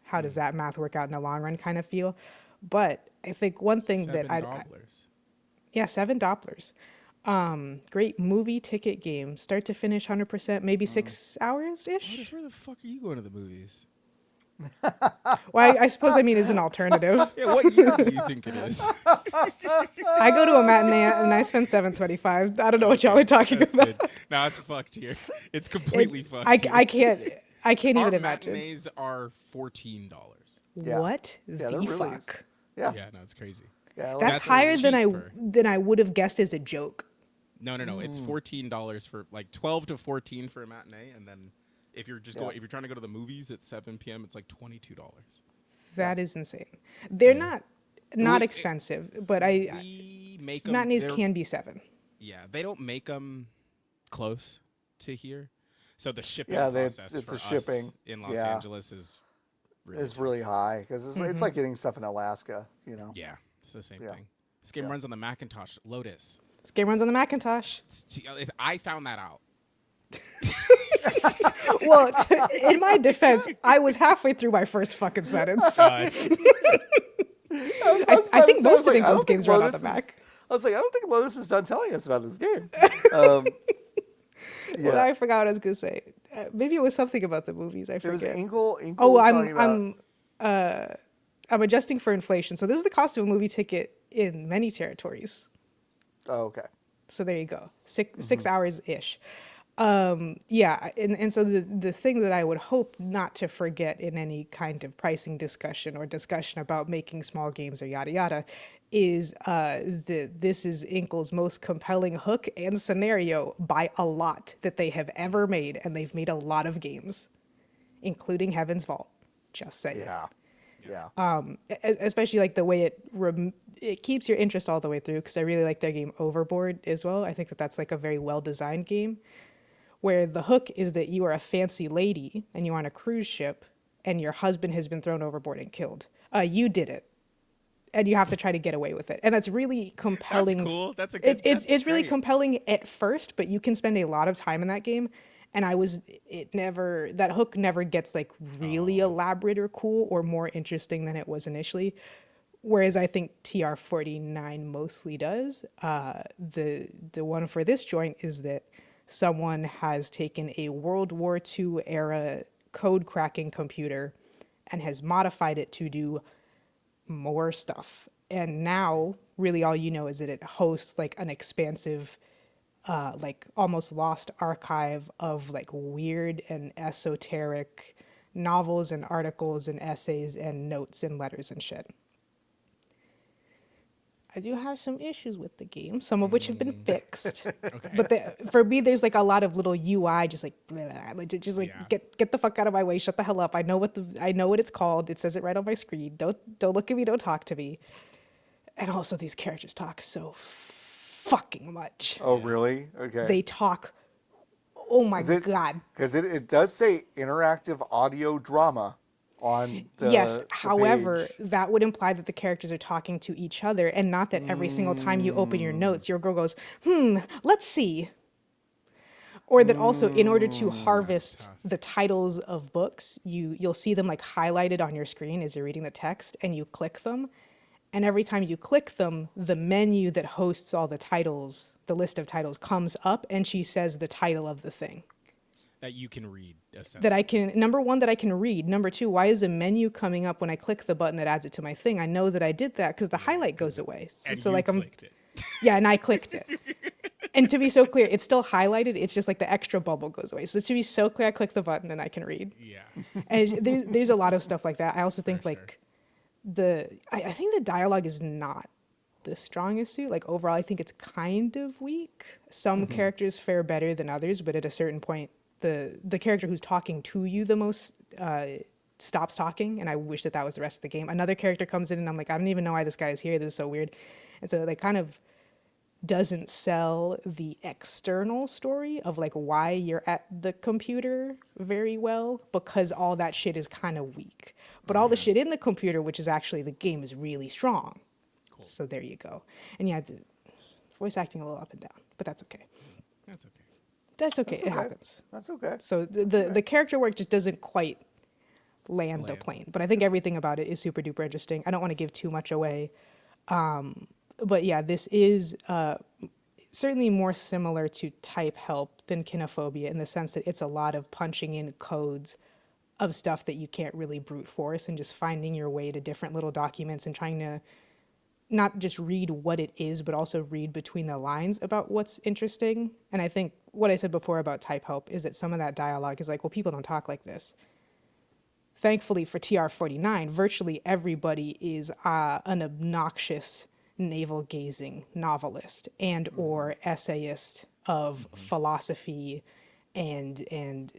how does that math work out in the long run kind of feel. But I think one thing that $7. Great movie ticket game, start to finish 100%, maybe 6 hours ish. Where the fuck are you going to the movies? Well, I suppose I mean as an alternative. Yeah, what year do you think it is? I go to a matinee and I spend $7.25. I don't know what y'all are talking That's about. good. Now it's fucked here. It's completely fucked I, here. I can't Our even imagine. matinees are $14. Yeah. What Yeah, the they're really- fuck? Yeah. Yeah, no, it's crazy. Yeah. That's That's higher cheaper. than I would have guessed as a joke. No. It's $14 for like 12 to 14 for a matinee, and then if you're just going, if you're trying to go to the movies at 7 p.m., it's like $22. That is insane. They're not We- expensive, but We make 'em- matinees they're- can be $7. Yeah, they don't make them close to here, so the shipping Yeah, process it's for the us shipping. in Los Yeah. Angeles is It's really high because it's like getting stuff in Alaska. You know. yeah, it's the same Yeah. thing. This game runs on the Macintosh Lotus. This game runs on the Macintosh. I found that out. Well, in my defense, I was halfway through my first fucking sentence. Uh, I think most of those games run on the Mac. I was like, I don't think Lotus is done telling us about this game. Well, I forgot what I was gonna say. Maybe it was something about the movies. I It was forget. Engel. Oh, was talking about- I'm adjusting for inflation. So this is the cost of a movie ticket in many territories. Oh, okay. So there you go. 6 hours ish. Yeah, and so the thing that I would hope not to forget in any kind of pricing discussion or discussion about making small games or yada yada is this is Inkel's most compelling hook and scenario by a lot that they have ever made, and they've made a lot of games, including Heaven's Vault. Just saying. Yeah. Especially like the way it keeps your interest all the way through, because I really like their game Overboard as well. I think that's like a very well designed game where the hook is that you are a fancy lady and you're on a cruise ship and your husband has been thrown overboard and killed. You did it, and you have to try to get away with it, and that's really compelling. That's cool. That's a good. It's really great. compelling at first, but you can spend a lot of time in that game. And that hook never gets like really elaborate or cool or more interesting than it was initially. Whereas I think TR-49 mostly does. The one for this joint is that someone has taken a World War II era code cracking computer and has modified it to do more stuff. And now really all you know is that it hosts like an expansive like almost lost archive of like weird and esoteric novels and articles and essays and notes and letters and shit. I do have some issues with the game, some of which have been fixed. Okay. But for me, there's like a lot of little UI, just like, Yeah. get the fuck out of my way, shut the hell up. I know what it's called. It says it right on my screen. Don't look at me. Don't talk to me. And also, these characters talk so fucking much. Oh, really? Okay. They talk. Oh my Is it- god. Because it does say interactive audio drama on the Yes. the However, page. that would imply that the characters are talking to each other, and not that every single time you open your notes, your girl goes, let's see. Or that also, in order to harvest the titles of books, you'll see them like highlighted on your screen as you're reading the text, and you click them. And every time you click them, the menu that hosts all the titles, the list of titles, comes up, and she says the title of the thing. That you can read. That I can, number one, that I can read. Number two, why is a menu coming up when I click the button that adds it to my thing? I know that I did that because the highlight goes away. And So you like clicked it. yeah, and I clicked it. And to be so clear, it's still highlighted. It's just like the extra bubble goes away. So to be so clear, I click the button and I can read. Yeah. And there's a lot of stuff like that. I also think For like I think the dialogue is not the strongest suit. Like overall, I think it's kind of weak. Some characters fare better than others, but at a certain point, the character who's talking to you the most stops talking, and I wish that was the rest of the game. Another character comes in, and I'm like, I don't even know why this guy is here. This is so weird. And so like kind of doesn't sell the external story of like why you're at the computer very well, because all that shit is kind of weak. But all the shit in the computer, which is actually the game, is really strong. Cool. So there you go. And yeah, the voice acting a little up and down, but that's okay. That's okay. That's okay. That's It okay. happens. That's okay. So the character work just doesn't quite land the plane. But I think everything about it is super duper interesting. I don't want to give too much away. But yeah, this is certainly more similar to Type Help than Kinophobia in the sense that it's a lot of punching in codes of stuff that you can't really brute force, and just finding your way to different little documents and trying to not just read what it is, but also read between the lines about what's interesting. And I think what I said before about type help is that some of that dialogue is like, well, people don't talk like this. Thankfully for TR-49, virtually everybody is an obnoxious navel-gazing novelist and or essayist of philosophy and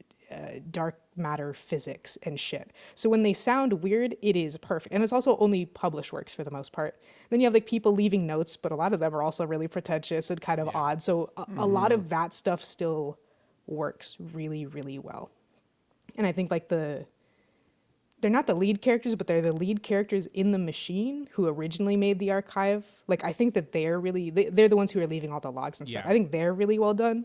dark matter physics and shit. So when they sound weird, it is perfect. And it's also only published works for the most part. Then you have like people leaving notes, but a lot of them are also really pretentious and kind of odd. So a lot of that stuff still works really, really well. And I think like they're not the lead characters, but they're the lead characters in the machine who originally made the archive. Like, I think that they're the ones who are leaving all the logs and stuff. Yeah. I think they're really well done.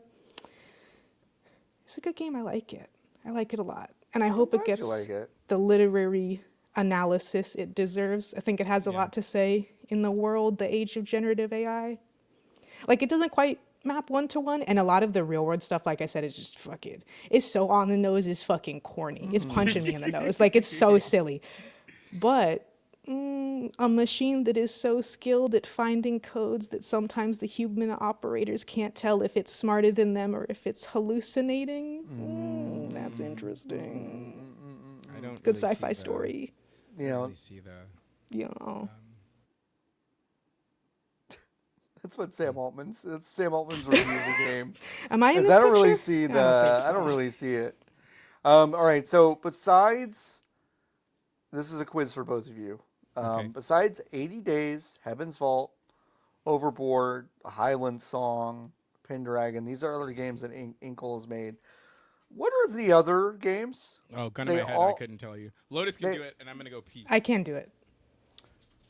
It's a good game. I like it. I like it a lot. And I hope it glad you gets like it. the literary analysis it deserves. I think it has a lot to say in the world, the age of generative AI. Like, it doesn't quite map one-to-one, and a lot of the real world stuff, like I said, is just fucking, it's so on the nose, it's fucking corny. It's punching me in the nose. Like, it's so silly. But a machine that is so skilled at finding codes that sometimes the human operators can't tell if it's smarter than them or if it's hallucinating, that's interesting. I don't Good really sci-fi see the- story. I You don't know, really see the You know. that's what Sam Altman's. That's Sam Altman's review of the game. Am I in Because this I don't really picture? see I don't think I don't so. really see it. All right. So besides, this is a quiz for both of you. Okay. Besides 80 Days, Heaven's Vault, Overboard, Highland Song, Pendragon, these are other games that Inkle has made. What are the other games? Oh, gun They in my head, I all- couldn't tell you. Lotus can they- do it, and I'm gonna go pee. I can do it.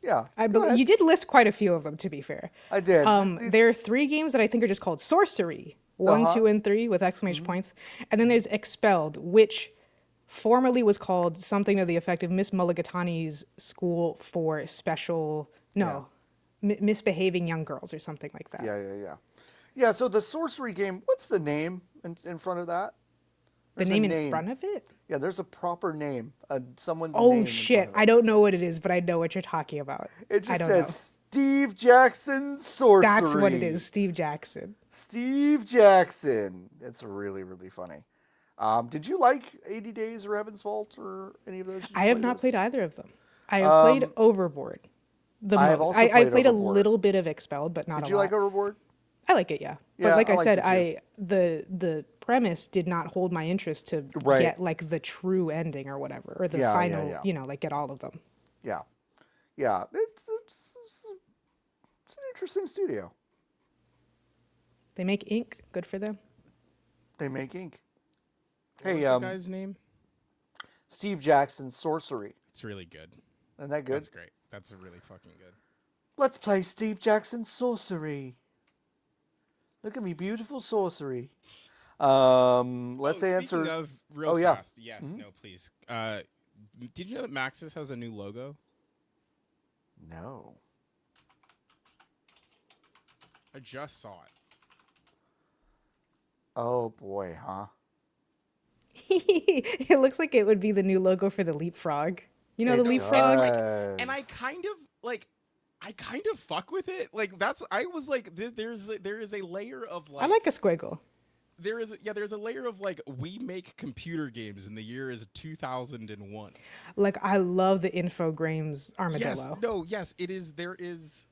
Yeah, I go believe ahead. you did list quite a few of them, to be fair. I did. There are 3 games that I think are just called Sorcery. 1, 2, and 3 with exclamation points. And then there's Expelled, which formerly was called something to the effect of Miss Mulligatawny's School for Special... No. Misbehaving Young Girls or something like that. Yeah, so the sorcery game, what's the name in front of that? The There's a name in front of it? Yeah, there's a proper name. Someone's name. Oh, in shit. front of it. I don't know what it is, but I know what you're talking about. It I just don't says know. Steve Jackson Sorcery. That's what it is, Steve Jackson. Steve Jackson. It's really, really funny. Did you like 80 Days or Heaven's Vault or any of those? Did you I have play not those? played either of them. I have played Overboard. The I have most. also I played played a Overboard. little bit of Expelled, but not Did a you lot. like Overboard? I like it, yeah. Yeah, But like I I liked said, it the premise did not hold my interest to Right. get like the true ending or whatever, or the Yeah, yeah, final, yeah. like get all of them. Yeah. It's an interesting studio. They make ink, good for them. They make ink. What Hey, was the guy's name? Steve Jackson Sorcery. It's really good. Isn't that good? That's great. That's really fucking good. Let's play Steve Jackson Sorcery. Look at me, beautiful sorcery. Let's answer. Speaking of real Oh, yeah. fast. Yes. No, please. Did you know that Maxis has a new logo? No. I just saw it. Oh boy, huh? It looks like it would be the new logo for the Leapfrog. You know It the Leapfrog? does. And I kind of fuck with it. Like I was like, there is a layer of like. I like a squiggle. There's a layer of like we make computer games and the year is 2001. Like I love the Infogrames armadillo. Yes, it is. There is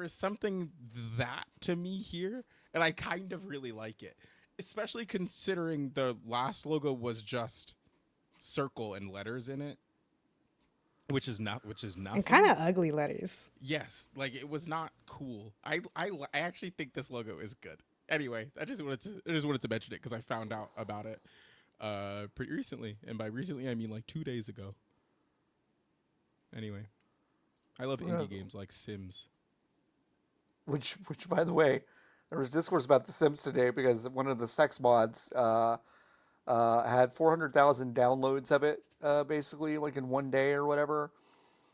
something that to me here, and I kind of really like it, especially considering the last logo was just circle and letters in it, which is nothing. And kind of ugly letters. Yes, like it was not cool. I actually think this logo is good. Anyway, I just wanted to mention it because I found out about it pretty recently, and by recently I mean like 2 days ago. Anyway, I love indie games like Sims. Which, by the way, there was discourse about The Sims today because one of the sex mods had 400,000 downloads of it, basically, like in one day or whatever.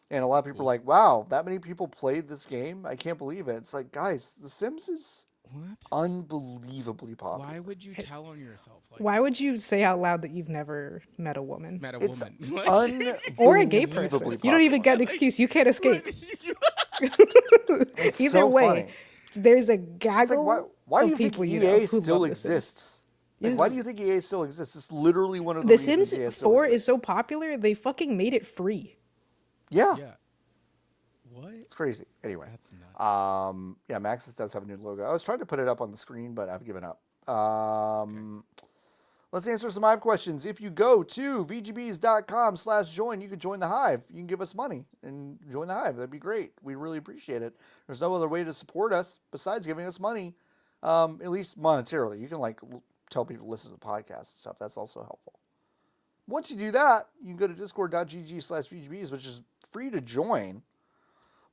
And a lot of people are like, wow, that many people played this game? I can't believe it. It's like, guys, The Sims is What? Unbelievably popular. Why would you tell on yourself like Why would you say out loud that you've never met a woman met a It's woman? or a gay unbelievably person? popular. You don't even get an excuse. You can't escape. It's Either so way, funny. the's a It's like, gaggle why do of you think people EA who still love The Sims. exists? Like, why Yes. do you think EA still exists? It's literally one of the The reasons Sims EA still 4 exists. is so popular, they fucking made it free. Yeah, Yeah. What? it's crazy. Anyway, That's nuts. yeah, Maxis does have a new logo. I was trying to put it up on the screen, but I've given up. Let's answer some Hive questions. If you go to vgbs.com/join, you can join the Hive. You can give us money and join the Hive. That'd be great. We really appreciate it. There's no other way to support us besides giving us money, at least monetarily. You can tell people to listen to the podcast and stuff. That's also helpful. Once you do that, you can go to discord.gg/vgbs, which is free to join.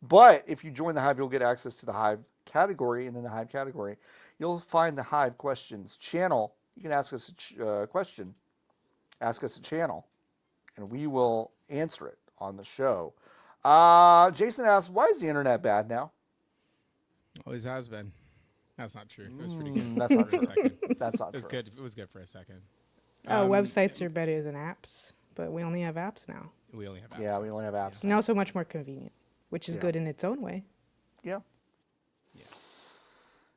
But if you join the Hive, you'll get access to the Hive category, and in the Hive category, you'll find the Hive questions channel. You can ask us a question, ask us a channel, and we will answer it on the show. Jason asks, why is the internet bad now? Always has been. That's not true. It was pretty good. That's not for a true. second. That's not It was true. good. It was good for a second. Websites are better than apps, but we only have apps now. We only have apps. Yeah, we only have apps. It's now so much more convenient, which is Yeah. good in its own way. Yeah.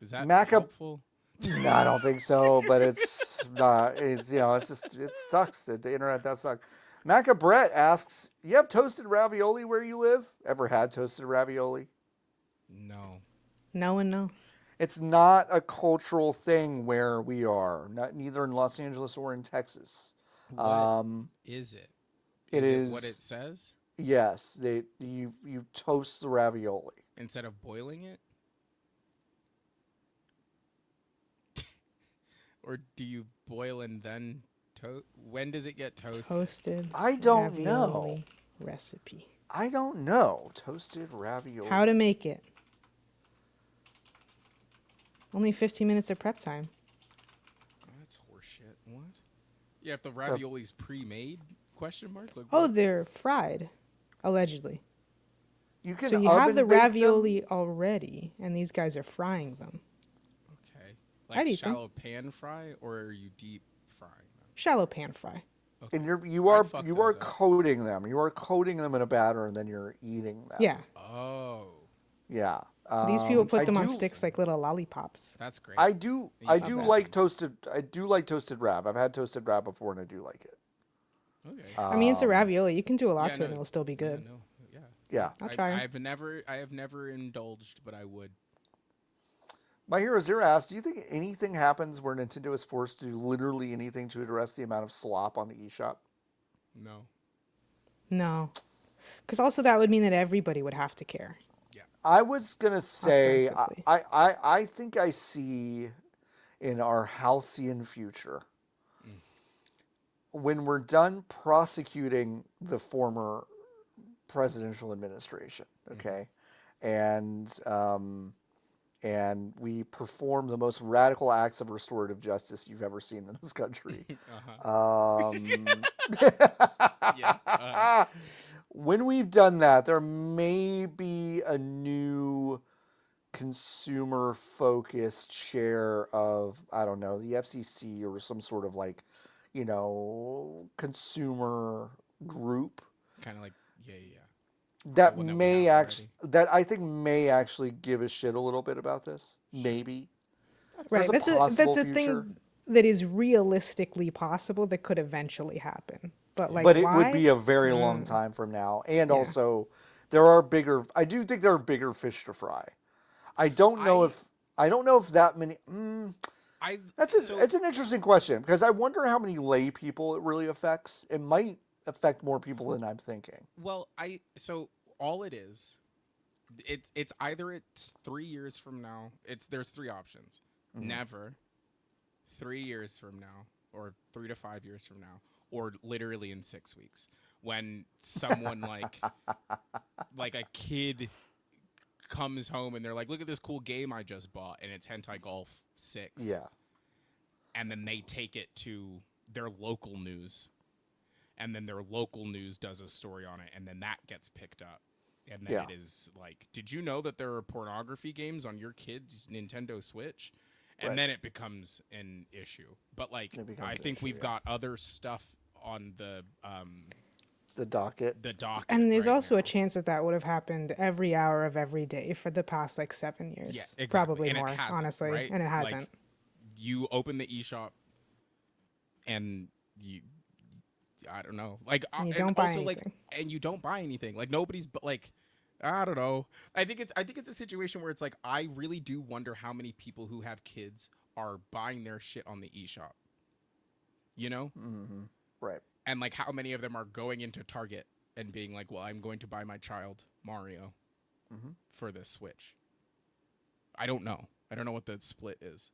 Is that Mac up- helpful? No, I don't think so, but it's not. It's it's just it sucks. The internet does suck. Maca Brett asks, "You have toasted ravioli where you live? Ever had toasted ravioli?" No. No and no. It's not a cultural thing where we are. Neither in Los Angeles or in Texas. What is it? It Is what is- it says Yes, you toast the ravioli. instead of boiling it? Or do you boil and then toast? When does it get toasted? Toasted. I don't know. ravioli Recipe. I don't know. Toasted ravioli. How to make it. Only 15 minutes of prep time. Oh, that's horseshit. What? Yeah, if the ravioli's pre-made? Question mark. Like, Oh, what? they're fried, allegedly. You can So you have oven the bake them? ravioli already, and these guys are frying them. Okay. I'd Like eat them. shallow pan fry, or are you deep frying them? Shallow pan fry. Okay. And you are fuck you those are up. coating them. You are coating them in a batter, and then you're eating them. Yeah. Oh, Yeah. These people put I them on do- sticks like little lollipops. that's great. I do Yeah, not bad. like toasted. I do like toasted rab. I've had toasted rab before, and I do like it. Okay. I mean, it's a ravioli. You can do a lot Yeah, to it, no, and it'll still be Yeah, good. no, yeah. Yeah. I'll try 'em. I have never indulged, but I would. My Hero Zero asks, do you think anything happens where Nintendo is forced to do literally anything to address the amount of slop on the eShop? No. No. Because also that would mean that everybody would have to care. I was gonna say, Ostensibly. I think I see in our halcyon future, when we're done prosecuting the former presidential administration, okay, and we perform the most radical acts of restorative justice you've ever seen in this country. Yeah. When we've done that, there may be a new consumer-focused chair of, I don't know, the FCC or some sort of consumer group Kind of like yeah. that one that we may have actually, that I think may actually give a shit a little bit about this. Maybe. Right. There's a That's a possible thing future. that is realistically possible that could eventually happen. But like, But it why? would be a very long time from now. And Yeah. also, I do think there are bigger fish to fry. I don't know if that many. It's an interesting question because I wonder how many lay people it really affects. It might affect more people than I'm thinking. Well, so all it is, it's either it's 3 years from now. There's three options: never, 3 years from now, or 3 to 5 years from now, or literally in 6 weeks when someone like a kid comes home and they're like, look at this cool game I just bought, and it's Hentai Golf 6. Yeah. And then they take it to their local news, and then their local news does a story on it, and then that gets picked up. And then it is like, did you know that there are pornography games on your kid's Nintendo Switch? And then it becomes an issue. But like, I think we've got other stuff on the docket. The docket. And there's right also now. a chance that would have happened every hour of every day for the past like 7 years. Yeah, exactly. Probably and more, it hasn't, honestly. Right? And it hasn't. Like, you open the eShop and I don't know. Like, and you don't buy also, anything. like, and you don't buy anything. Like, nobody's like, I don't know. I think it's a situation where it's like, I really do wonder how many people who have kids are buying their shit on the eShop. You know? Mm-hmm. Right. And like, how many of them are going into Target and being like, well, I'm going to buy my child Mario for the Switch. I don't know. I don't know what the split is.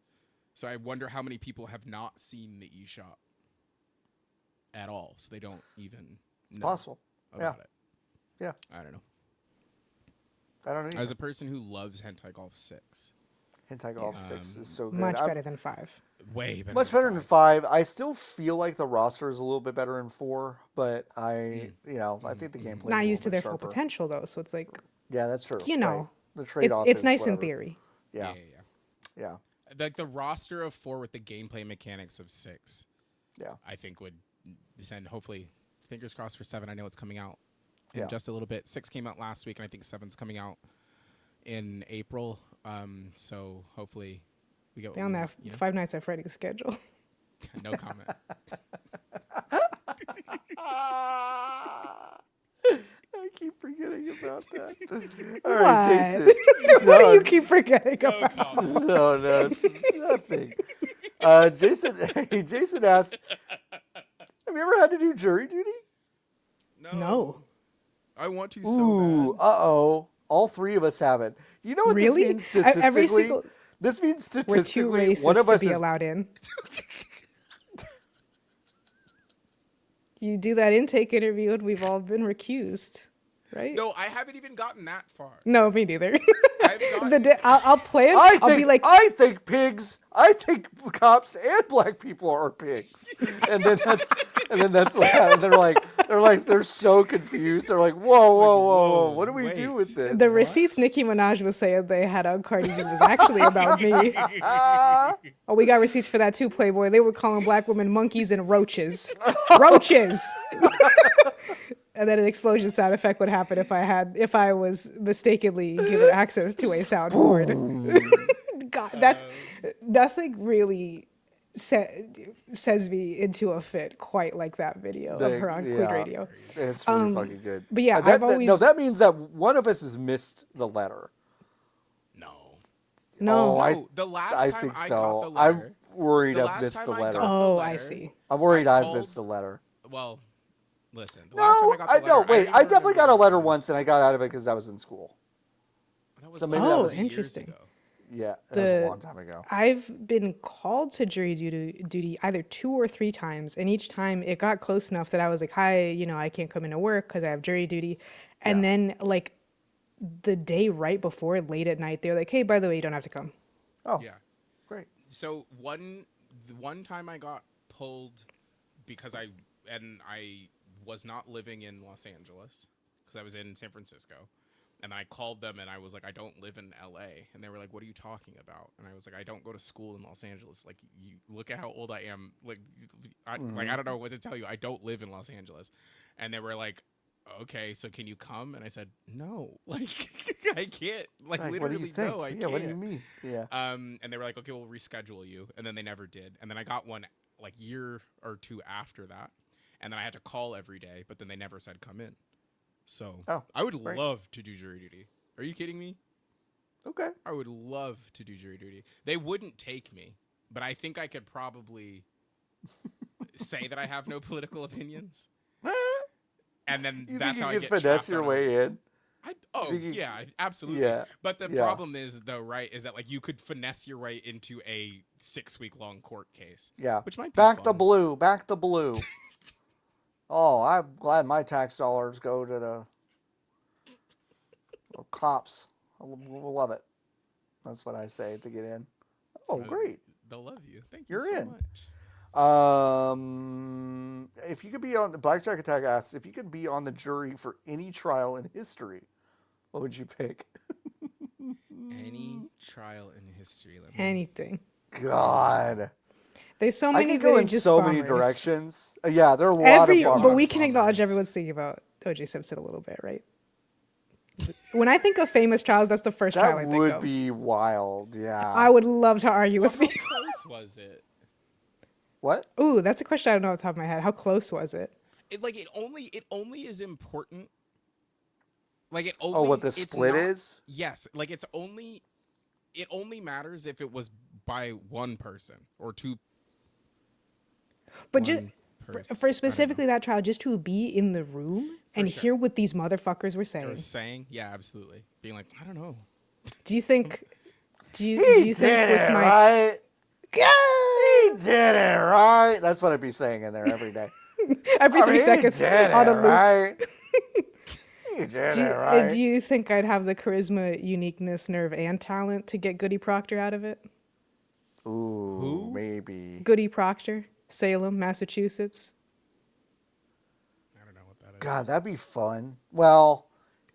So I wonder how many people have not seen the eShop at all, so they don't even know possible. about it. Yeah. I don't know. I don't know. As a person who loves Hentai Golf 6. Hentai Golf 6 is so good. Much better than 5. Way better. Much better than 5. I still feel like the roster is a little bit better in 4, but I think the gameplay Not is used to their sharper. full potential, though, so it's like, Yeah, that's true. you know, right. The trade-off it's is nice in whatever. theory. Yeah. Like the roster of 4 with the gameplay mechanics of 6. Yeah. I think would send, hopefully, fingers crossed for 7. I know it's coming out in just a little bit. 6 came out last week, and I think 7's coming out in April. So hopefully we get They on that Five Nights at Freddy's schedule. No comment. I keep forgetting about that. All What? right, Jason. What do you keep forgetting about? No, it's nothing. Jason asked, have you ever had to do jury duty? No. I want to so Ooh, bad. uh-oh. All 3 of us haven't. You know what Really? this means statistically? Every single... This means We're too statistically racist one of to us be is... allowed in. You do that intake interview and we've all been recused, right? No, I haven't even gotten that far. No, me neither. I've gotten... I'll play it. I'll be like, I think pigs. I think cops and black people are pigs. And then that's what happens. They're so confused. They're like, whoa. What do we do with this? the receipts Nicki Minaj was saying they had on Cardi B was actually about me. Oh, we got receipts for that too, Playboy. They were calling black women monkeys and roaches. Roaches! And then an explosion sound effect would happen if I was mistakenly given access to a soundboard. God, that's nothing really sends me into a fit quite like that video of her on Quid Radio. It's really fucking good. But yeah, I've always... that means that one of us has missed the letter. No. The last I time think I so. got the letter... I'm worried the I've last missed time the I letter. got the Oh, letter, I see. I'm worried I've called- missed the letter. Well, listen. The last time I got the letter... No, wait. I definitely got a letter once. once, and I got out of it because I was in school. Was So maybe that like was years interesting. ago. Yeah, that was a long time ago. I've been called to jury duty either 2 or 3 times, and each time it got close enough that I was like, hi, I can't come into work because I have jury duty. And then, like, the day right before, late at night, they were like, hey, by the way, you don't have to come. Oh, Yeah. great. So one time I got pulled because I was not living in Los Angeles because I was in San Francisco. And I called them and I was like, I don't live in LA. And they were like, what are you talking about? And I was like, I don't go to school in Los Angeles. Like, you look at how old I am. Like, I don't know what to tell you. I don't live in Los Angeles. And they were like, okay, so can you come? And I said, no, like, I can't. Like What do literally, you think? no, I Yeah, can't. what do you mean? Yeah. And they were like, okay, we'll reschedule you. And then they never did. And then I got one like year or 2 after that. And then I had to call every day, but then they never said come in. So I would love to do jury duty. Are you kidding me? Okay. I would love to do jury duty. They wouldn't take me, but I think I could probably say that I have no political opinions. And then You that's think how you I could get finesse trapped your on a- way in? Yeah, absolutely. Yeah, But the yeah. problem is, though, right, is that like you could finesse your way into a 6-week-long court case. Yeah. Which might be Back the fun. blue. Back the blue. Oh, I'm glad my tax dollars go to the cops. We'll love it. That's what I say to get in. Oh, great. They'll love you. Thank you You're so in. much. If you could be on Blackjack Attack asks if you could be on the jury for any trial in history, What would you pick? Any trial in history. Anything. God. There's so I many could that go are in just so many bummers. directions. Yeah, there are a lot of bummers. But we can Bummers. acknowledge everyone's thinking about O.J. Simpson a little bit, right? When I think of famous trials, that's the first trial I That think would of. be wild, yeah. I would love to argue Well, with how people. close was it? What? Ooh, that's a question I don't know off the top of my head. How close was it? It only is important. Like it only. Oh, what the it's split not- is? Yes, like it only matters if it was by one person or two. But just one person. I for don't specifically know. that trial, just to be in the room and sure. hear what these motherfuckers were They saying. were saying, yeah, absolutely, being like, I don't know. Do you think? Do you He think did with it, my right? He did it, right? That's what I'd be saying in there every day. every 3 seconds He did on a it, loop? right? He did it, right? Do you think I'd have the charisma, uniqueness, nerve, and talent to get Goody Proctor out of it? Ooh, Who? maybe. Goody Proctor, Salem, Massachusetts. I don't know what that is. God, that'd be fun. Well,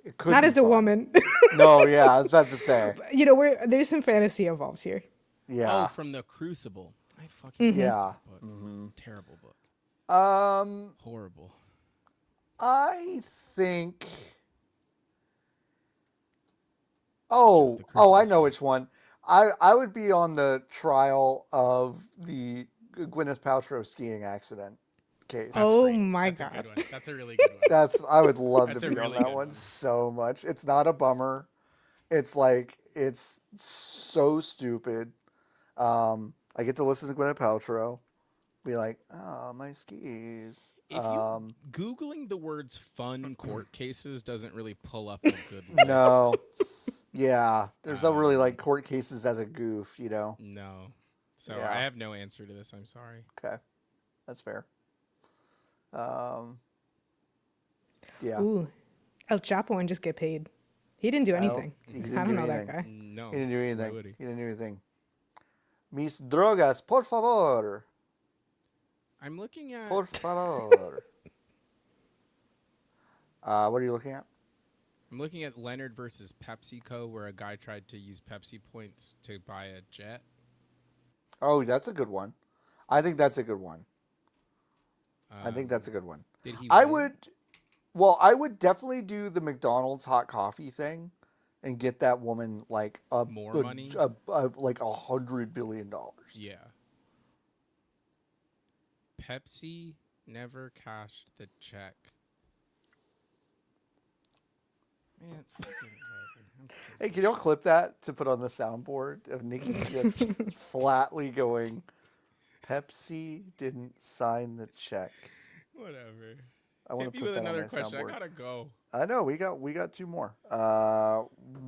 it could Not be as a fun. woman. No, yeah, I was about to say. You know, there's some fantasy involved here. Yeah. Oh, from the Crucible. I fucking hate Yeah. that book. Terrible book. Horrible. I think. The Oh, I Crucible's know fun. which one. I would be on the trial of the Gwyneth Paltrow skiing accident case. That's Oh great. my That's a God. good one. That's a really good one. I would love That's to a be on really that good one one. so much. It's not a bummer. It's like it's so stupid. I get to listen to Gwyneth Paltrow, be like, "Oh, my skis." If you Googling the words "fun court cases" doesn't really pull up a good list. No, yeah, there's no really like court cases as a goof, you know. No. So Yeah. I have no answer to this. I'm sorry. Okay, that's fair. Yeah. Ooh, El Chapo and just get paid. He didn't do anything. he didn't I don't do know that anything. guy. No. He didn't do why anything. would he? He didn't do anything. Mis drogas, por favor. I'm looking at. Por favor. What are you looking at? I'm looking at Leonard versus PepsiCo, where a guy tried to use Pepsi points to buy a jet. Oh, that's a good one. I think that's a good one. I think that's a good one. Did he? I win? would. Well, I would definitely do the McDonald's hot coffee thing, and get that woman like More money? like $100 billion. Yeah. Pepsi never cashed the check. Man, fucking whatever. I'm Hey, pissed. can y'all clip that to put on the soundboard of Nikki just flatly going, "Pepsi didn't sign the check." Whatever. I want Hit to me put with that on another my question. I soundboard. gotta go. I know we got two more.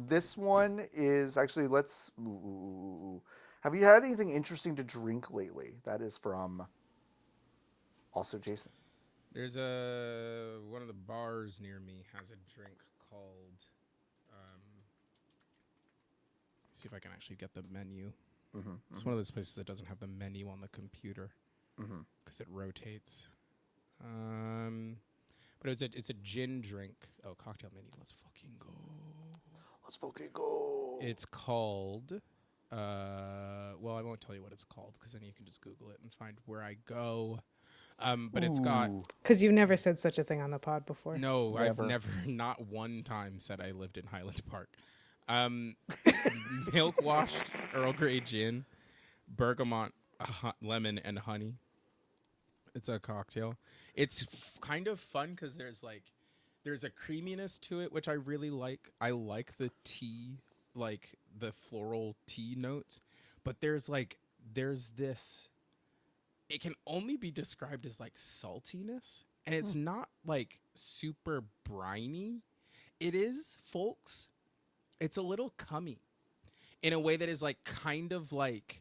This one is actually have you had anything interesting to drink lately? That is from also Jason. There's one of the bars near me has a drink called. See if I can actually get the menu. It's one of those places that doesn't have the menu on the computer because it rotates. But it's a gin drink. Oh, cocktail menu. Let's fucking go. Let's fucking go. It's called. Well, I won't tell you what it's called because then you can just Google it and find where I go. But it's got. Because you've never said such a thing on the pod before. No, Never. I've never, not one time said I lived in Highland Park. Milk washed Earl Grey gin, bergamot, lemon, and honey. It's a cocktail. It's kind of fun because there's a creaminess to it, which I really like. I like the tea, like the floral tea notes, but there's this. It can only be described as like saltiness, and it's not like super briny. It is, folks. It's a little cummy in a way that is like kind of like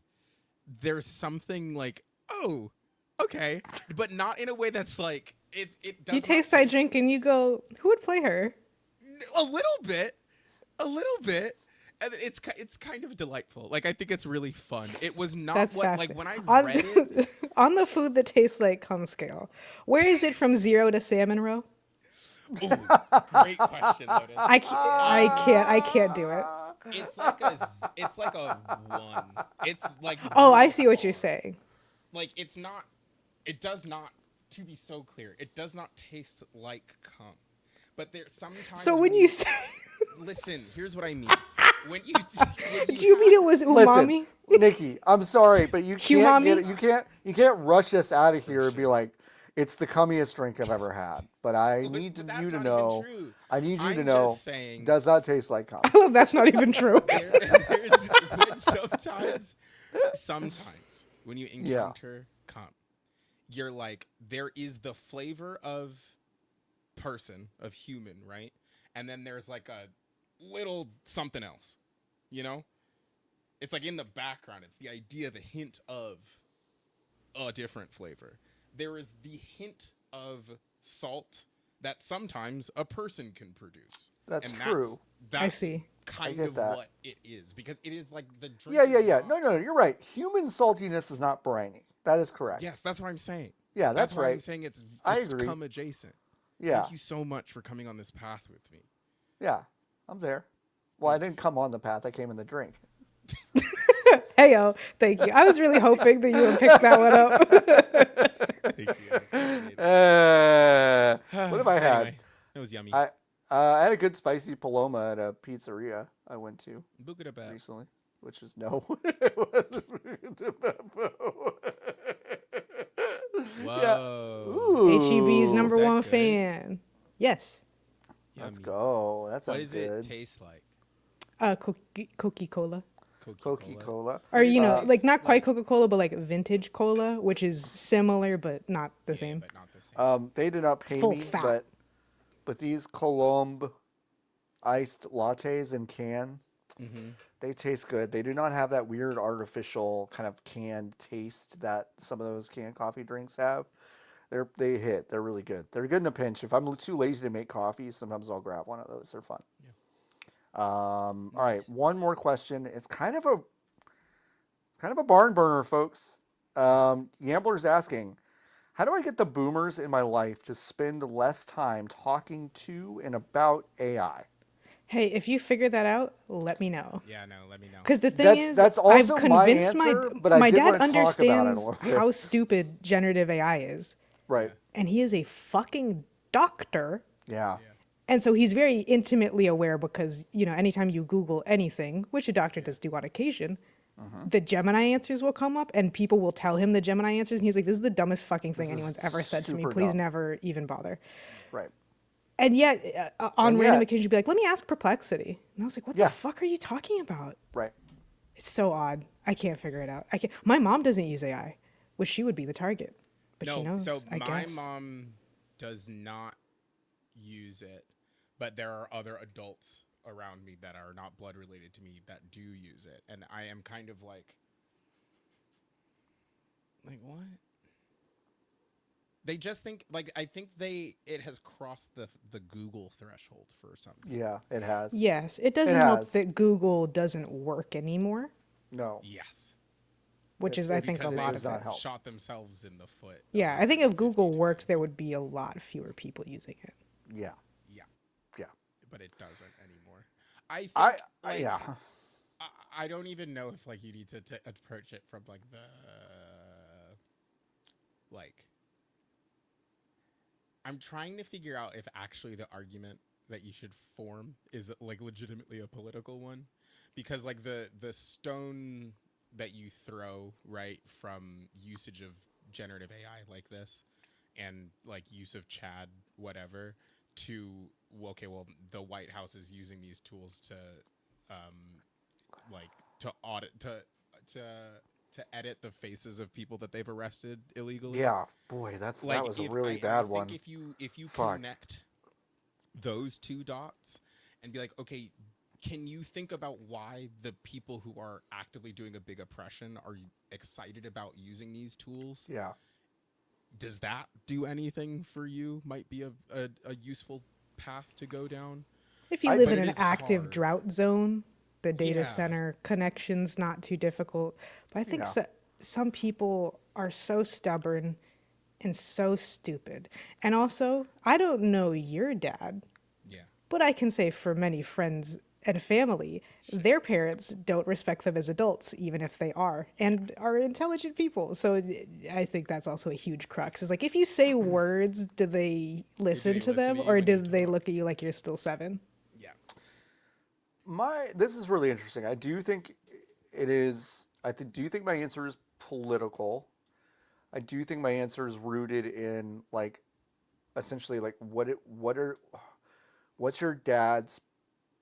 there's something like, oh, okay, but not in a way that's like it does. You taste that drink and you go, who would play her? a little bit, and it's kind of delightful. Like I think it's really fun. It was not That's what fascinating. like when I read it. On the food that tastes like cum scale, where is it from 0 to salmon roe? Ooh, great question, Lotus. I can't do it. It's like a 1. It's like Oh, I really see what you're hard. saying. Like it does not, to be so clear, it does not taste like cum. But there sometimes So when you say, listen, here's what I mean. When you do you mean it was Listen, umami? Nikki, I'm sorry, but you can't get Humami? it. You can't rush us out of For here and be sure. like, it's the cummiest drink I've ever had. But I But need that's you to not even know. true. I need you to I'm know. just saying Does not taste like cum. I love that's not even true. there's sometimes when you encounter cum, you're like, there is the flavor of person, of human, right? And then there's like a little something else, you know? It's like in the background. It's the idea, the hint of a different flavor. There is the hint of salt that sometimes a person can produce. That's And true. I see. Kind get of that. what it is, because it is like the drink. Yeah. is not- No, you're right. Human saltiness is not briny. That is correct. Yes, that's what I'm saying. Yeah, that's why I'm right. saying it's I agree. cum adjacent. Yeah. Thank you so much for coming on this path with me. Yeah. I'm there. Well, I didn't come on the path. I came in the drink. Heyo, thank you. I was really hoping that you would pick that one up. Thank you. I appreciate it. What have I had? Anyway, that was yummy. I had a good spicy paloma at a pizzeria I went to Boogada recently, which is no, it wasn't Beppo. Yeah. Whoa. HEB's Ooh, number Is that one good? fan. Yes. Let's Yummy. go. That What sounds does it good. taste like? Coca-Cola. Coca-Cola. Or, you know, Tastes like not quite Coca-Cola, but like vintage cola, which is similar, but not the same. But not the same. They did not pay Full me, fat. but these Colombe iced lattes in can, Mm-hmm. they taste good. They do not have that weird artificial kind of canned taste that some of those canned coffee drinks have. They hit. They're really good. They're good in a pinch. If I'm too lazy to make coffee, sometimes I'll grab one of those. They're fun. Yeah. All right, one more question. It's kind of a barn burner, folks. Yambler's asking, how do I get the boomers in my life to spend less time talking to and about AI? Hey, if you figure that out, let me know. Yeah, no, let me know. Because the thing is, That's also I've my convinced answer, but I my did dad want to talk about it a understands little bit. how stupid generative AI is. Right. And he is a fucking doctor. Yeah. And so he's very intimately aware because, you know, anytime you Google anything, which a doctor does do on occasion, the Gemini answers will come up and people will tell him the Gemini answers. And he's like, this is the dumbest fucking thing This is anyone's ever said to me. super Please dumb. never even bother. Right. And yet, on And random yet- occasions, you'd be like, let me ask Perplexity. And I was like, what Yeah. the fuck are you talking about? Right. It's so odd. I can't figure it out. I can't. My mom doesn't use AI, which she would be the target. But she knows, so I my guess. mom does not use it, but there are other adults around me that are not blood related to me that do use it, and I am kind of like what? They just think I think it has crossed the Google threshold for something. Yeah, it has. Yes, it doesn't It help has. that Google doesn't work anymore, No. Yes. which is, I think, a Because lot they of not it. help. shot themselves in the foot. Yeah, I think if Google worked, there would be a lot fewer people using it. Yeah. Yeah, Yeah. but it doesn't anymore. I think Yeah. I don't even know if you need to approach it from the I'm trying to figure out if actually the argument that you should form is legitimately a political one, because the stone that you throw right from usage of generative AI like this and use of Chad whatever to the White House is using these tools to to audit to edit the faces of people that they've arrested illegally. Yeah. Boy, that was a really bad one. I think if you Fuck. connect those two dots and be like, okay, can you think about why the people who are actively doing a big oppression are excited about using these tools? Yeah. Does that do anything for you? Might be a useful path to go down. If you live but in it an is active hard. drought zone, the data Yeah. center connection's not too difficult. But I think Yeah. some people are so stubborn and so stupid. And also, I don't know your dad, Yeah. but I can say for many friends and family, their parents don't respect them as adults, even if they are, and are intelligent people. So I think that's also a huge crux. Is like, if you say words, do they listen to them, or when you do they talk? look at you like you're still 7? Yeah. This is really interesting. I do think it is. Do think my answer is political. I do think my answer is rooted in like essentially like what's your dad's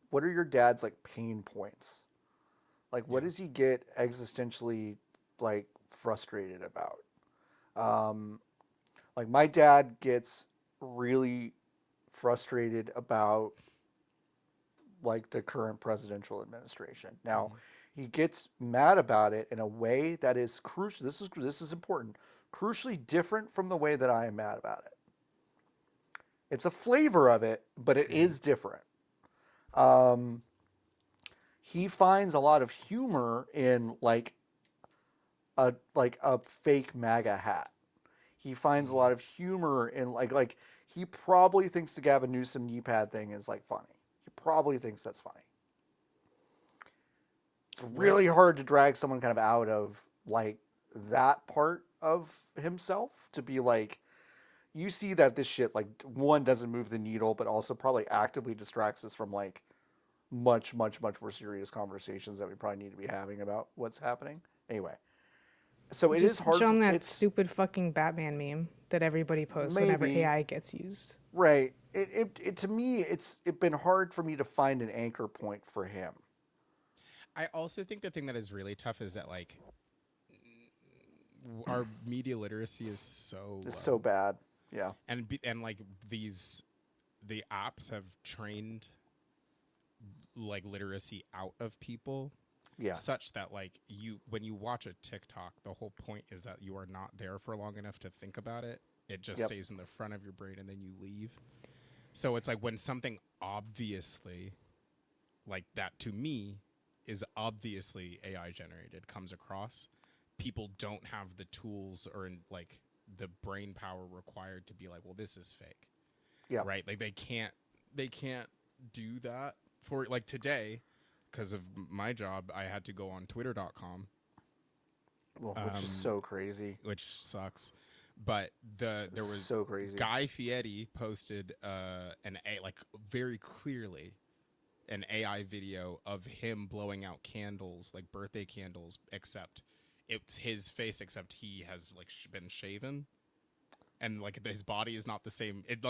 what are your dad's like pain points? Like what Yeah. does he get existentially like frustrated about? Um, like my dad gets really frustrated about like the current presidential administration. Now, Hmm. he gets mad about it in a way that is crucial. This is important. Crucially different from the way that I am mad about it. It's a flavor of it, but it Hmm. is different. Um, he finds a lot of humor in like a fake MAGA hat. He finds a Hmm. lot of humor in like he probably thinks the Gavin Newsom knee pad thing is like funny. He probably thinks that's funny. It's What? really hard to drag someone kind of out of like that part of himself to be like you see that this shit like one doesn't move the needle but also probably actively distracts us from like much more serious conversations that we probably need to be having about what's happening anyway. So it is Just hard on for that it's stupid fucking Batman meme that everybody posts whenever maybe AI gets used. right. It to me it's been hard for me to find an anchor point for him. I also think the thing that is really tough is that like our media literacy is so It's so low, bad. Yeah. and like the apps have trained like literacy out of people Yes. such that like you when you watch a TikTok, the whole point is that you are not there for long enough to think about it. It just Yep. stays in the front of your brain and then you leave. So it's like when something obviously like that to me is obviously AI generated comes across, people don't have the tools or like the brain power required to be like, well, this is fake, Yep. right? Like they can't do that for like today because of my job. I had to go on Twitter.com, Well, which is so crazy. which sucks. But It's there was so crazy. Guy Fieri posted like very clearly an AI video of him blowing out candles, like birthday candles, except it's his face, except he has like been shaven, and like his body is not the same. It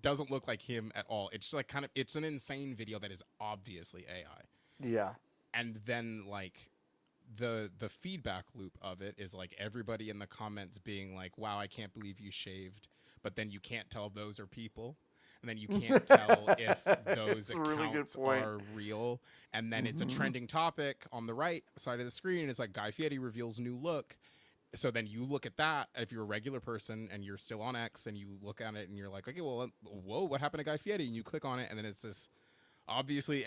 doesn't look like him at all. It's like kind of it's an insane video that is obviously AI, Yeah. and then like the feedback loop of it is like everybody in the comments being like, "Wow, I can't believe you shaved," but then you can't tell if those are people. And then you can't tell if those It's a really good accounts point. are real. And then it's a Hmm. trending topic on the right side of the screen. It's like Guy Fieri reveals new look. So then you look at that if you're a regular person and you're still on X and you look at it and you're like, okay, well, whoa, what happened to Guy Fieri? And you click on it and then it's this obviously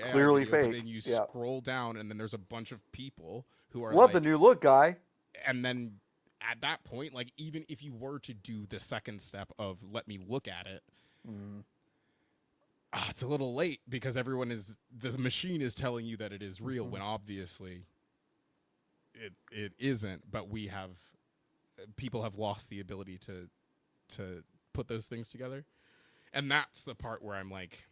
AI Clearly video, but fake. then you Yeah. scroll down and then there's a bunch of people who are Love the like, new look, guy. and then at that point, like even if you were to do the second step of let me look at it, Mm. it's a little late because the machine is telling you that it is real Mhm. when obviously it isn't. But people have lost the ability to put those things together, and that's the part where I'm like,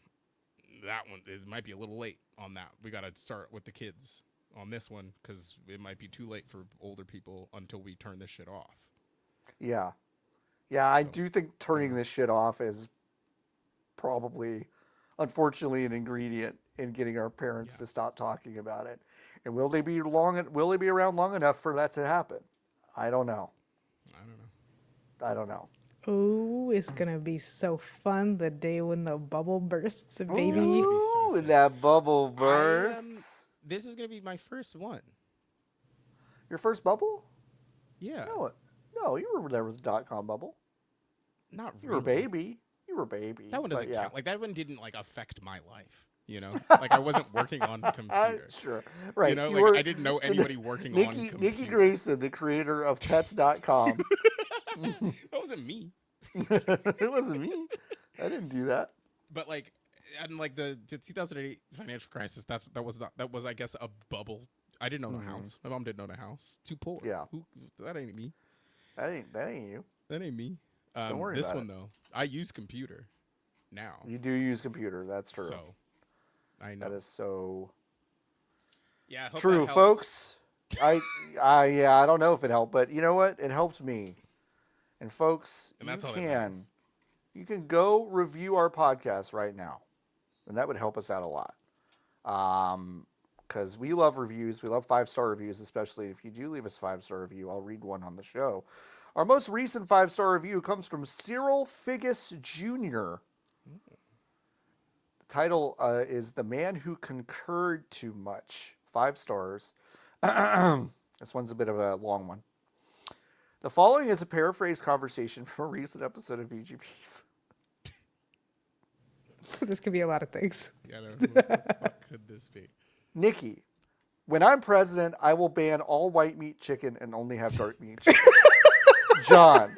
that one is might be a little late on that. We got to start with the kids on this one because it might be too late for older people until we turn this shit off. Yeah. Yeah, I So do think I don't turning know. this shit off is probably, unfortunately, an ingredient in getting our parents Yeah, to stop talking about it. And will they be around long enough for that to happen? I don't know. I don't know. I don't know. Oh, it's gonna be so fun the day when the bubble bursts, That's baby. gonna be so Ooh, sick. that bubble I am. bursts. This is gonna be my first one. Your first bubble? Yeah, No, no, you were there with the dot-com bubble. not You were a really. baby. You were a baby. That one But doesn't yeah. count. Like that one didn't like affect my life. You know, like I wasn't working on the computer. Sure. Right. You know, You like were- I didn't know anybody working on Niki computer. Grayson, the creator of Pets.com. That wasn't me. It wasn't me. I didn't do that. But like, and like the 2008 financial crisis, that was I guess a bubble. I didn't own a house. My mom didn't own a house. Too poor. Yeah. That ain't me. That ain't you. That ain't me. Don't worry this about one though, I use computer now. You do use computer. That's true. So I know. That is so Yeah, I hope true, that helped. folks. I don't know if it helped, but you know what? It helped me. And folks, And that's all that matters. you can go review our podcast right now, and that would help us out a lot. Because we love reviews. We love 5-star reviews, especially if you do leave us a 5-star review. I'll read one on the show. Our most recent 5-star review comes from Cyril Figgis Jr. The title is "The Man Who Concurred Too Much." 5 stars. This one's a bit of a long one. The following is a paraphrased conversation from a recent episode of VGPs. This could be a lot of things. Yeah, I don't know. Who the fuck could this be? Nikki, when I'm president, I will ban all white meat chicken and only have dark meat chicken. John,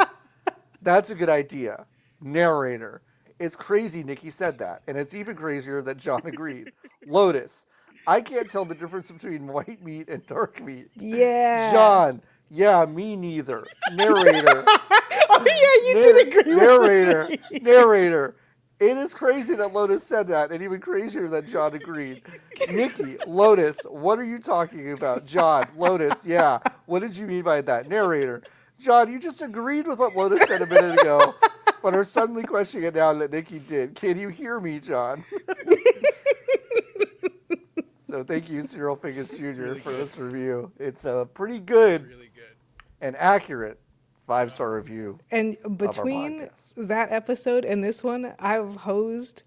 that's a good idea. Narrator, it's crazy Nikki said that, and it's even crazier that John agreed. Lotus, I can't tell the difference between white meat and dark meat. Yeah. John, yeah, me neither. Narrator. Oh yeah, you did agree narrator, with me. narrator. It is crazy that Lotus said that, and even crazier that John agreed. Nikki, Lotus, what are you talking about? John, Lotus, yeah. What did you mean by that? Narrator, John, you just agreed with what Lotus said a minute ago, but are suddenly questioning it now that Nikki did. Can you hear me, John? So thank you, Cyril Figgis Jr. really for good. this review. It's a pretty good Really good. and accurate 5-star review. And between podcast. that episode and this one, I've hosed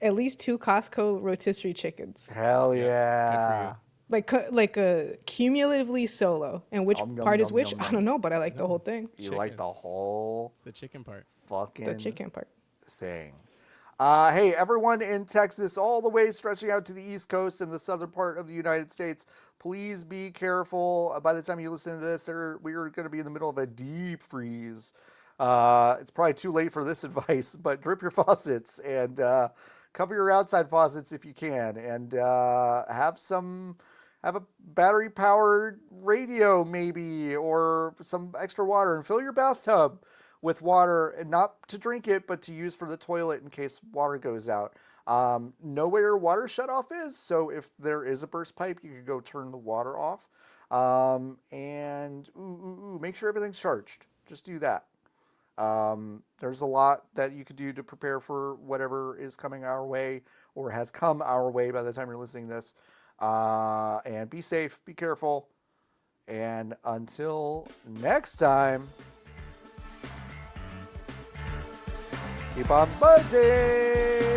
at least 2 Costco rotisserie chickens, Hell Good for yeah. like a cumulatively solo. And which Yum, yum, part is yum, which? yum, I yum. don't know, but I like the whole thing. You like Chicken. the whole The chicken part. fucking The chicken part. thing. Hey, everyone in Texas, all the way stretching out to the East Coast and the southern part of the United States, please be careful. By the time you listen to this, we are going to be in the middle of a deep freeze. It's probably too late for this advice, but drip your faucets and cover your outside faucets if you can, and have a battery-powered radio maybe, or some extra water, and fill your bathtub with water, and not to drink it, but to use for the toilet in case water goes out. Know where your water shutoff is, so if there is a burst pipe, you can go turn the water off. And make sure everything's charged. Just do that. There's a lot that you could do to prepare for whatever is coming our way or has come our way by the time you're listening to this. And be safe, be careful. And until next time, keep on buzzing!